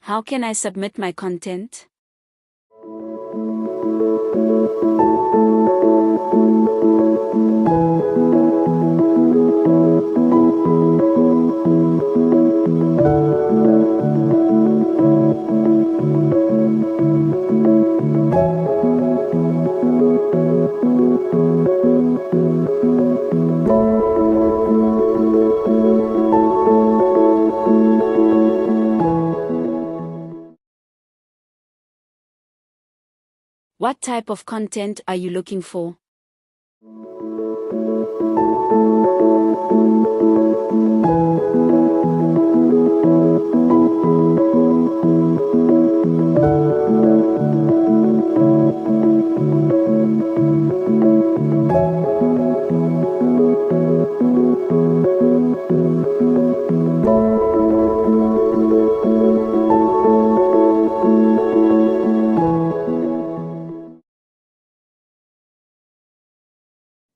How can I submit my content? What type of content are you looking for?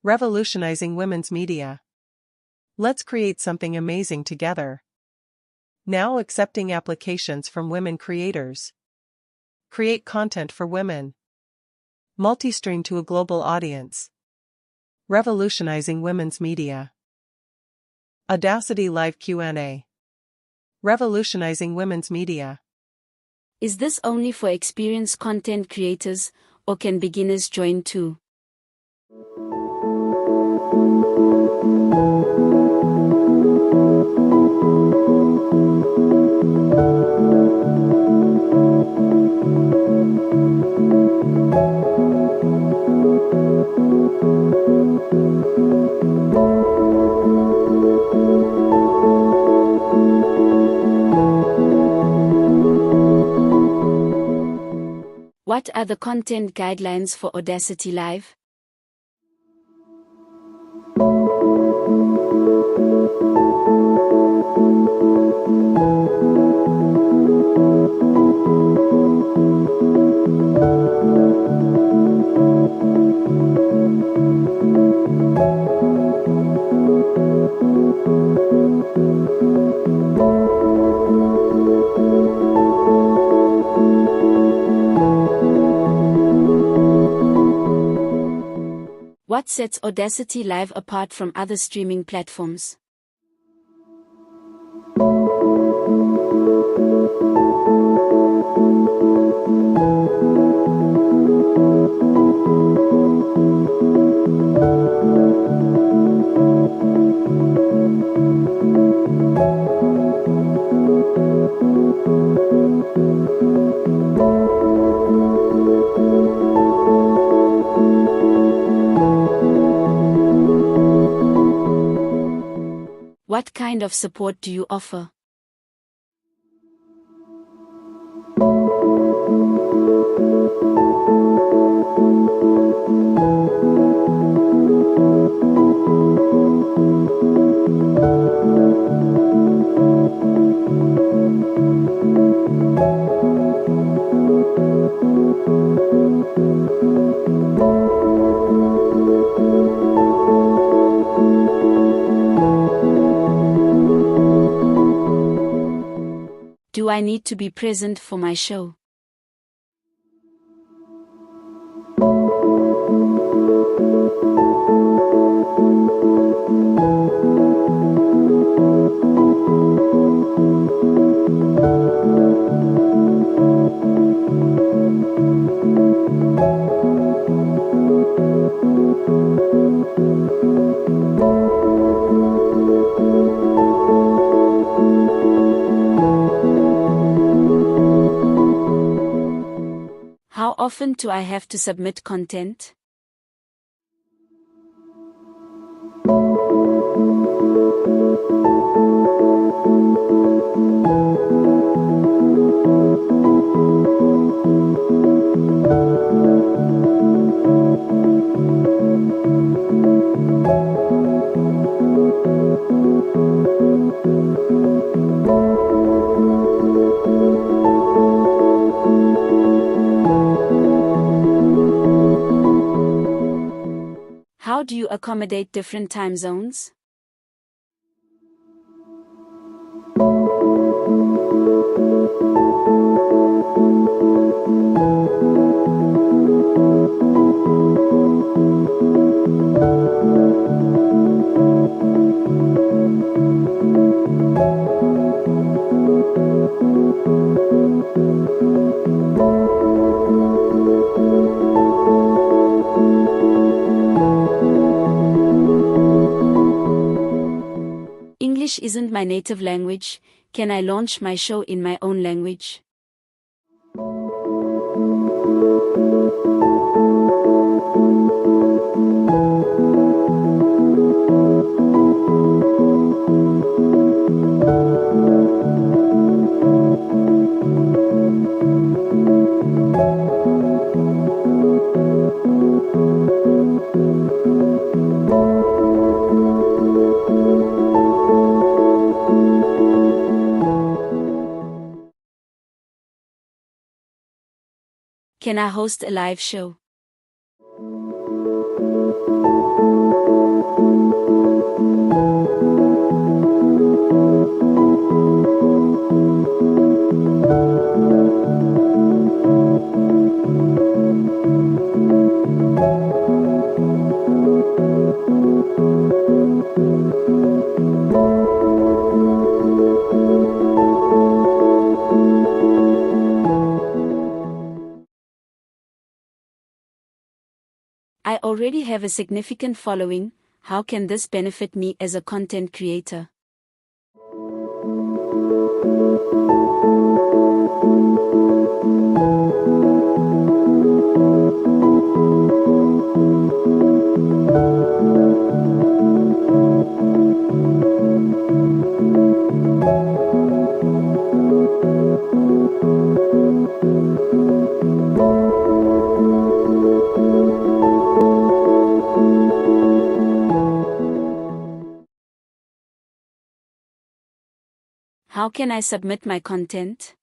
Revolutionizing women's media. Let's create something amazing together. Now accepting applications from women creators. Create content for women. Multi-stream to a global audience. Revolutionizing women's media. Audacity Live Q&A. Revolutionizing women's media. Is this only for experienced content creators, or can beginners join too? What are the content guidelines for Audacity Live? What sets Audacity Live apart from other streaming platforms? What kind of support do you offer? Do I need to be present for my show? How often do I have to submit content? How do you accommodate different time zones? English isn't my native language. Can I launch my show in my own language? Can I host a live show? I already have a significant following. How can this benefit me as a content creator? How can I submit my content?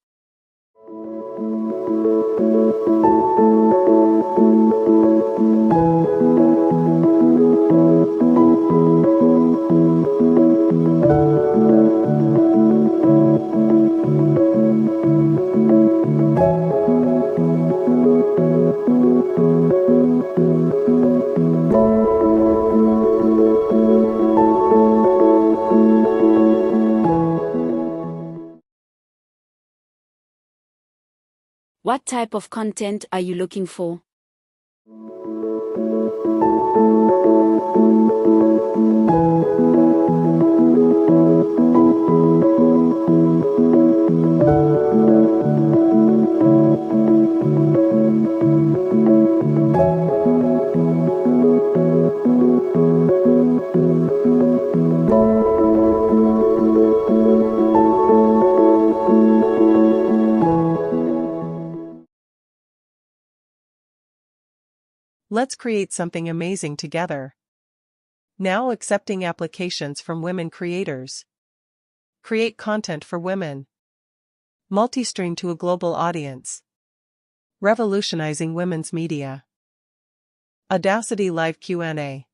What type of content are you looking for? Let's create something amazing together. Now accepting applications from women creators. Create content for women. Multi-stream to a global audience. Revolutionizing women's media. Audacity Live Q&A.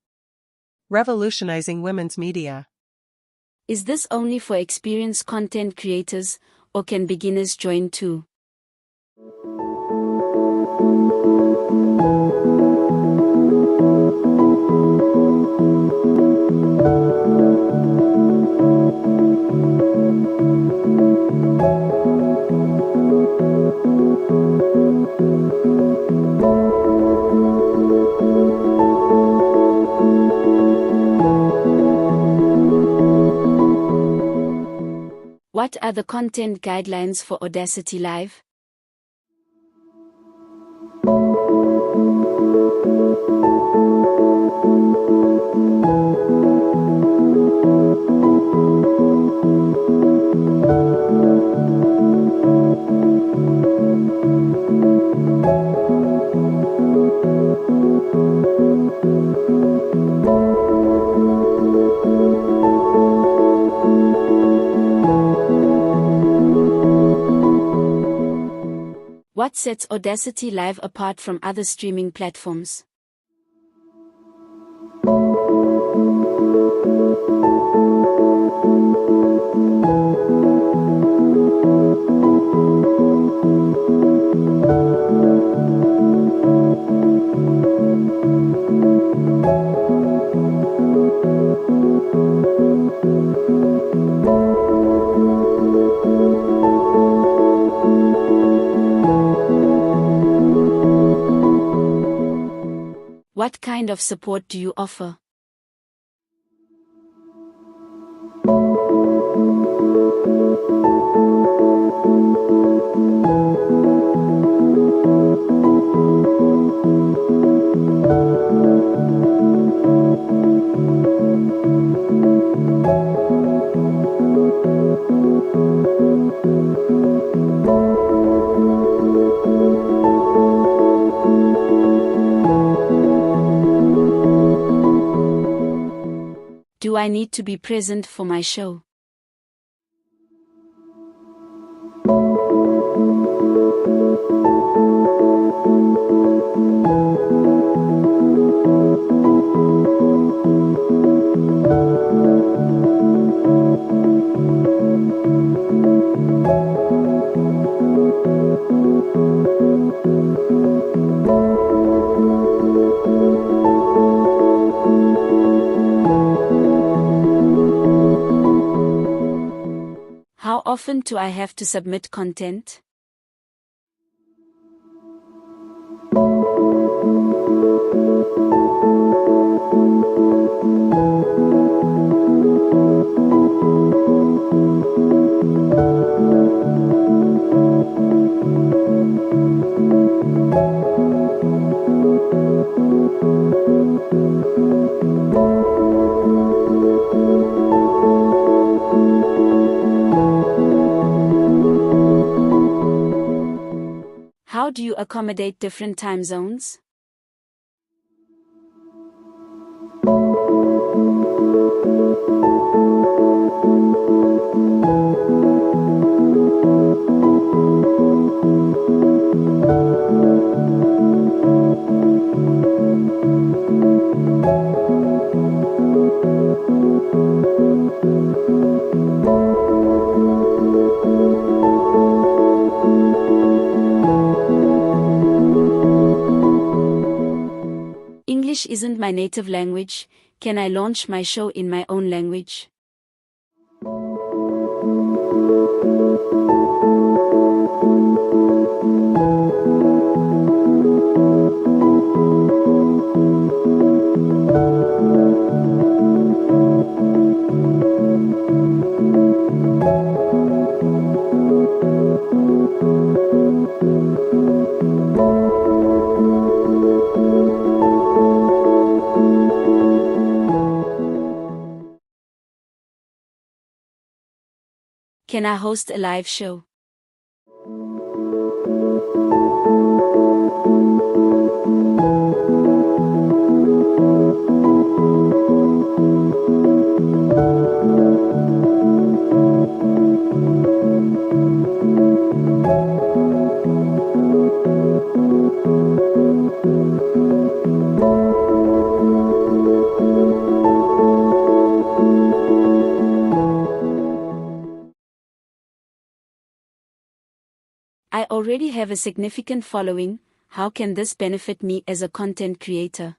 Revolutionizing women's media. Is this only for experienced content creators, or can beginners join too? What are the content guidelines for Audacity Live? What sets Audacity Live apart from other streaming platforms? What kind of support do you offer? Do I need to be present for my show? How often do I have to submit content? How do you accommodate different time zones? English isn't my native language. Can I launch my show in my own language? Can I host a live show? I already have a significant following. How can this benefit me as a content creator?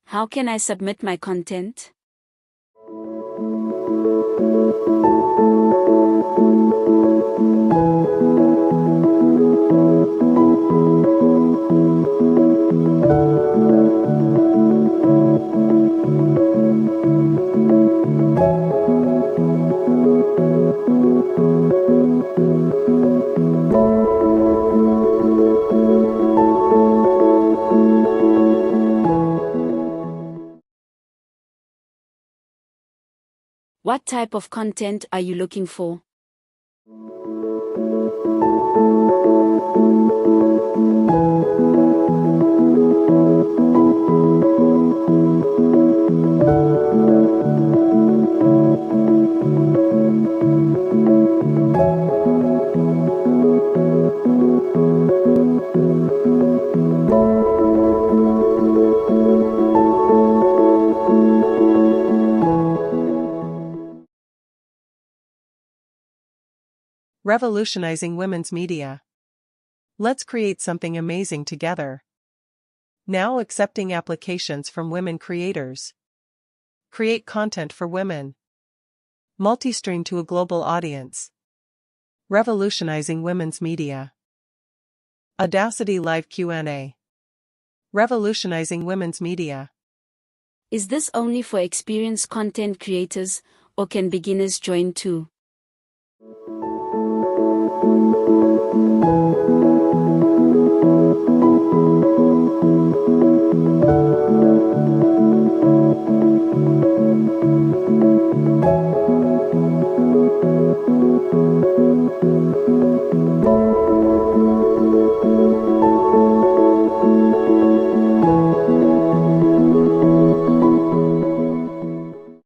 How can I submit my content? What type of content are you looking for? Revolutionizing women's media. Let's create something amazing together. Now accepting applications from women creators. Create content for women. Multi-stream to a global audience. Revolutionizing women's media. Audacity Live Q&A. Revolutionizing women's media. Is this only for experienced content creators, or can beginners join too?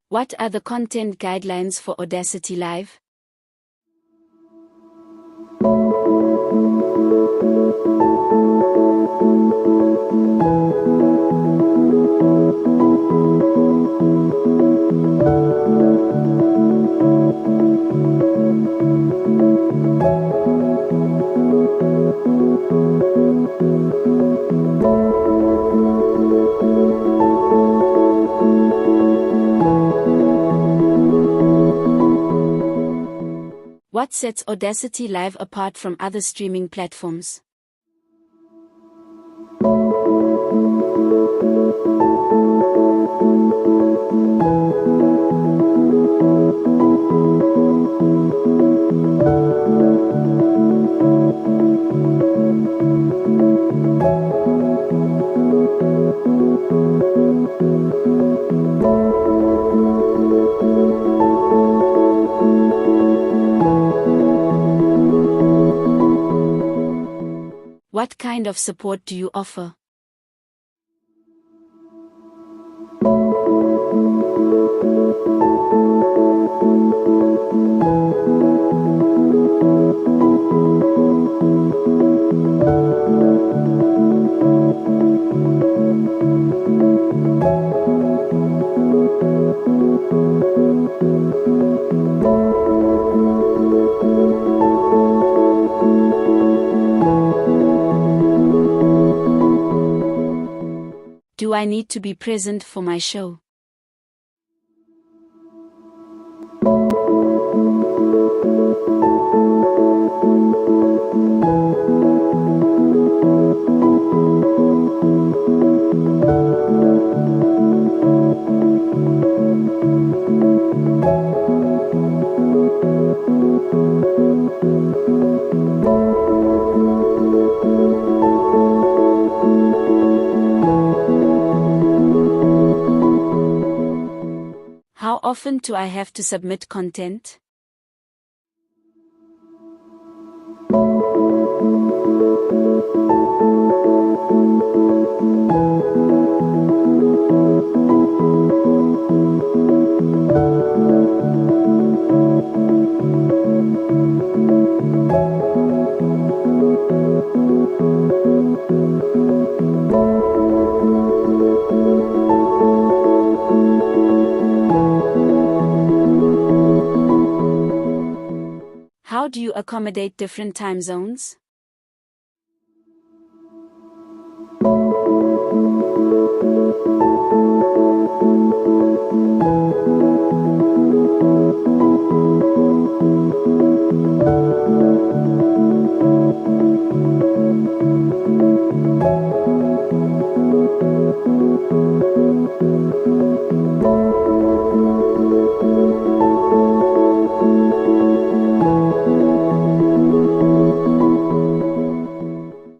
What are the content guidelines for Audacity Live? What sets Audacity Live apart from other streaming platforms? What kind of support do you offer? Do I need to be present for my show? often do I have to submit content? How do you accommodate different time zones?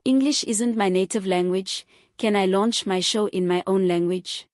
English isn't my native language. Can I launch my show in my own language?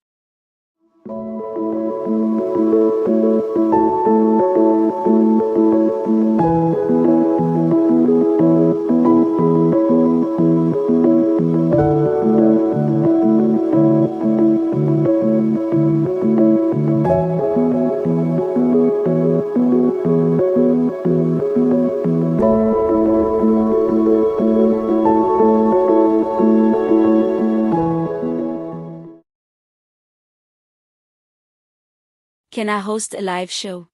Can I host a live show?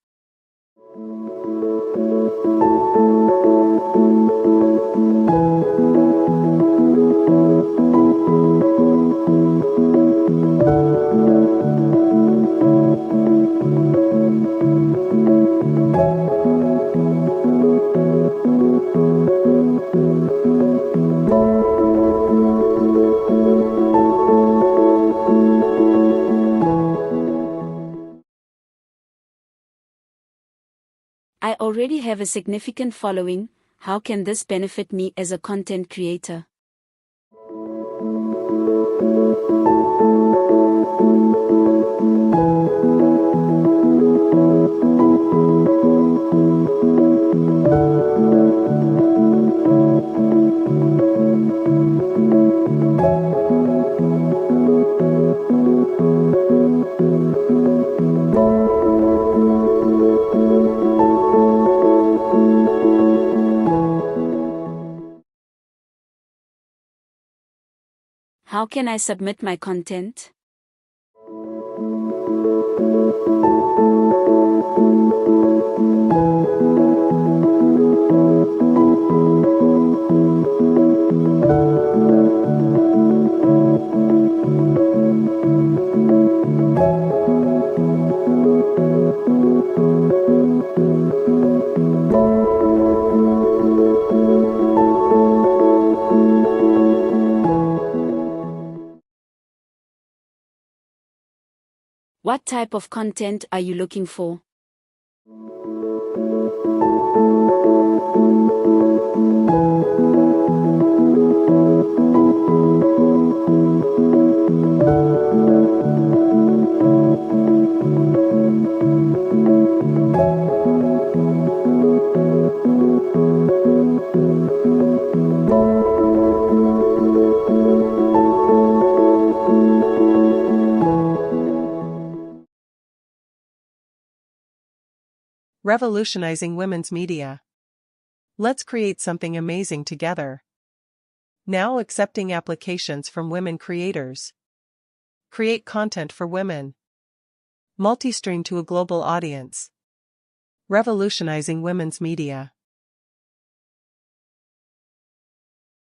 I already have a significant following. How can this benefit me as a content creator? How can I submit my content? What type of content are you looking for? Revolutionizing women's media. Let's create something amazing together. Now accepting applications from women creators. Create content for women. Multi-stream to a global audience. Revolutionizing women's media.